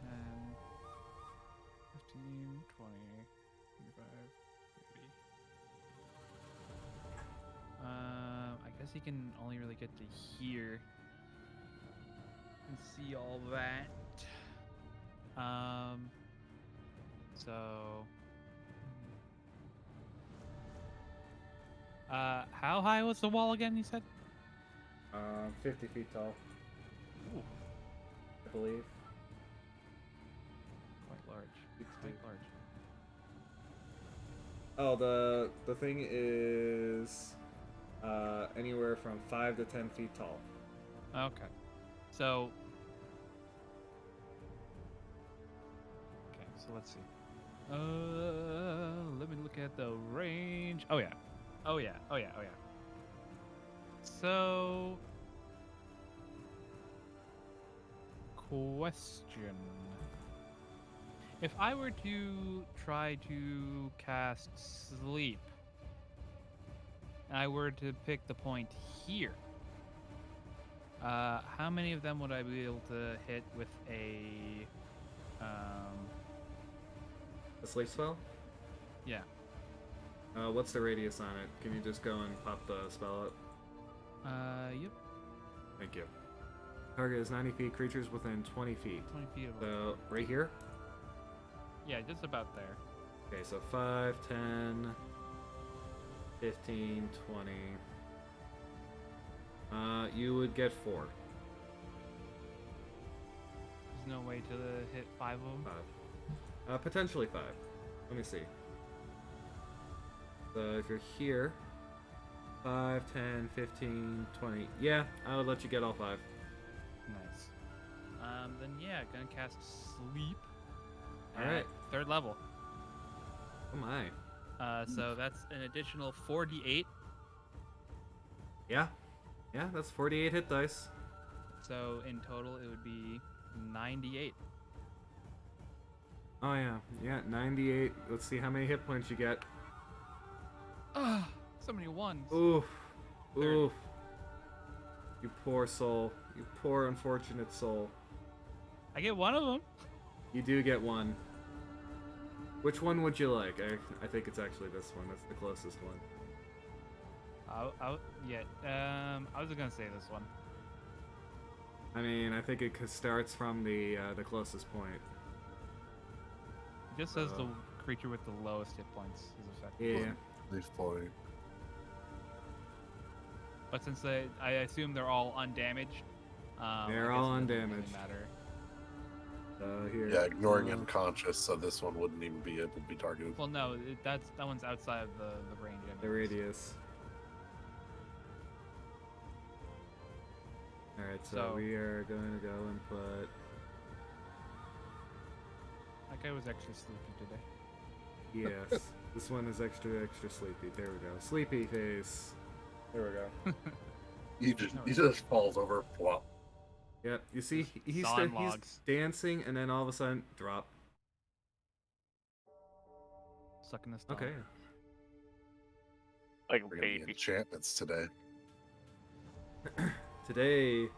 10, 15, 20, 25, 30. I guess he can only really get to here and see all that. So how high was the wall again, you said? 50 feet tall, Ooh, I believe. quite large. Quite large. Oh, the thing is anywhere from 5 to 10 feet tall. Okay. So let's see. Let me look at the range. Oh yeah. So question. If I were to try to cast sleep, and I were to pick the point here, how many of them would I be able to hit with a sleep spell? yeah. What's the radius on it? Can you just go and pop the spell up? Yep. Thank you. Target is 90 feet. Creatures within 20 feet. 20 feet of So right here. Yeah, just about there. Okay, so 5, 10, 15, 20. You would get 4. There's no way to hit 5 of them. 5. Potentially 5. Let me see. So if you're here, 5, 10, 15, 20. Yeah, I would let you get all 5. Nice. Then yeah, gonna cast Sleep. Alright. 3rd level. Oh my. So that's an additional 4d8. Yeah. Yeah, that's 48 hit dice. So in total, it would be 98. Oh yeah. Yeah, 98. Let's see how many hit points you get. Ah, so many ones. Oof. 30. Oof. You poor soul. You poor unfortunate soul. I get one of them. You do get one. Which one would you like? I think it's actually this one. That's the closest one. I was gonna say this one. I mean, I think it starts from the closest point. It just says the Uh, creature with the lowest hit points is affected. Yeah. Leaf point. But since I assume they're all undamaged. I They're guess all it doesn't really undamaged. matter. Here. Yeah, ignoring unconscious, so this one wouldn't even be able to be targeted. Well, no, that one's outside of the range. The radius. Alright, so So- we are going to go and put... That guy was actually sleepy today. Yes. This one is extra sleepy. There we go. Sleepy face. There we go. He just falls over. Plop. Yep. You see, he's Sawing he's logs. dancing, and then all of a sudden, drop. Sucking the stone. Okay. Like a We're gonna be baby. enchantments today. Today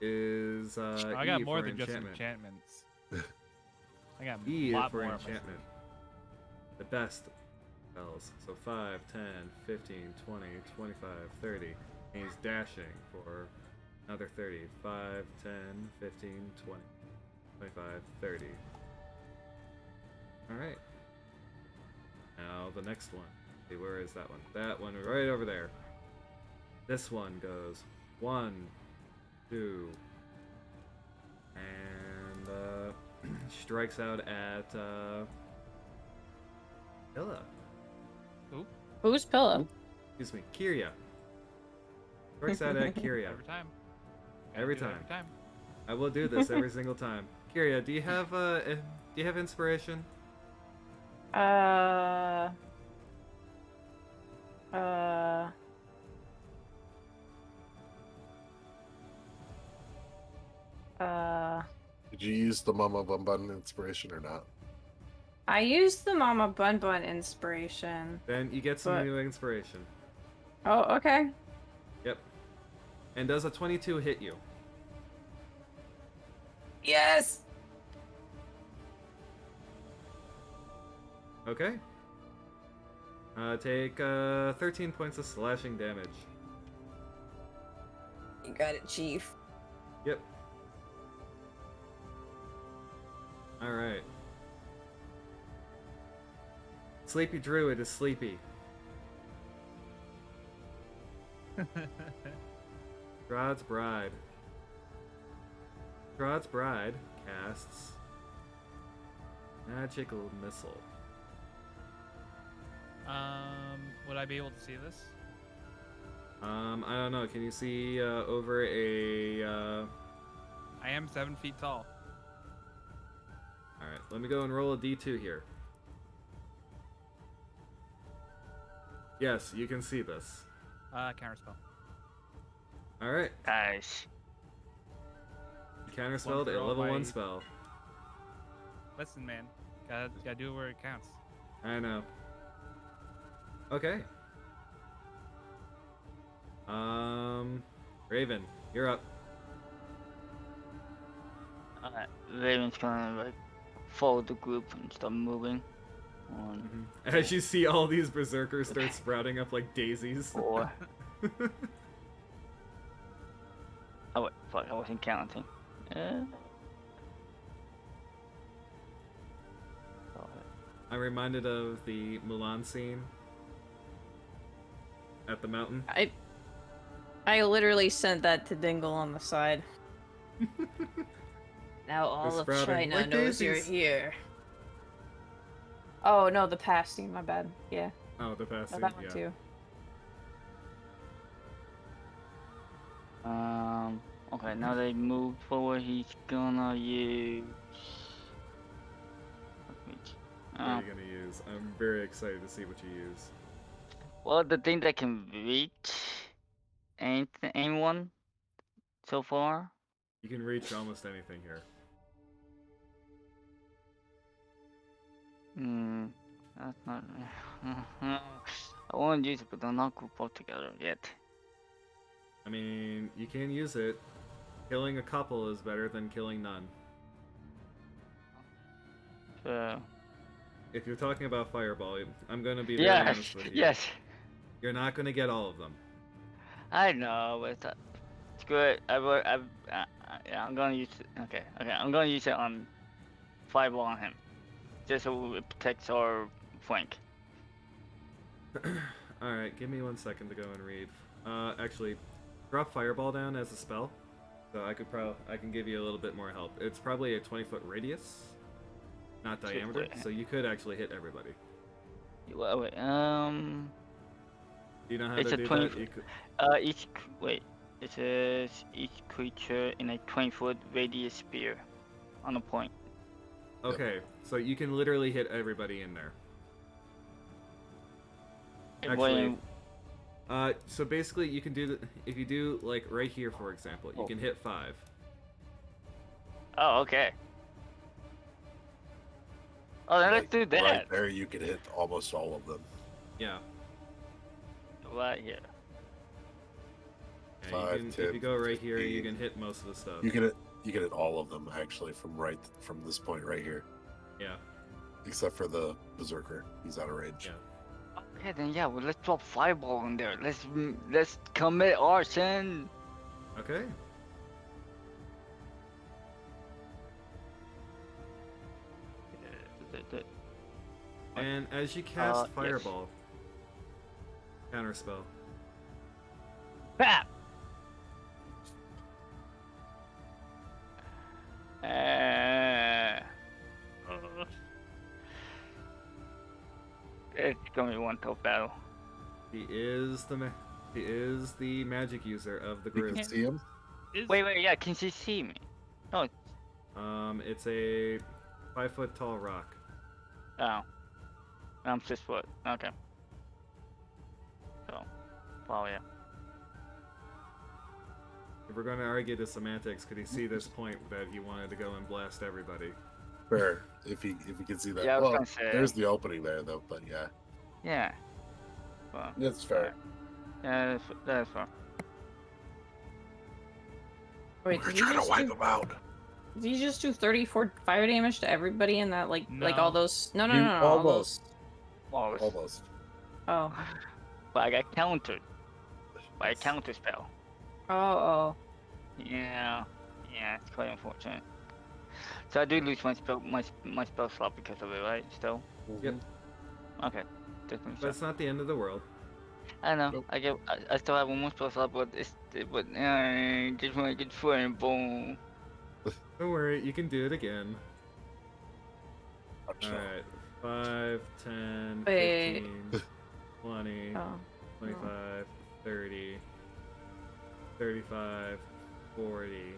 is I got E more for than just enchantment. enchantments. I got E a lot for more. up my enchantment. The best spells. So 5, 10, 15, 20, 25, 30. And he's dashing for another 30. 5, 10, 15, 20, 25, 30. Alright. Now the next one. See, where is that one? That one right over there. This one goes 1, 2, and strikes out at Hilla. Who's Pillow? Excuse me, Kiria. Strikes out at Kiria. Every time. Gotta Every do it time. Every time. I will do this every single time. Kiria, do you have inspiration? Uh. Did you use the Mama Bun Bun inspiration or not? I used the Mama Bun Bun inspiration. Then you get some But- new inspiration. Oh, okay. Yep. And does a 22 hit you? Yes. Okay. Take 13 points of slashing damage. You got it, Chief. Yep. Alright. Sleepy Druid is sleepy. Strahd's Bride. Strahd's Bride casts Magical Missile. Would I be able to see this? I don't know. Can you see over a? I am 7 feet tall. All right. Let me go and roll a d2 here. Yes, you can see this. Counterspell. All right. Nice. Counterspelled for a all level my- 1 spell. Listen, man. Gotta do it where it counts. I know. Okay. Raven, you're up. Alright, Raven's gonna like follow the group and start moving. 1, As you see all these berserkers start sprouting up like daisies. 4. Oh wait, fuck! I wasn't counting. I'm reminded of the Mulan scene at the mountain. I literally sent that to Dingle on the side. Now all They're of sprouting China like knows you're daisies. here. Oh no, the past scene, my bad. Yeah, Oh, the past no, scene, that one yeah. too. Okay, now they moved forward. He's gonna use. What are you gonna use? I'm very excited to see what you use. Well, the thing that can reach anyone so far. You can reach almost anything here. That's not. I want to use it, but they're not grouped up together yet. I mean, you can use it. Killing a couple is better than killing none. So. If you're talking about Fireball, I'm gonna be very Yes, honest with you. yes. You're not gonna get all of them. I know, but it's good. Yeah, I'm gonna use it. Okay, I'm gonna use it on Fireball on him, just so it protects our flank. Alright, give me 1 second to go and read. Actually, drop Fireball down as a spell. So I can give you a little bit more help. It's probably a 20-foot radius, not diameter, so you could actually hit everybody. Wait, Do you know how it's to a do 20. that? You could... It says each creature in a 20-foot radius sphere on a point. Okay, so you can literally hit everybody in there. And Actually, so basically you can do if you do like right here, for example, you can hit 5. Oh, okay. Oh, then let's do that. Right there, you can hit almost all of them. Yeah. Right here. Yeah, 5, you can, 10, if you go right here, you 15. can hit most of the stuff. You can hit all of them actually from this point right here, Yeah. except for the Berserker. He's out of range. Yeah. Okay, then yeah, well, let's drop Fireball in there. Let's commit arson. Okay. And as you cast yes. Fireball, counterspell. Bap! It's gonna be one tough battle. He is the magic user of the You group. can see him. Wait, yeah, can she see me? No. It's a 5-foot tall rock. Oh. I'm 6 foot. Okay. So, well, yeah. If we're going to argue the semantics, could he see this point that he wanted to go and blast everybody? Fair, if he can see that. Yeah, I was well, gonna say. there's the opening there though, but yeah, Yeah. Well, that's fair. yeah, that's fair. Wait, We're did he trying to just wipe do? them out. Did he just do 34 fire damage to everybody in that like all No. those? No, You all those. Almost. Oh, But I got countered by a counter spell. oh. Yeah, it's quite unfortunate. So I do lose my spell slot because of it, right? Still. Yep. Okay. Different But it's not the end of the world. I know. Nope. I still have one more spell slot, but just want to get friend, boom. Don't worry, you can do it again. Watch out. Alright. 5, 10, Wait. 15, 20, Oh. 25, 30, 35, 40.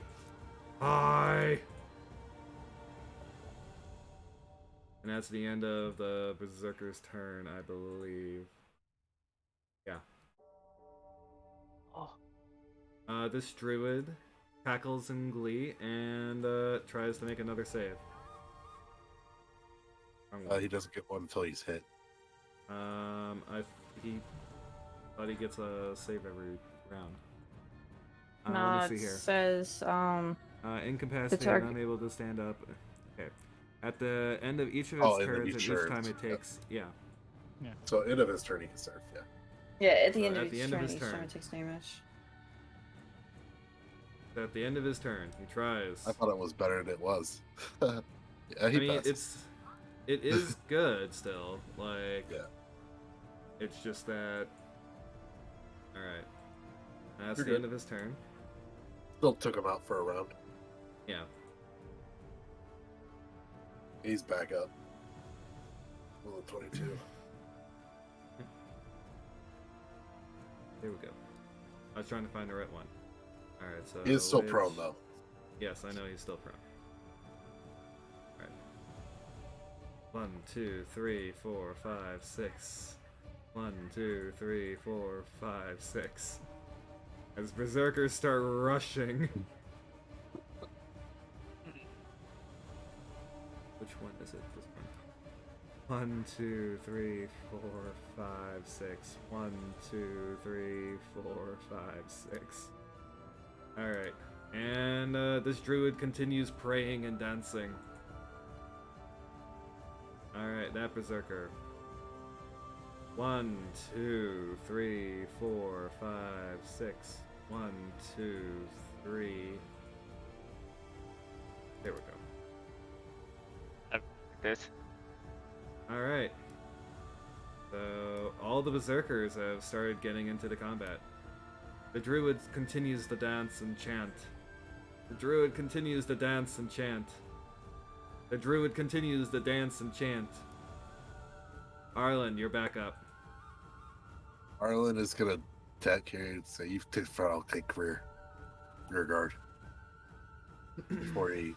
Hi! And that's the end of the Berserker's turn, I believe. Yeah. Oh. This druid cackles in glee and tries to make another save. He doesn't get one until he's hit. He thought he gets a save every round. No, let me it see here. says Incapacitated, target- unable to stand up. Okay. At the end of each of Oh, its end of turns, each and each turn, time it yeah. takes, yeah. So end of his turn he can serve. Yeah. Yeah, at the So end of at the each end of turn, his each time turn. it takes damage. At the end of his turn, he tries. I thought it was better than it was. Yeah, I he mean, passes. it is good still. Like, Yeah. it's just that. All right, that's You're the good. end of his turn. Still took him out for a round. Yeah. He's back up. Well, 22. Here we go. I was trying to find the right one. All right, so He is still which- prone though. Yes, I know he's still prone. All right. 1, 2, 3, 4, 5, 6. 1, 2, 3, 4, 5, 6. As berserkers start rushing. Which one is it? This one. 1, 2, 3, 4, 5, 6. 1, 2, 3, 4, 5, 6. Alright. And this druid continues praying and dancing. Alright, that berserker. 1, 2, 3, 4, 5, 6. 1, 2, 3. There we go. This. Alright. So, all the berserkers have started getting into the combat. The druid continues to dance and chant. The druid continues to dance and chant. The druid continues to dance and chant. Arlen, you're back up. Arlen is gonna attack here and say, "You take front, I'll take rear guard." Before he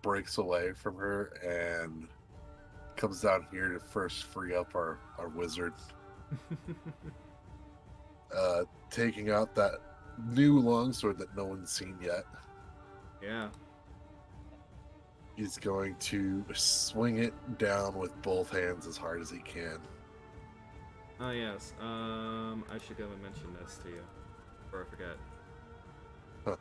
breaks away from her and comes down here to first free up our wizard. Taking out that new longsword that no one's seen yet. Yeah. He's going to swing it down with both hands as hard as he can. Oh yes. I should go and mention this to you before I forget. Huh.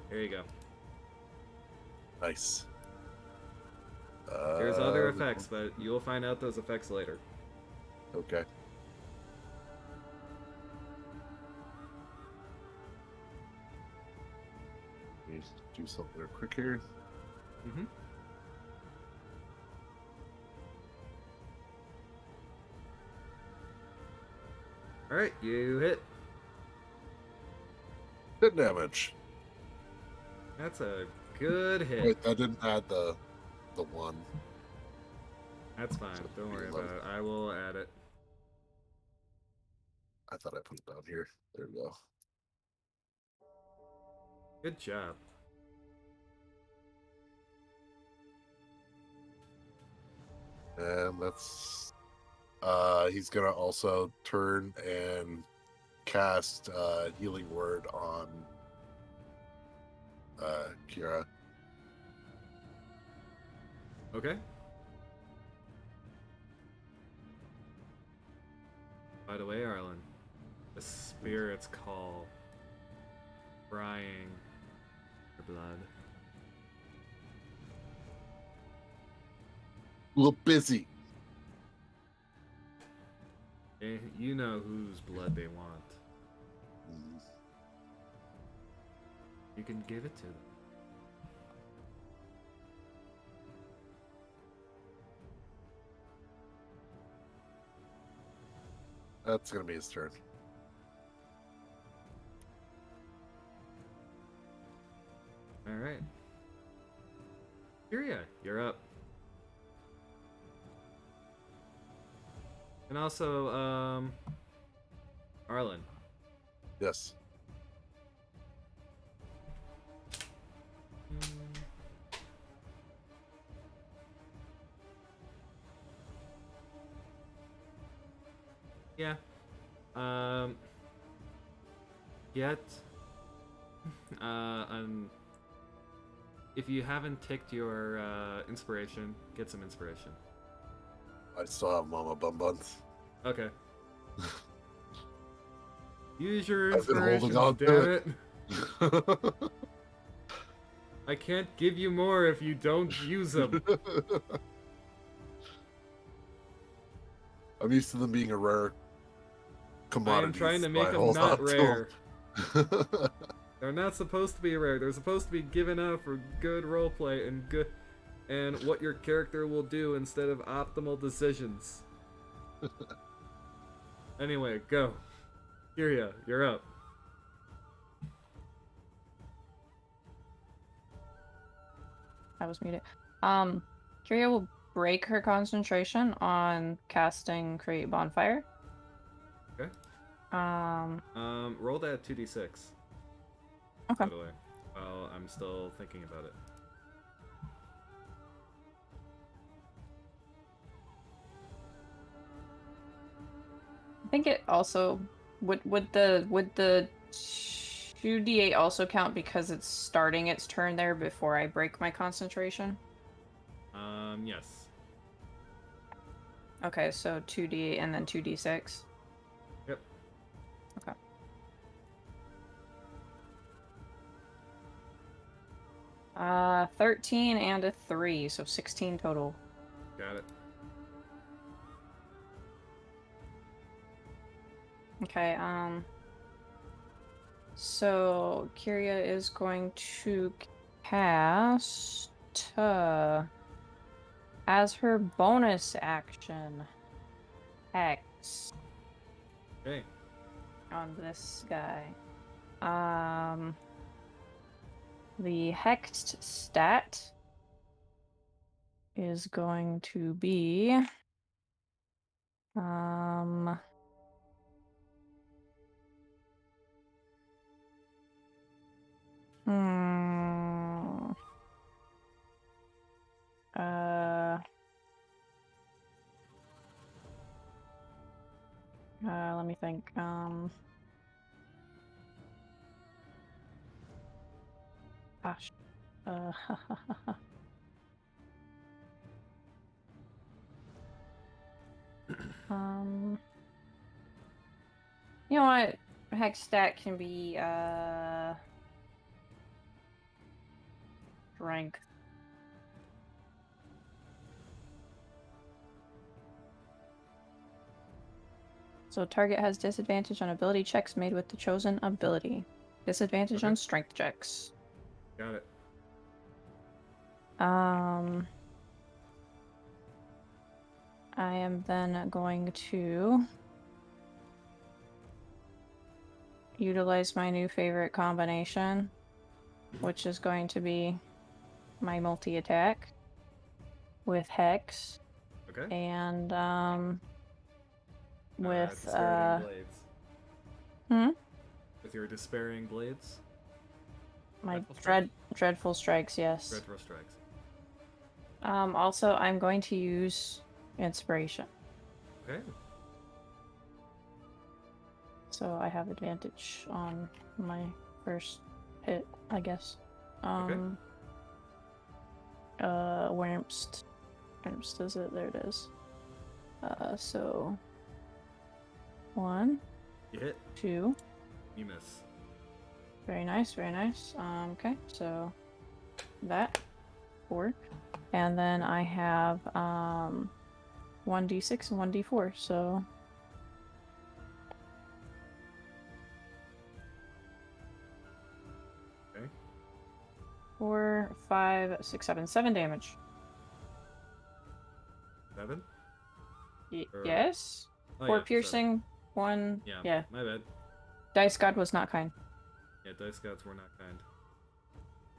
Here you go. Nice. There's other effects, but you'll find out those effects later. Okay. Let me do something real quick here. Mm-hmm. Alright, you hit. 10 damage. That's a good hit. Wait, that didn't add the one. That's fine. So Don't worry 11. about it. I will add it. I thought I put it down here. There we go. Good job. And that's he's gonna also turn and cast healing word on Kira. Okay. By the way, Arlen, the spirits call, crying for blood. A little busy. You know whose blood they want. You can give it to them. That's gonna be his turn. Alright. Kyria, you're up. And also, Arlen. Yes. Yeah. Get if you haven't ticked your inspiration, get some inspiration. I still have Mama Bum Buns. Okay. Use your I've been inspiration, holding on to damn it. I can't give you more if you don't use them. I'm used to them being a rare I commodity. am trying to make so I them hold not on to rare. 'em. They're not supposed to be rare. They're supposed to be given out for good roleplay and what your character will do instead of optimal decisions. Anyway, go. Kiria, you're up. I was muted. Kiria will break her concentration on casting Create Bonfire. Okay. Um, Roll that 2d6. Okay. By the way, while I'm still thinking about it. I think it also would the 2d8 also count because it's starting its turn there before I break my concentration? Yes. Okay, so 2d8 and then 2d6. Yep. Okay. Uh, 13 and a 3, so 16 total. Got it. Okay, so Kiria is going to cast as her bonus action Hex Okay. on this guy. The hexed stat is going to be hmm, let me think. Gosh. You know what? Hex stat can be strength. So target has disadvantage on ability checks made with the chosen ability. Disadvantage Okay. on strength checks. Got it. I am then going to utilize my new favorite combination, which is going to be my multi-attack with Hex Okay. and with Despairing blades. hmm? With your despairing blades. My Dreadful strikes? dreadful strikes, yes. Dreadful strikes. Also I'm going to use inspiration. Okay. So I have advantage on my first hit, I guess. Wurmst is it? There it is. So 1, You hit. 2. You miss. Very nice, very nice. Okay, so that 4, and then I have 1d6 and 1d4. So Okay. 4, 5, 6, 7, 7 damage. 7? Or- Yes. Oh, 4 yeah, piercing, 1. Yeah. Yeah. My bad. Dice God was not kind. Yeah, dice gods were not kind.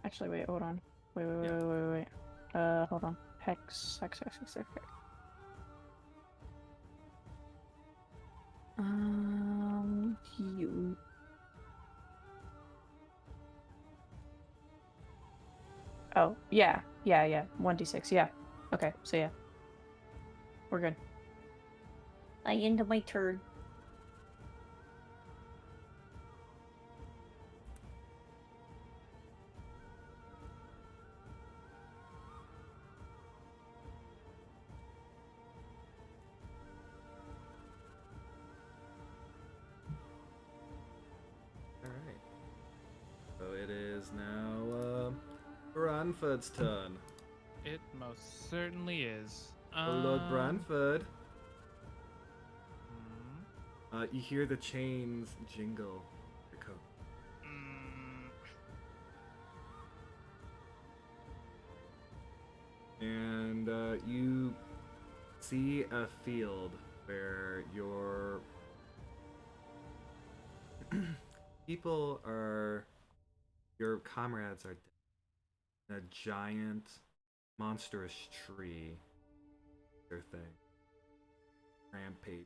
Actually, wait, hold on. Wait. Hold on. Hex. You. Oh, yeah. 1d6, yeah. Okay, so yeah. We're good. I end my turn. Alright. So it is now, Branford's turn. It most certainly is. Oh, Lord Branford. hmm, You hear the chains jingle. Your coat. you see a field where your your comrades are dead in a giant, monstrous tree. Their thing. Rampage.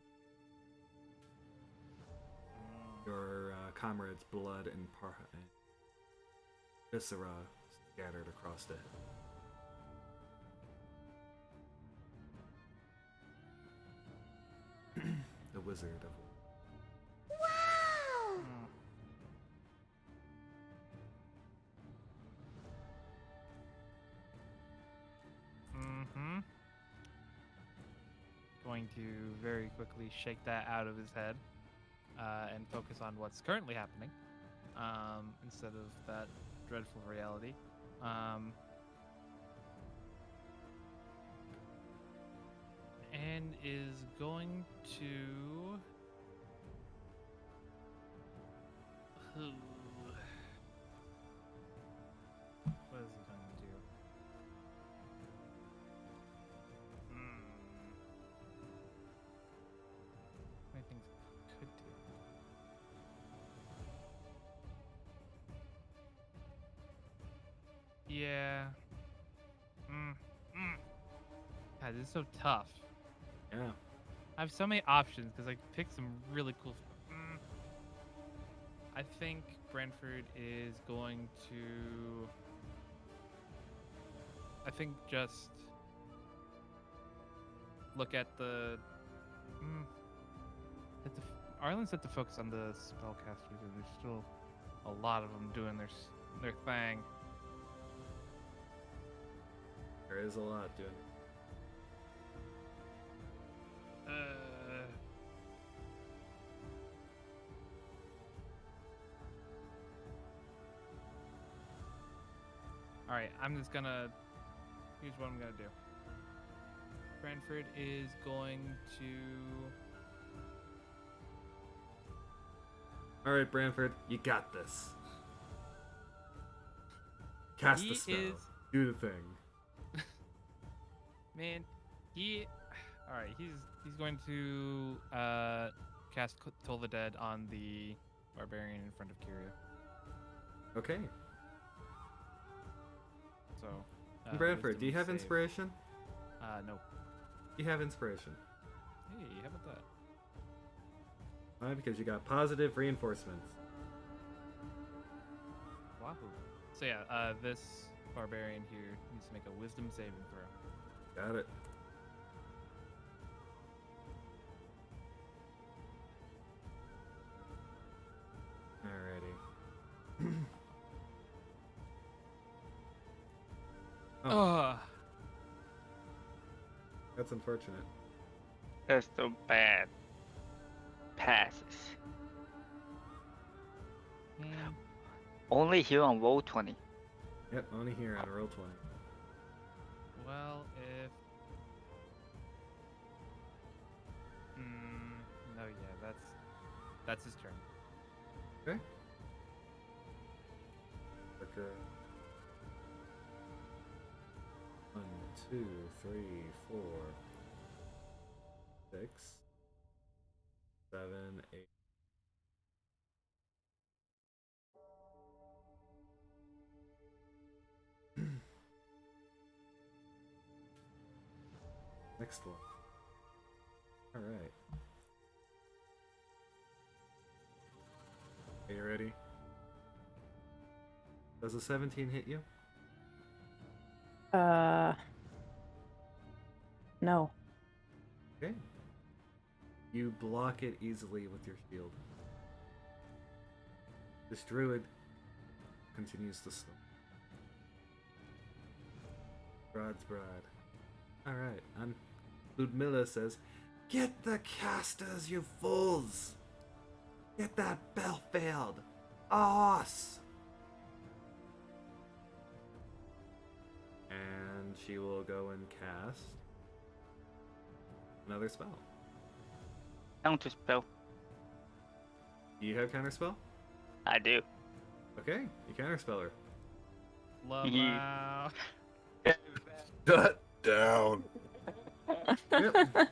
Your comrades' blood and viscera scattered across it. The wizard of Wow! Mm-hmm. Going to very quickly shake that out of his head and focus on what's currently happening instead of that dreadful reality. And is going to... What is he going to do? Many things I could do. Yeah. God, this is so tough. yeah. I have so many options because I picked some really cool stuff. I think Brentford is going to... I think just look at the... Arlen's had to focus on the spellcasters, and there's still a lot of them doing their thing. There is a lot doing it. Alright, I'm just gonna... Here's what I'm gonna do. Brentford is going to... Alright, Branford, you got this. Cast He the spell. is- Do the thing. Man, he... Alright, he's going to cast Toll the Dead on the barbarian in front of Kyria. Okay. So... Branford, do you wisdom have save. inspiration? No. You have inspiration. Hey, how about that? Why? Because you got positive reinforcements. Wahoo. So yeah, this barbarian here needs to make a wisdom saving throw. Got it. Alrighty. Oh. Ugh. That's unfortunate. That's so bad. Passes. Man. Only here on roll 20. Yep, only here on roll 20. Well, if... no, yeah, that's his turn. Okay. Okay. 1, 2, 3, 4, 6, 7, 8. Next one. All right. Are you ready? Does a 17 hit you? No. Okay. You block it easily with your shield. This druid continues to slow. Brad's bride. Alright, and Ludmilla says, "Get the casters, you fools! Get that Belfield! Us!" And she will go and cast another spell. Counter spell. Do you have counterspell? I do. Okay, you counterspell her. Wow. Shut down. Yep.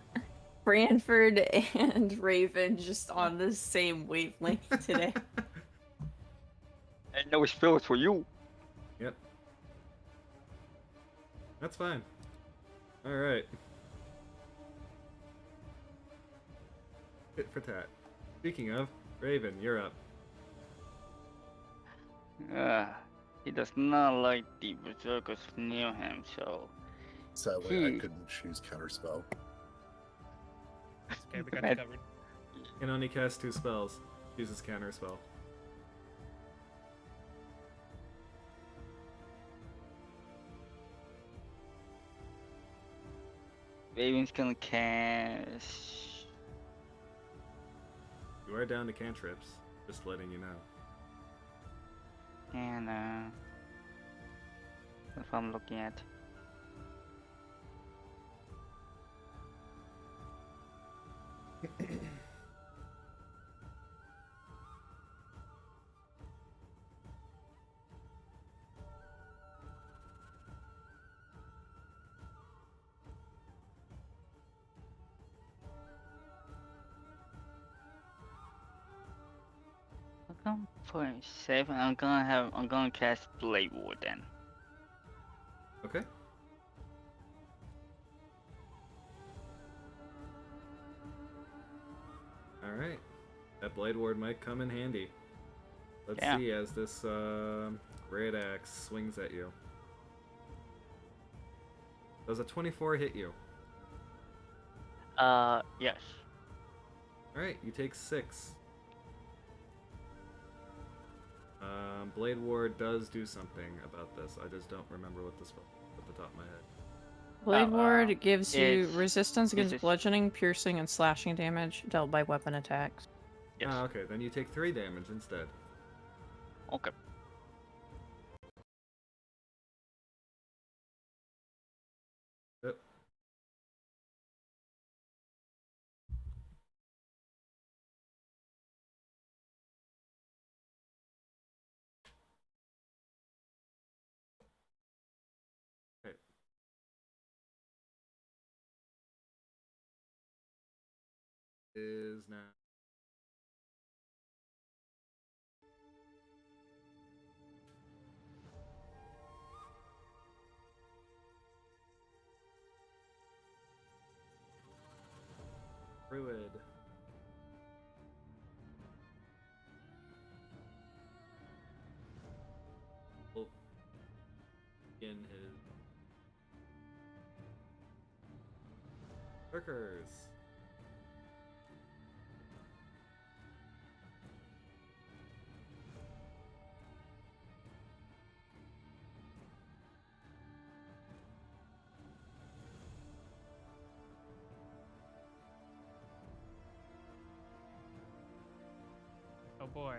Branford and Raven just on the same wavelength today. And no spells for you. Yep. That's fine. Alright. Tit for tat. Speaking of, Raven, you're up. He does not like the berserkers near him, so Sadly, I couldn't choose counterspell. Okay, we got you Bad. covered. Can only cast 2 spells. Uses counter spell. Raven's gonna cast. You are down to cantrips. Just letting you know. And if I'm looking at. I'm going for 7. I'm gonna cast Blade Ward then. Okay. Alright. That Blade Ward might come in handy. Let's Yeah. see as this great axe swings at you. Does a 24 hit you? Yes. Alright, you take 6. Blade Ward does do something about this. I just don't remember what the spell at the top of my head. Blade Oh, Ward gives you it's- resistance against it's- bludgeoning, piercing, and slashing damage dealt by weapon attacks. Yes. Ah, okay, then you take 3 damage instead. Okay. Yep. Okay. Is now Druid. Will begin his Berserkers. Oh boy.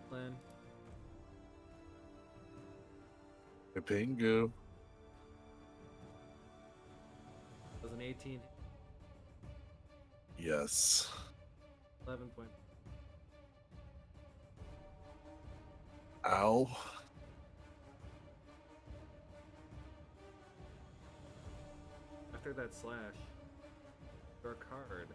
Plan. Pingu. Does an 18 Yes. 11 point. Ow. After that slash, your card.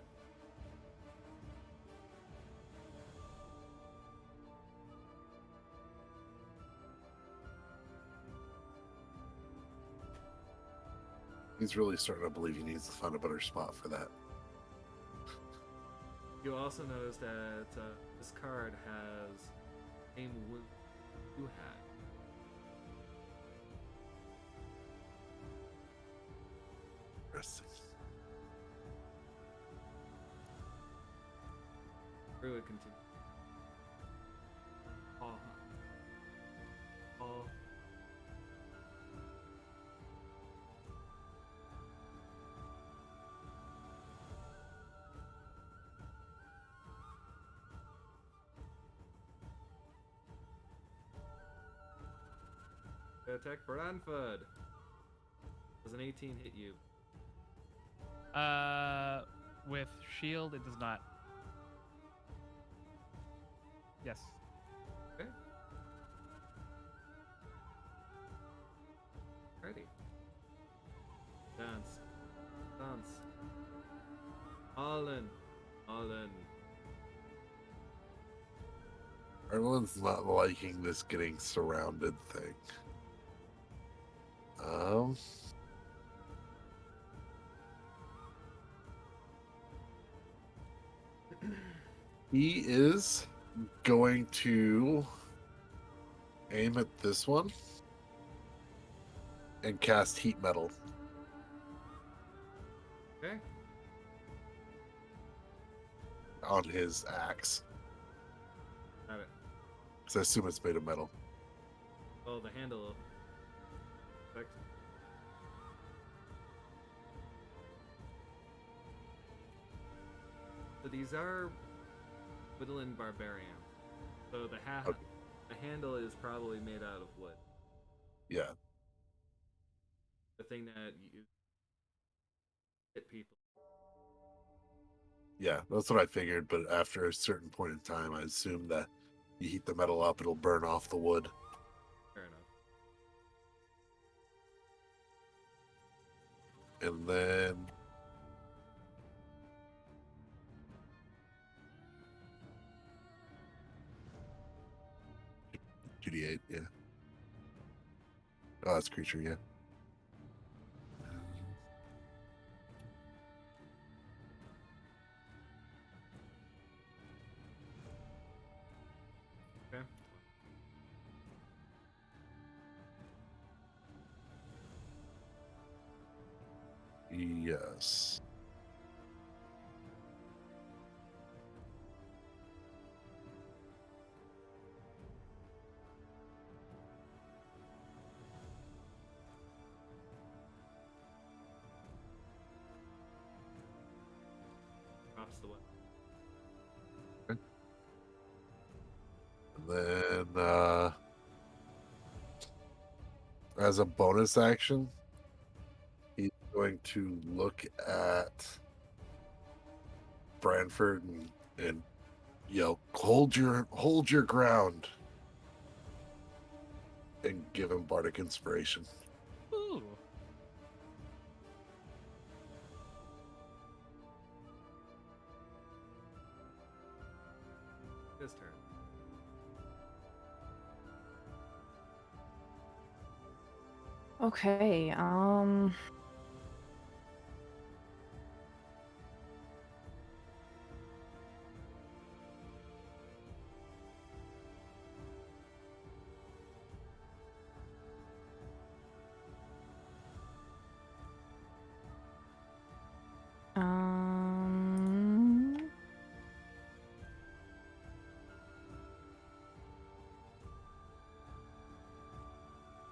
He's really starting to believe he needs to find a better spot for that. You also notice that this card has same wound you had. Interesting. Druid continue. Oh. Oh. Attack Branford. Does an 18 hit you? With shield, it does not. Yes. Okay. Ready. Dance. Dance. All in. All in. Everyone's not liking this getting surrounded thing. He is going to aim at this one and cast heat metal. Okay. On his axe. Got it. So I assume it's made of metal. Oh, the handle. Perfect. So these are woodland barbarian. So the Okay. the handle is probably made out of wood. Yeah. The thing that you hit people. Yeah, that's what I figured, but after a certain point in time, I assumed that you heat the metal up, it'll burn off the wood. Fair enough. And then 2d8, yeah. Oh, that's creature, yeah. Okay. Yes. Drops the wood. And then, as a bonus action, he's going to look at Branford and yell, hold your ground, and give him bardic inspiration. Ooh. His turn. Okay, um,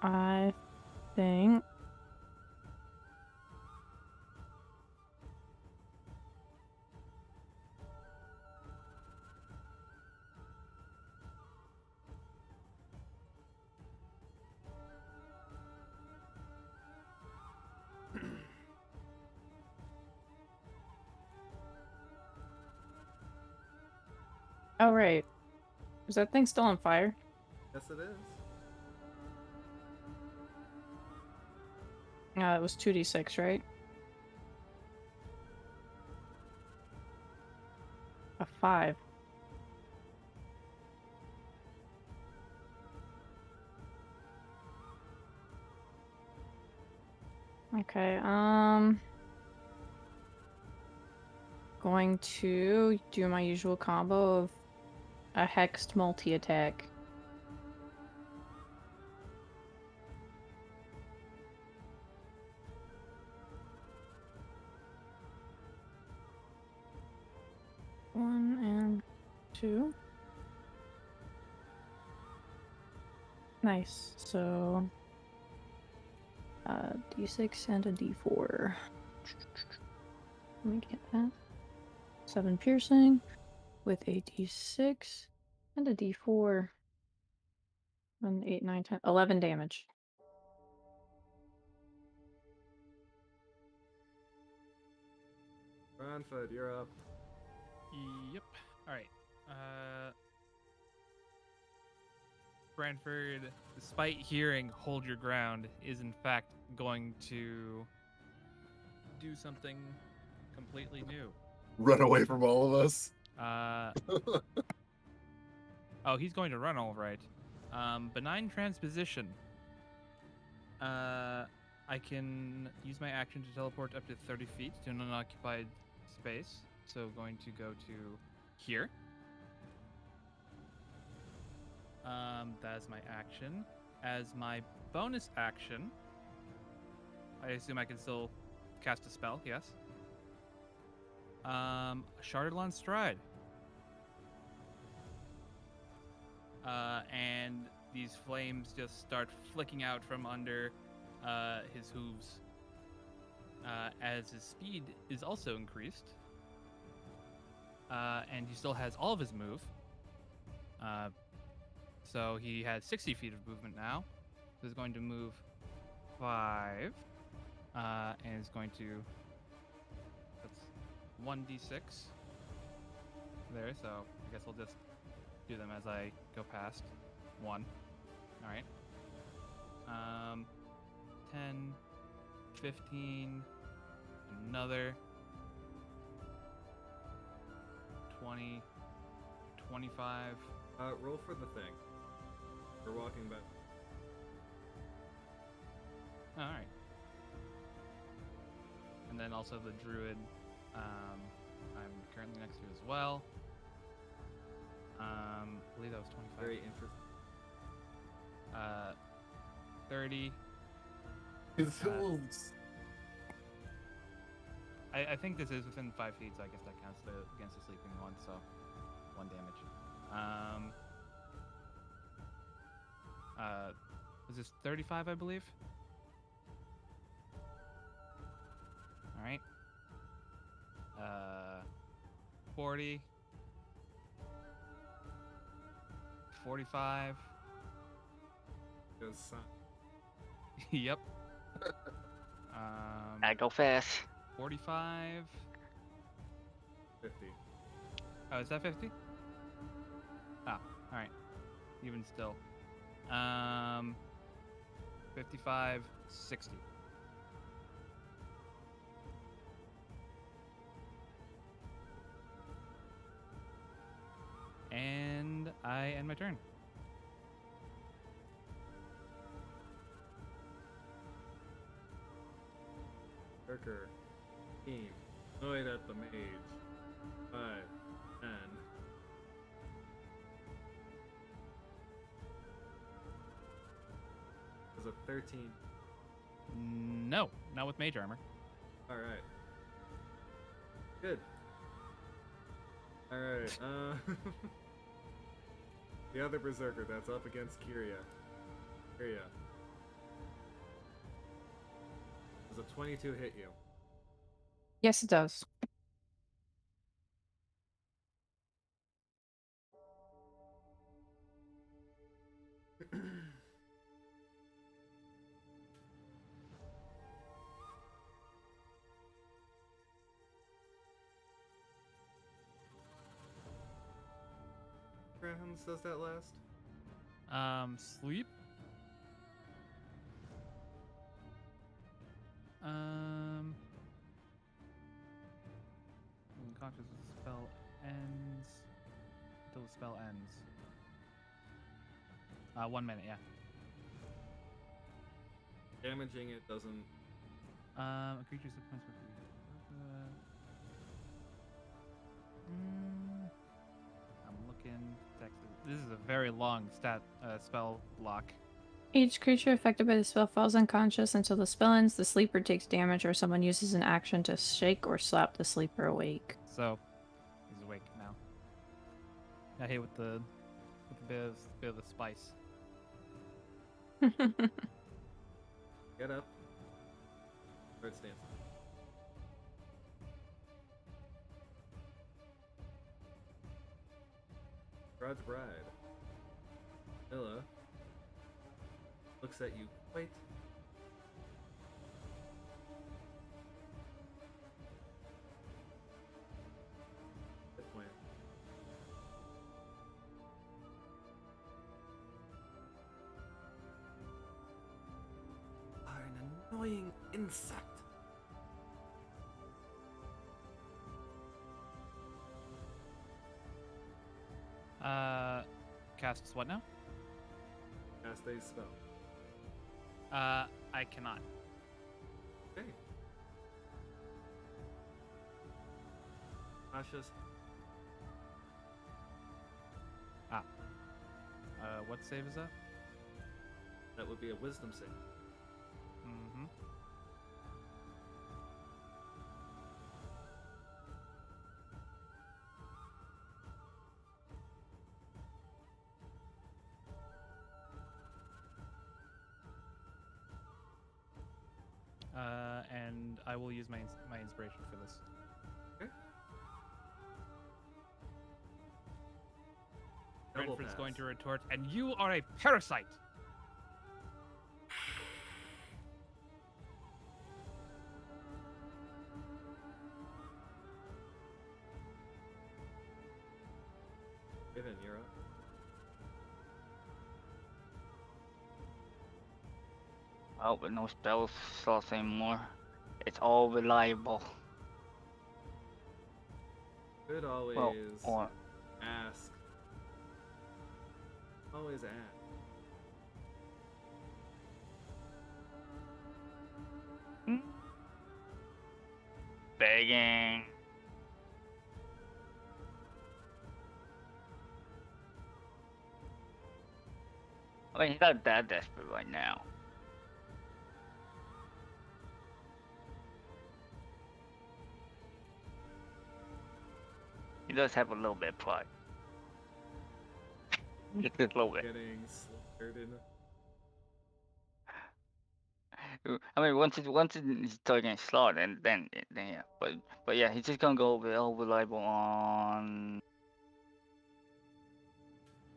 I think oh right. Is that thing still on fire? Yes, it is. It was 2d6, right? A 5. Okay, going to do my usual combo of a hexed multi-attack. One and two. Nice. So, d6 and a d4. Let me get that. 7 piercing with a d6 and a d4. 1, 8, 9, 10, 11 damage. Branford, you're up. Yep. All right. Branford, despite hearing "hold your ground," is in fact going to do something completely new. Run away from all of us. Oh, he's going to run, all right. Benign transposition. I can use my action to teleport up to 30 feet to an unoccupied space. So going to go to here. That is my action. As my bonus action, I assume I can still cast a spell, yes? Sharded Stride. And these flames just start flicking out from under his hooves as his speed is also increased. And he still has all of his move. So he has 60 feet of movement now. So he's going to move 5. And is going to... That's 1d6. There, so I guess I'll just do them as I go past. 1. Alright. 10, 15, another 20, 25. Roll for the thing. We're walking back. Alright. And then also the druid, I'm currently next to as well. I believe that was 25. Very interesting. 30. It's I think this is within 5 feet, so I guess that counts against the sleeping one, so 1 damage. Was this 35, I believe? Alright. 40. 45. Goes son. Yep. I go fast. 45. 50. Oh, is that 50? Ah, alright. Even still. 55, 60. And I end my turn. Berker. Team. Annoyed at the mage. 5. 10. Was a 13. No, not with mage armor. Alright. Good. Alright, the other berserker that's up against Kyria. Kyria. Does a 22 hit you? Yes, it does. Rounds does that last? Sleep. Unconscious as the spell ends. Until the spell ends. 1 minute, yeah. Damaging it doesn't. A creature's hit points with I'm looking. This is a very long spell block. Each creature affected by the spell falls unconscious until the spell ends. The sleeper takes damage, or someone uses an action to shake or slap the sleeper awake. So he's awake now. I hate with the bit of the spice. Get up. Start dancing. Rod's bride. Illa looks at you quite good point. annoying insect. Casts what now? Cast a spell. I cannot. Okay. Tasha's. What save is that? That would be a wisdom save. Mm-hmm. And I will use my inspiration for this. Okay. Double Renford's pass. going to retort, and you are a parasite! Given, you're up. Oh, but no spell slots anymore. It's all reliable. Could always Well, or ask. Always ask. begging. I mean, he's not that desperate right now. He does have a little bit of pride. Just a little bit. Getting slaughtered in. I mean, once it's starting getting slaughtered, then yeah. But yeah, he's just gonna go with all reliable on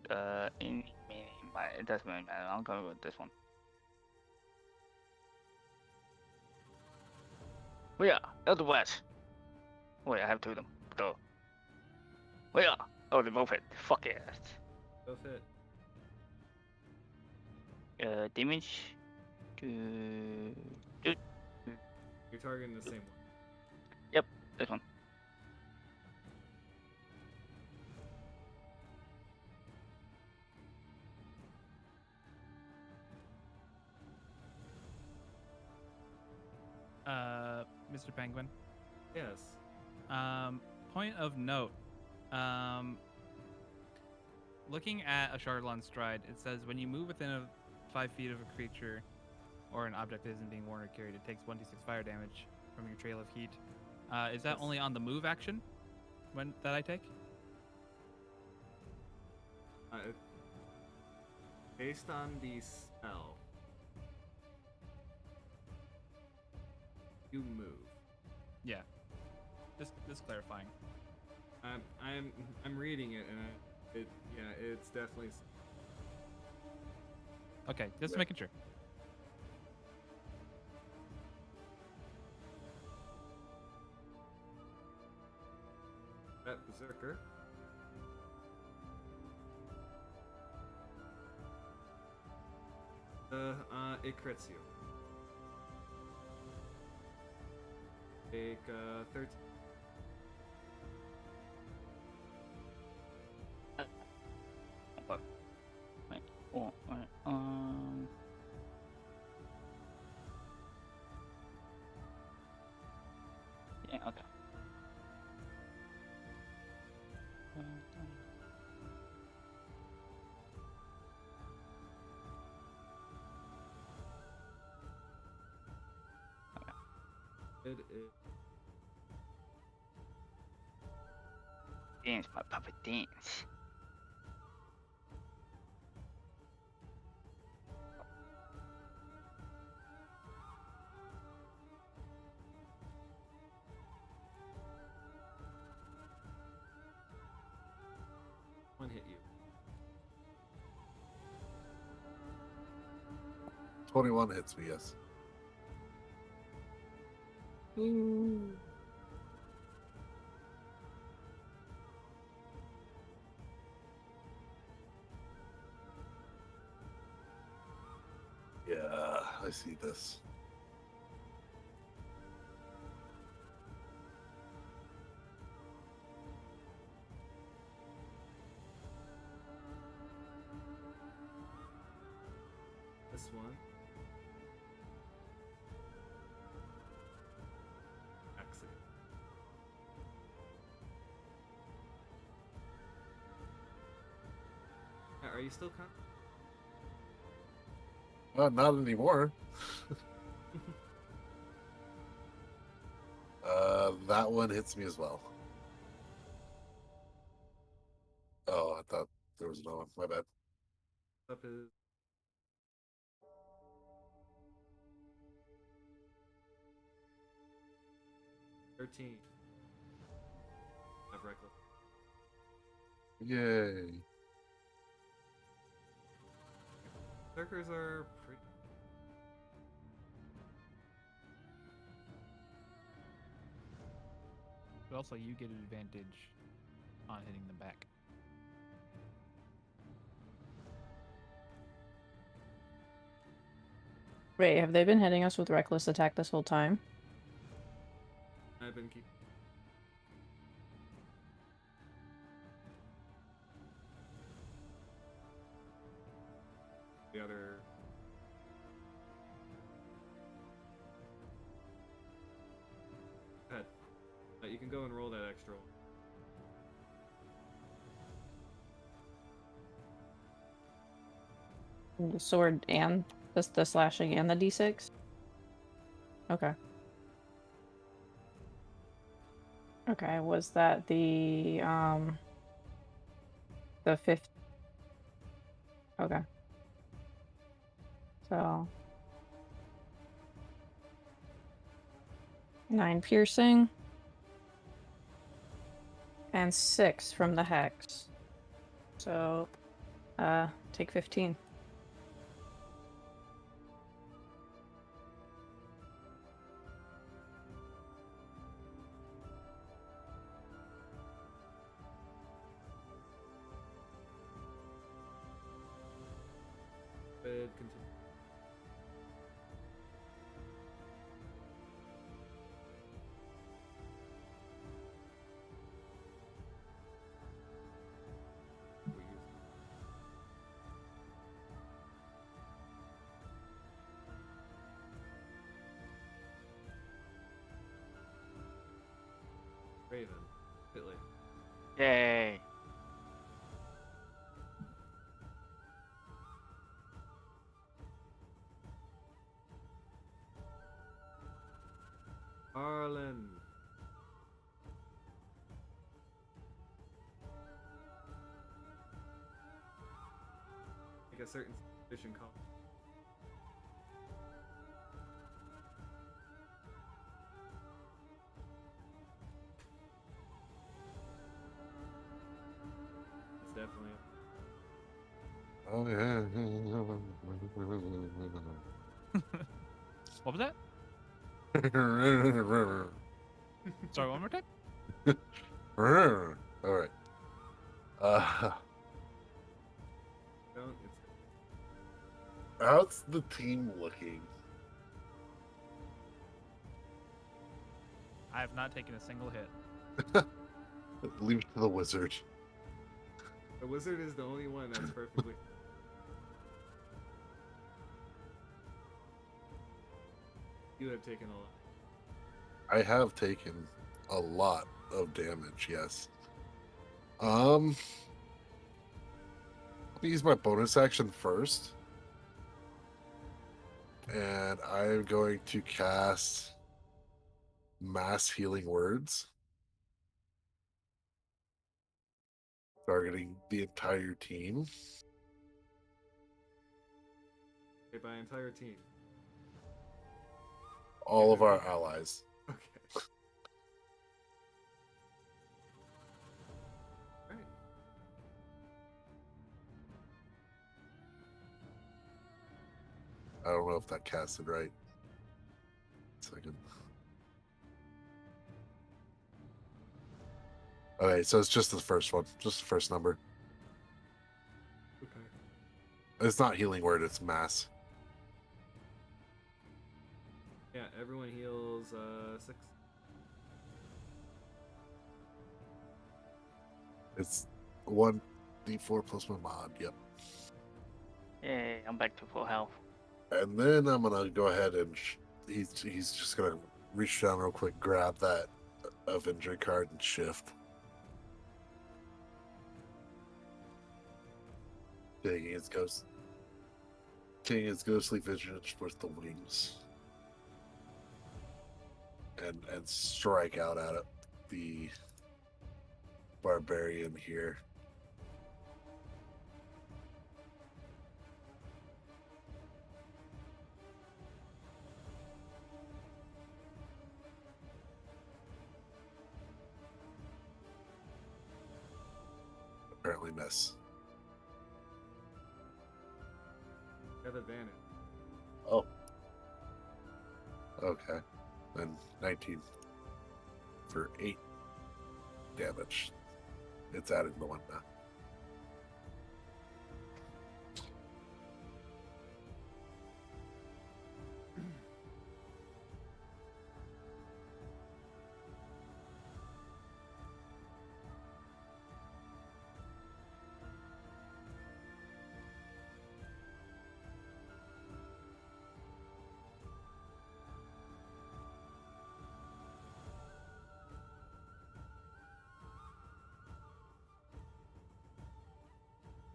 any meaning. It doesn't really matter. I'm gonna go with this one. Oh yeah, Elder West. Wait, I have two of them. Duh. Oh yeah. Oh, they both hit. Fuck yes. Both hit. Damage. Dude. You're targeting the same one. Yep, this one. Mr. Penguin. Yes. Point of note. Looking at a Chardalon Stride, it says when you move within 5 feet of a creature or an object that isn't being worn or carried, it takes 1d6 fire damage from your trail of heat. Is that Yes. only on the move action that I take? Based on the spell, you move. Yeah. Just clarifying. I'm reading it and it's definitely. Okay, just Yeah. making sure. That berserker. It crits you. Take 13. Wait. Oh, alright. Yeah. Okay. It is. Dance, my puppet dance. One hit you. 21 hits me, yes. Yeah, I see this. Are you still Not anymore. That one hits me as well. Oh, I thought there was another one. My bad. up is 13. Have reckless. Yay. Berserkers are pretty. But also, you get an advantage on hitting them back. Wait, have they been hitting us with reckless attack this whole time? I've been keeping. The other. Go ahead. You can go and roll that extra. The sword and the slashing and the d6? Okay. Okay, was that the fifth? Okay. So 9 piercing and 6 from the hex. So take 15. Continue. Raven. Bit later. Yay. Arlen. Make a certain suspicion call. It's definitely. Oh, yeah. What was that? Sorry, one more time. All right. Don't. How's the team looking? I have not taken a single hit. Leave it to the wizard. The wizard is the only one that's perfectly. You have taken a lot. I have taken a lot of damage, yes. I'll use my bonus action first. And I'm going to cast Mass Healing Words, targeting the entire team. Okay, by entire team. All of our allies. Okay. Right. I don't know if that casted right. Second. Okay, so it's just the first one, just the first number. Okay. It's not Healing Word, it's Mass. Yeah, everyone heals 6. It's 1d4 plus my mod, yep. Yay, I'm back to full health. And then I'm gonna go ahead and he's just gonna reach down real quick, grab that Avenger card and shift. Taking his ghostly vision with the wings, and strike out at it, the barbarian here. Apparently miss. Have advantage. Oh. Okay. Then 19 for 8 damage. It's adding the 1 now.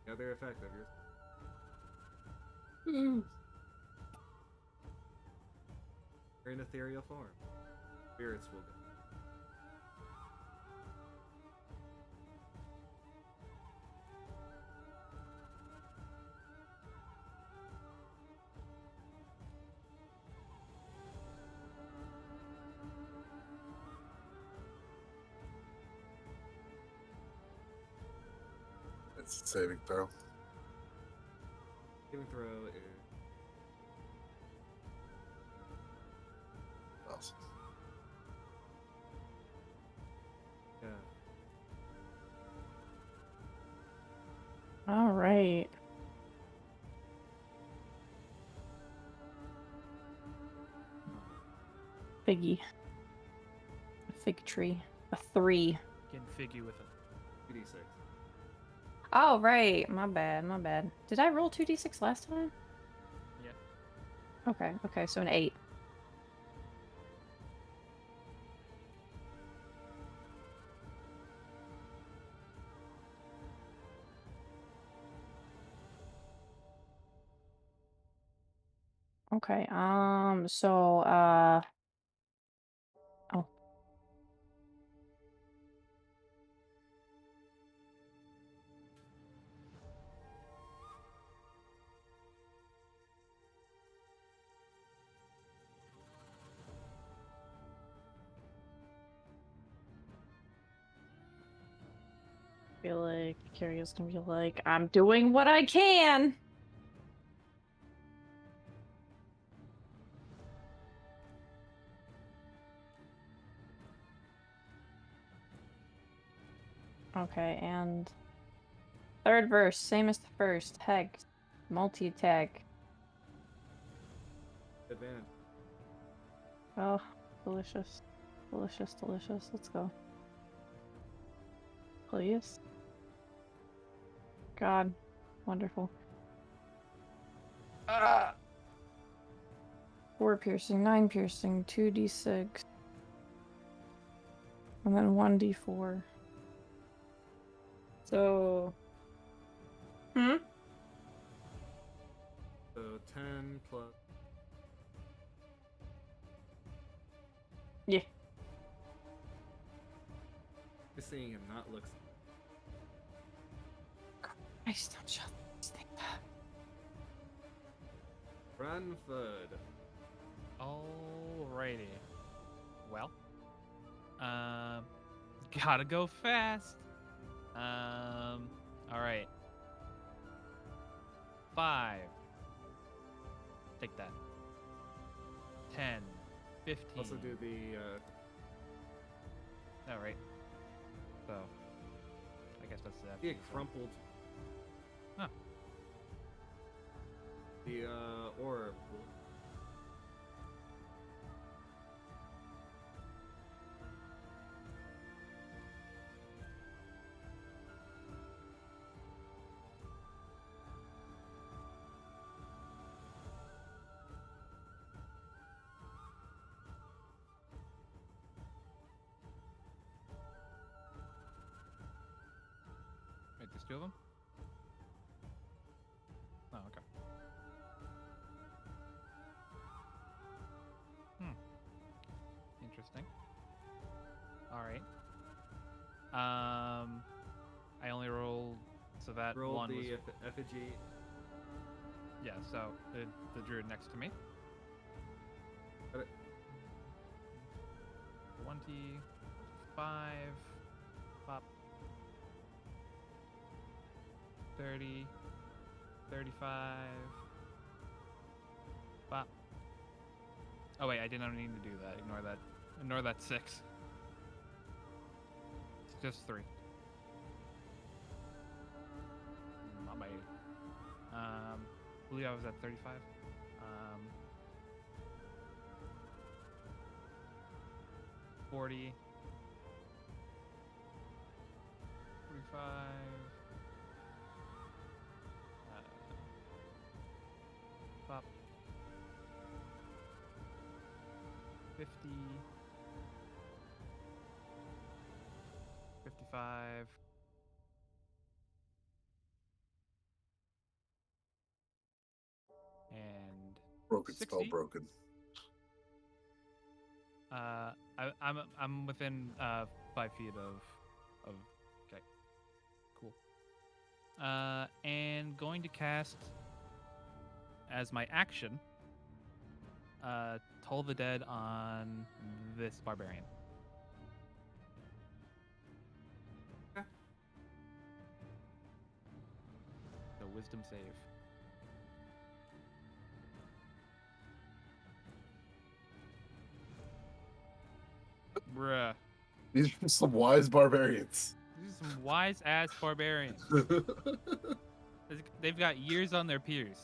The other effect of yours. You're in ethereal form. Spirits will go. It's a saving throw. Saving throw is Awesome. yeah. All right. Figgy. A fig tree. A 3. Getting figgy with it. 2d6. Oh, right. My bad. My bad. Did I roll 2d6 last time? Yeah. Okay, so an 8. Okay, so, oh. Feel like Carrie's gonna be like, I'm doing what I can! Okay, and third verse, same as the first. Hex, multi-attack. Advantage. Oh, delicious. Delicious, delicious. Let's go. Please. God. Wonderful. 4 piercing, 9 piercing, 2d6. And then 1d4. So... Hmm? So 10 plus. Yeah. Just seeing him not look. Christ, don't shut this thing up. Run, Fud. Alrighty. Well, gotta go fast. All right. 5. Take that. 10, 15. Also do the. All right. So, I guess that's that. See it crumpled. Huh. The orb. Wait, there's 2 of them? Oh, okay. Interesting. All right. I only rolled, so that Roll one was the effigy. yeah. So the druid next to me. Got it. 25, pop, 30, 35, pop. Oh wait, I did not need to do that. Ignore that. Ignore that 6. It's just 3. Not my 8. Believe I was at 35. 40, 45, pop, 50, 55, and Broken spell 60. broken. I'm within 5 feet of. Okay, cool. And going to cast as my action. Toll the Dead on this barbarian. Okay. So wisdom save. Bruh. These are some wise barbarians. These are some wise ass barbarians. They've got years on their peers.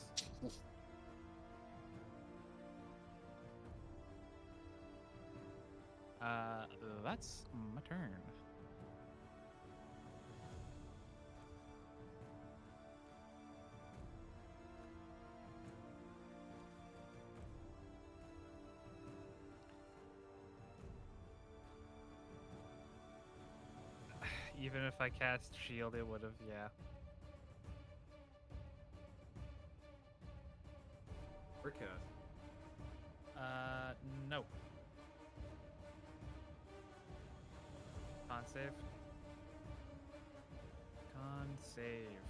That's my turn. Even if I cast shield, it would have, yeah. Or cast. No. Con save. Con save.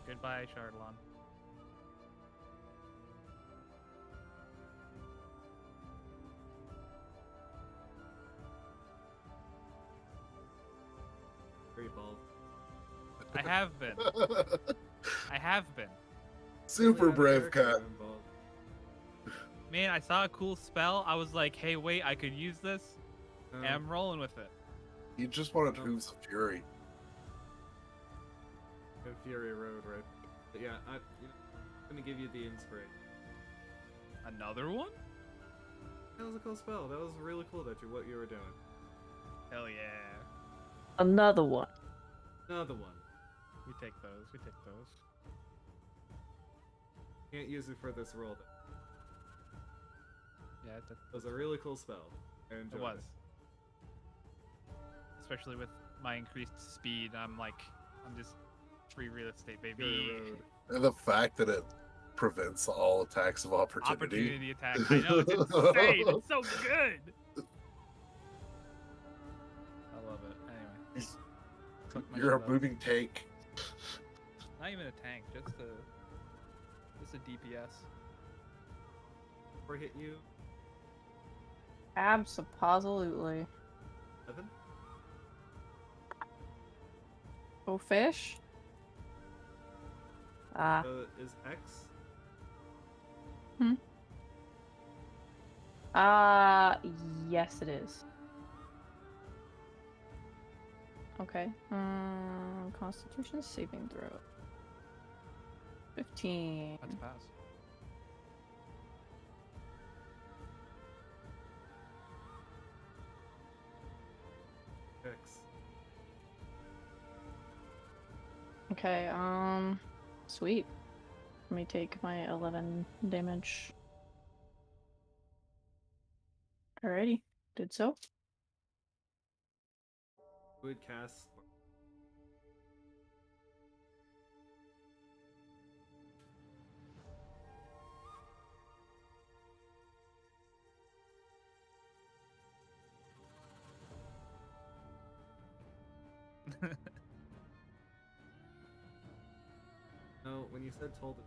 Goodbye, Chardalon. Very bald. I have been. I have been. Super Really out of brave character, cat. I'm bald. Man, I saw a cool spell. I was like, hey, wait, I could use this. And I'm rolling with it. You just wanted Hooves of Fury. And Fury Road, right? But yeah, I'm gonna give you the inspiration. Another one? That was a cool spell. That was really cool that what you were doing. Hell yeah. Another one. Another one. We take those. We take those. Can't use it for this roll. Though. Yeah, It was a really cool spell. I enjoyed it was. Especially with my increased speed, I'm just free real estate, Fury baby. Road. And the fact that it prevents all attacks of opportunity. Opportunity attack. I know, it's insane. It's so good. I love it. Anyway. Fuck my You're shit a up. moving tank. Not even a tank, just a DPS. Or hit you. Absolutely. 7? Oh, fish? Ah. Is X? Yes, it is. Okay. Constitution saving throw. 15. That's a pass. X. Okay, sweet. Let me take my 11 damage. Alrighty, did so. Would cast. No, when you said told it.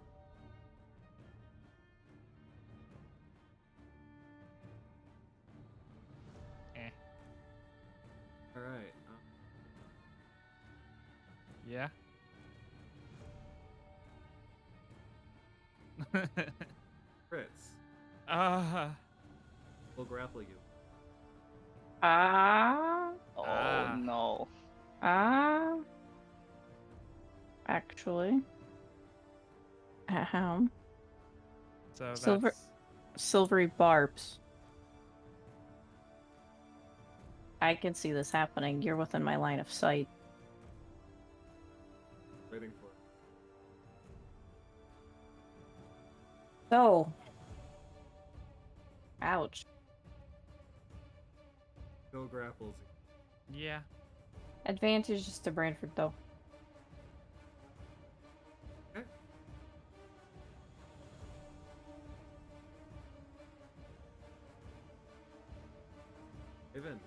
Eh. Alright. Yeah. Fritz, Ah. we'll grapple you. Ah. Oh Ah. no. Ah. Actually. Ahem. So Silver- that's Silvery barbs. I can see this happening. You're within my line of sight. Waiting for it. So. Ouch. Still grapples you. yeah. Advantages to Brantford, though. Okay. Raven.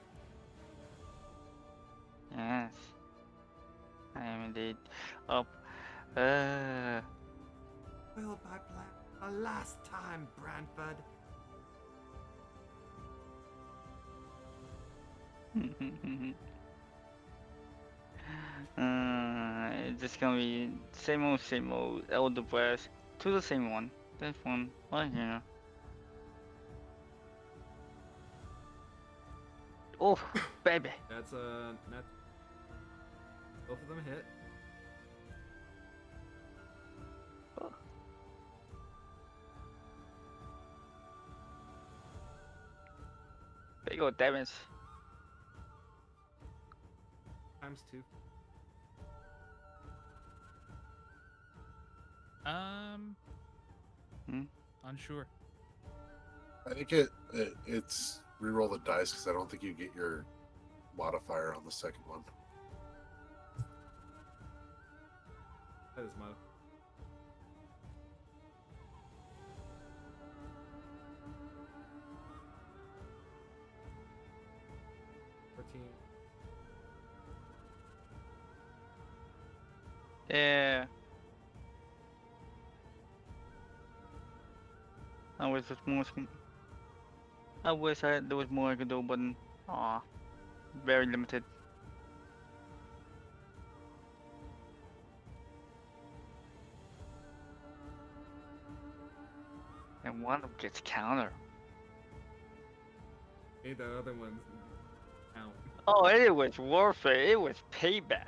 Yes. I am indeed up. Uh. Will by plan a last time, Brantford. It's just gonna be same old Elder Brass to the same one. This one right here. Oh, baby. That's a net. Both of them hit. Big old damage. Times 2. Hmm? Unsure. I think it's reroll the dice because I don't think you get your modifier on the second one. That is my. Yeah. I was just more. I wish there was more I could do, but very limited. And one of them gets counter. Made that other one count. Oh, it was worth it. It was payback.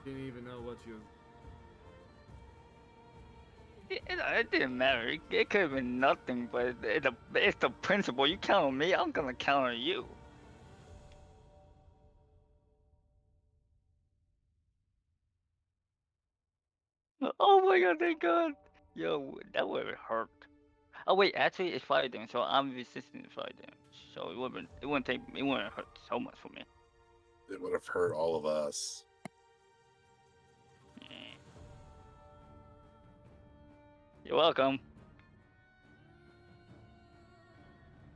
Didn't even know what you. It didn't matter. It could have been nothing, but it's the principle. You counter me, I'm gonna counter you. Oh my god, thank god. Yo, that would have hurt. Oh wait, actually it's fire damage, so I'm resistant to fire damage. So it wouldn't hurt so much for me. It would have hurt all of us. Yeah. You're welcome.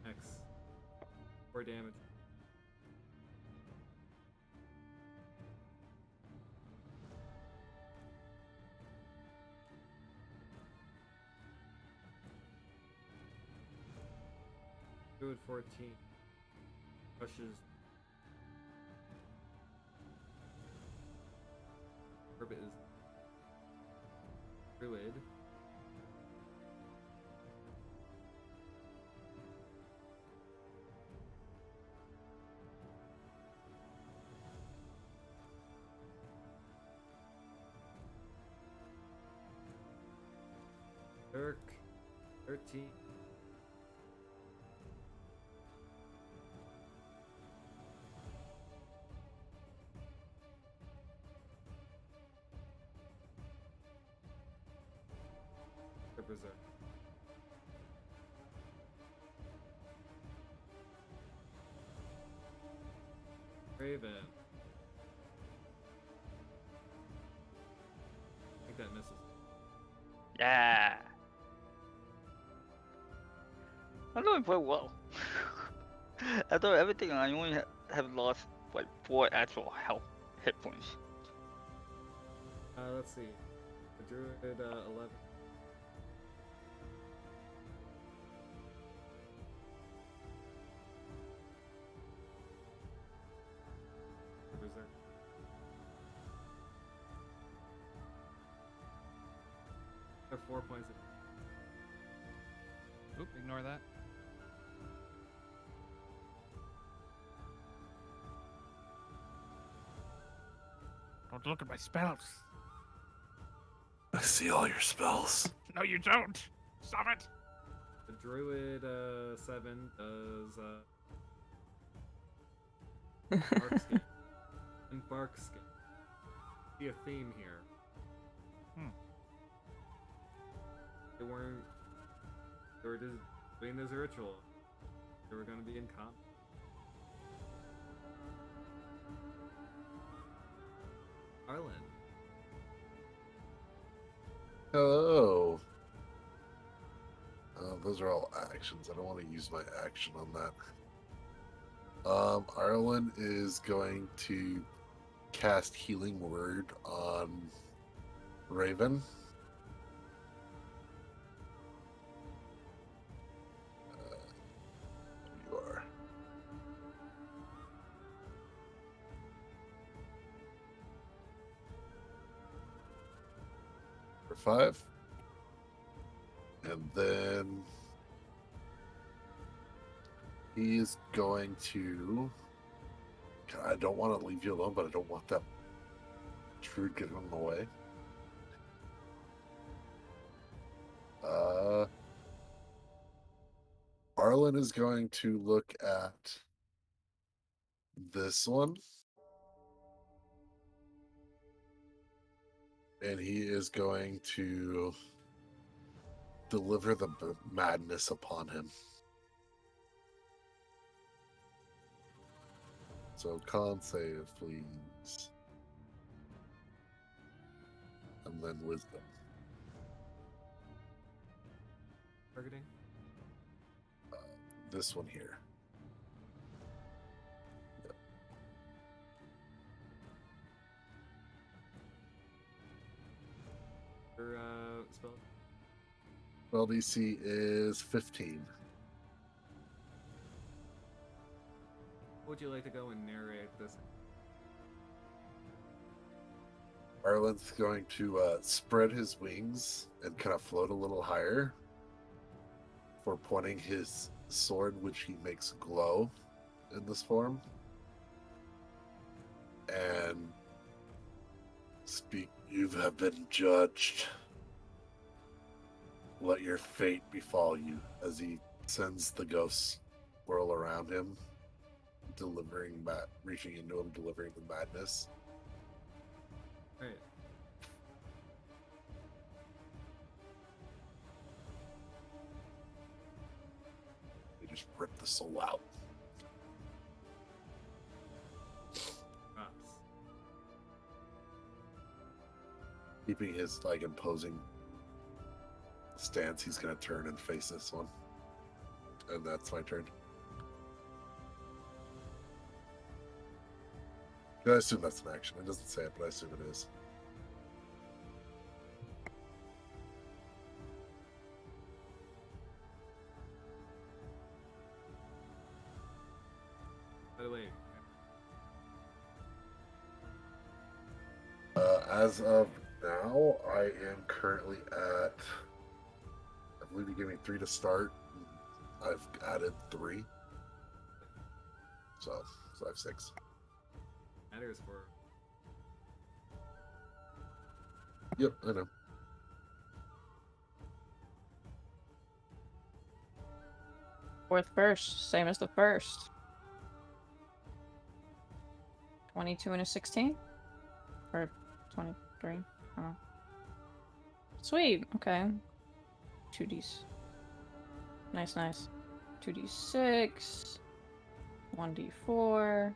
X. 4 damage. Good 14. Crushes. Orbit is. Druid. Dirk. 13. The Berserk. Raven. I think that misses. Yeah. I'm doing quite well. After everything, I only have lost like 4 actual health hit points. Let's see. The druid 11. The berserk. Have 4 points. Oop, ignore that. Don't look at my spells. I see all your spells. No, you don't. Stop it. The druid 7 does bark skin. And bark skin. See a theme here. They were just doing this ritual. They were going to be in combat. Arlen. Hello. Those are all actions. I don't want to use my action on that. Ireland is going to cast Healing Word on Raven. You are. For 5. And then he is going to. I don't want to leave you alone, but I don't want that Trude getting in the way. Arlen is going to look at this one. And he is going to deliver the madness upon him. So con save, please. And then wisdom. Targeting. This one here. Yep. Your spell. Spell DC is 15. Would you like to go and narrate this? Arlen's going to spread his wings and kind of float a little higher for pointing his sword, which he makes glow in this form, and speak. You have been judged. Let your fate befall you, as he sends the ghosts whirl around him, reaching into him, delivering the madness. Right. They just rip the soul out. Props. Keeping his imposing stance, he's gonna turn and face this one. And that's my turn. I assume that's an action. It doesn't say it, but I assume it is. By the way, As of now, I am currently at. I believe you gave me 3 to start. I've added 3. So I have 6. matters for. Yep, I know. Fourth first, same as the first. 22 and a 16? Or 23? I don't know. Sweet, okay. 2Ds. Nice, nice. 2D6. 1D4.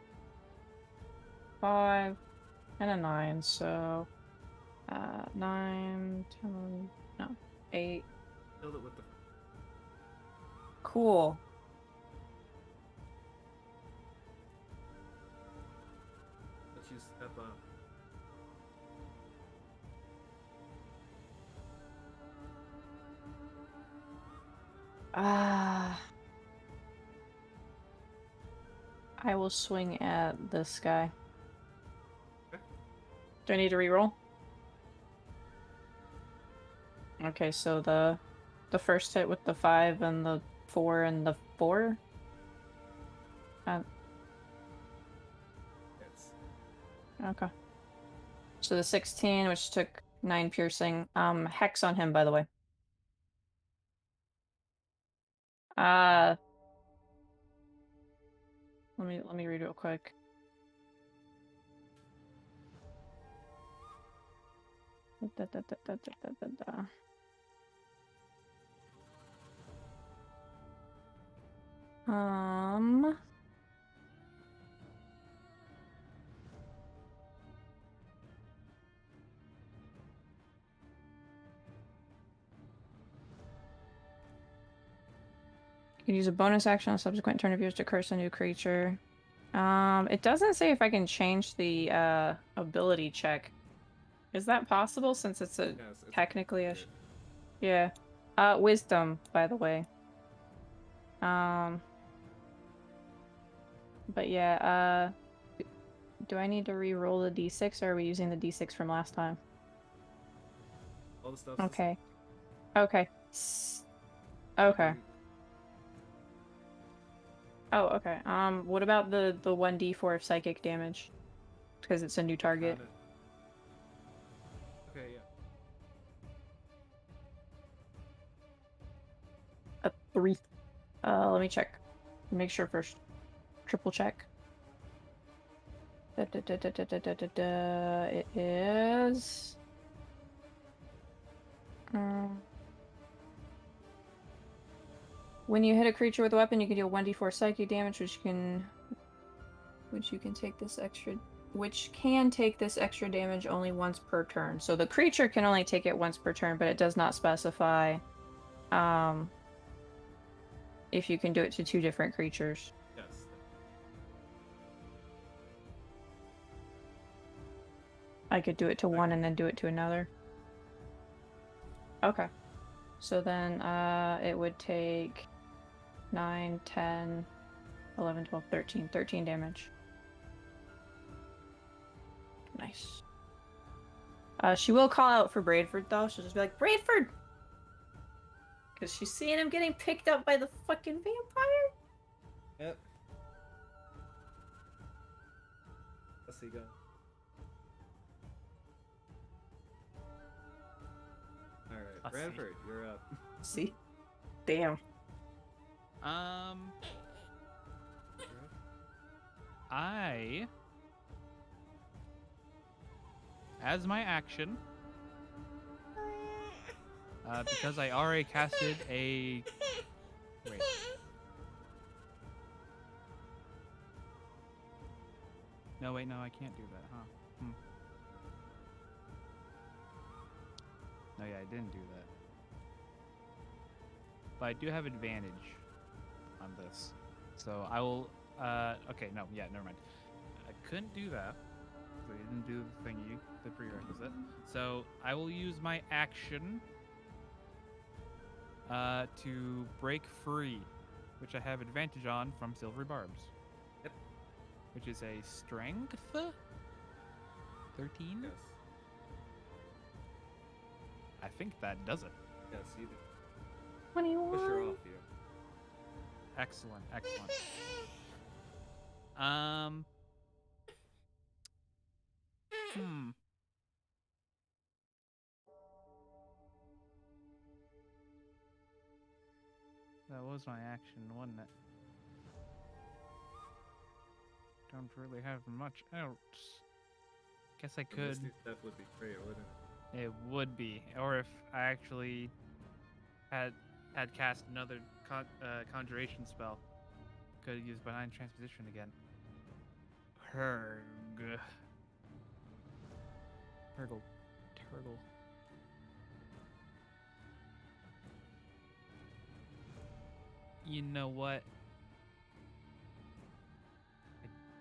5. And a 9, so... 9, 10, no, 8. Killed it with the. Cool. you step up. I will swing at this guy. Okay. Do I need to reroll? Okay, so the first hit with the 5 and the 4 and the 4? Hits. Okay. So the 16, which took 9 piercing. Hex on him, by the way. Let me read real quick. Da, da, da, da, da, da, da. You can use a bonus action on a subsequent turn of yours to curse a new creature. It doesn't say if I can change the ability check. Is that possible since it's a Yes, it's technically a good. yeah. Wisdom, by the way. But yeah, do I need to re-roll the d6 or are we using the d6 from last time? All the stuff's Okay. Okay. Okay. Oh, okay. What about the 1d4 of psychic damage? Because it's a new target. Okay, yeah. A 3. Let me check. Make sure first. Triple check. It is... when you hit a creature with a weapon, you can deal 1d4 psychic damage, which can take this extra damage only once per turn. So the creature can only take it once per turn, but it does not specify if you can do it to 2 different creatures. Yes. I could do it to one and then do it to another. Okay. So then it would take 9, 10, 11, 12, 13. 13 damage. Nice. She will call out for Bradford, though. She'll just be like, Bradford! Because she's seeing him getting picked up by the fucking vampire. Yep. Let's see, go. Alright, Let's see. Bradford, you're up. See? Damn. I, as my action, because I already casted a. Wait. No, wait, no, I can't do that, huh? No, yeah, I didn't do that. But I do have advantage on this. So I will, okay, no, yeah, never mind. I couldn't do that. So I didn't do the thingy, the prerequisite. So I will use my action to break free, which I have advantage on from Silvery Barbs. Yep. Which is a strength 13? Yes. I think that does it. Yes, you do. 21. Push her off you. Excellent, excellent. That was my action, wasn't it? Don't really have much else. Guess I The could. Misty Step would be great, wouldn't it? It would be, or if I actually had cast another conjuration spell, could have used Benign Transposition again. Herg. Turgle. You know what?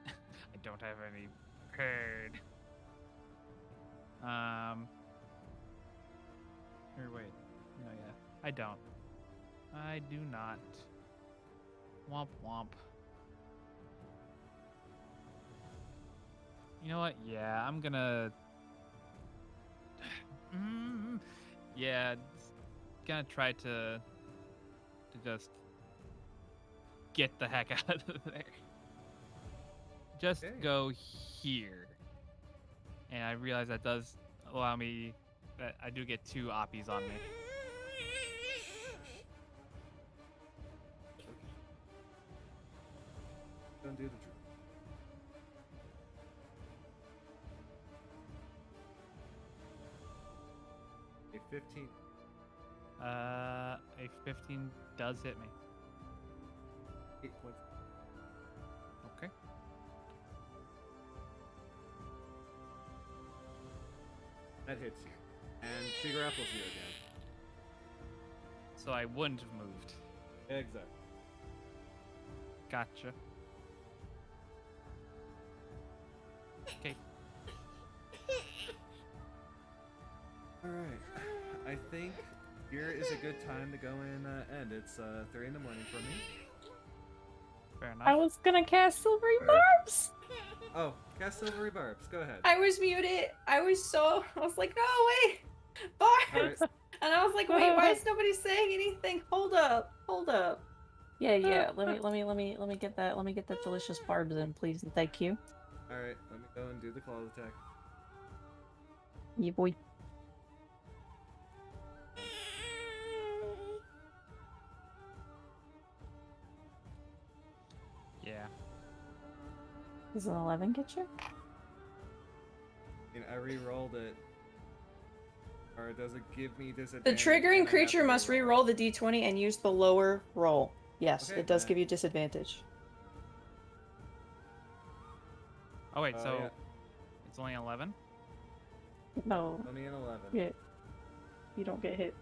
I don't have any prepared. Or wait. No, yeah. I don't. I do not. Womp womp. You know what? Yeah, I'm gonna. Yeah, gonna try to just get the heck out of there. Just Okay. go here. And I realize that does allow me that I do get 2 oppies on me. Don't do the drill. A 15. A 15 does hit me. 8 points. Okay. That hits you. And she grapples you again. So I wouldn't have moved. Exactly. Gotcha. Okay. Alright. I think here is a good time to go and end. It's 3 in the morning for me. Fair enough. I was gonna cast Silvery Alright. Barbs! Oh, cast Silvery Barbs. Go ahead. I was muted. I was like, oh wait, Barbs. And I was like, wait, why is nobody saying anything? Hold up. Yeah. Let me get that delicious barbs in, please, and thank you. Alright, let me go and do the claw attack. Yeah, boy. Yeah. Does an 11 get you? I re-rolled it. Or does it give me The disadvantage? triggering and I have creature to must re-roll re-roll the d20 and use the lower roll. Yes, Okay, it does then. give you disadvantage. Oh wait, Oh, so yeah. it's only 11? No. Only an 11. Yeah. You don't get hit.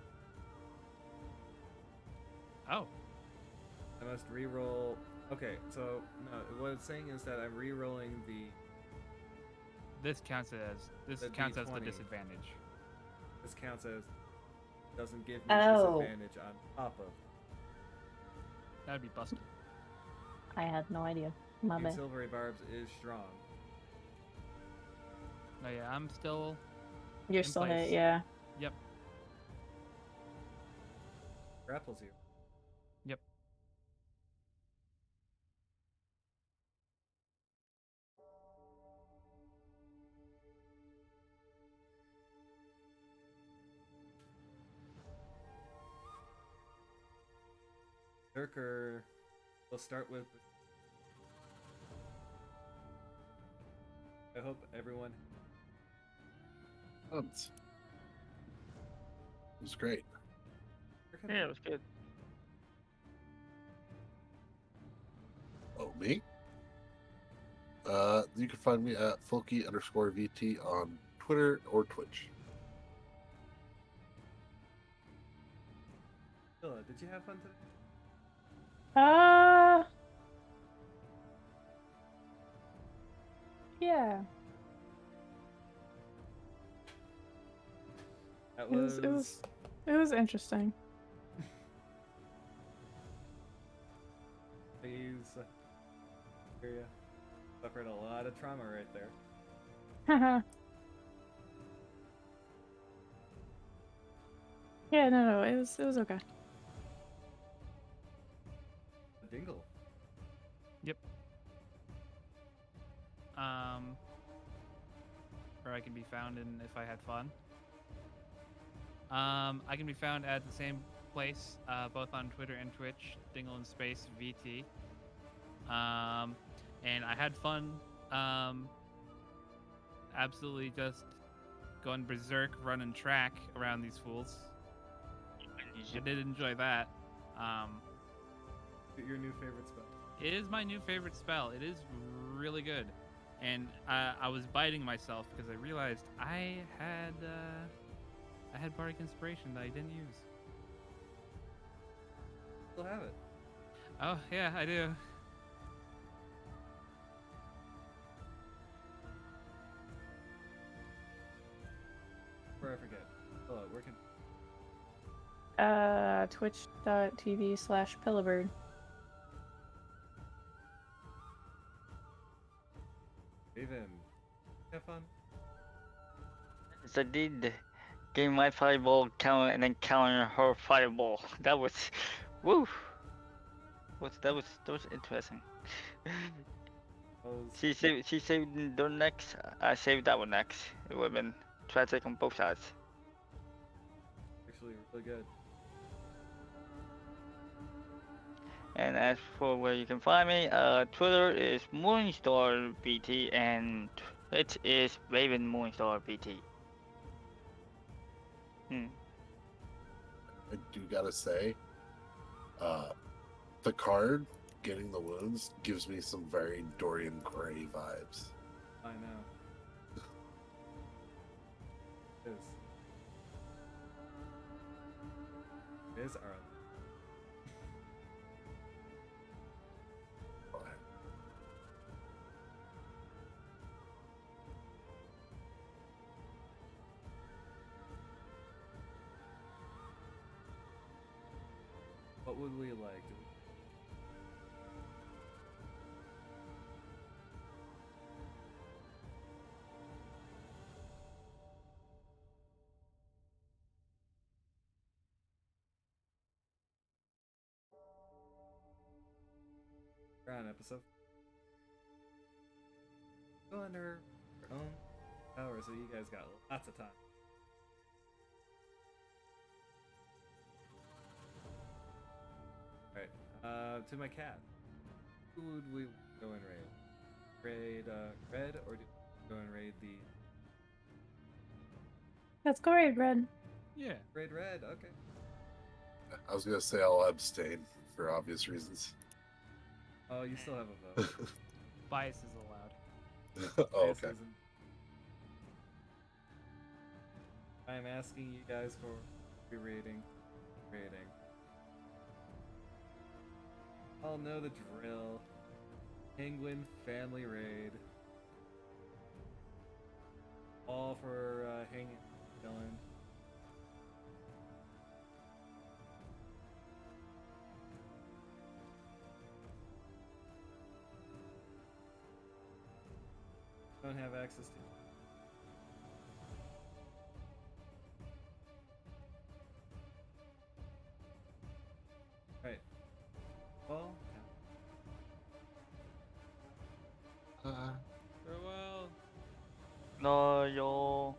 Oh. I must re-roll. Okay, so no, what it's saying is that I'm re-rolling the. This counts as the D20. disadvantage. This counts as doesn't give me Oh. disadvantage on top of. That'd be busted. I had no idea. My And bad. Silvery Barbs is strong. No, yeah, I'm still You're in still place. hit, yeah. Yep. Grapples you. Yep. Zerker. We'll start with. I hope everyone. It was great. Yeah, it was good. Oh, me? You can find me at Folky_VT on Twitter or Twitch. Phila, did you have fun today? Yeah. That It was interesting. He's. Hear ya. Suffered a lot of trauma right there. Yeah, no, it was okay. Dingle. Where I can be found in If I Had Fun. I can be found at the same place, both on Twitter and Twitch, DingleinspaceVT. And I had fun, absolutely just going berserk, running track around these fools. I did enjoy that. Your new favorite spell. It is my new favorite spell. It is really good. And I was biting myself because I realized I had Bardic Inspiration that I didn't use. Still have it. Oh, yeah, I do. forget. Hello, where can... Twitch.tv/Pillabird. Even have fun. Yes, I did. Getting my fireball counter and then countering her fireball. That was, woo. That was interesting. Was She saved the next. I saved that one next. It would have been tragic on both sides. actually really good. And as for where you can find me, Twitter is MorningstarVT and Twitch is Raven MorningstarVT. I do gotta say, the card getting the wounds gives me some very Dorian Gray vibes. I know. It is. It is Arlen. Go ahead. What would we like? We're on episode. Go under your own power, so you guys got lots of time. Alright, to my cat. Who would we go and raid? Raid Red, or do we go and raid the... Let's go raid Red. Yeah. Raid Red, okay. I was gonna say I'll abstain for obvious reasons. Oh, you still have a vote. Bias is allowed. Oh, Bias okay. isn't. I'm asking you guys for rating. I'll know the drill. Penguin family raid. All for hanging, chilling. Don't have access to. Right. Well, Farewell. No, yo.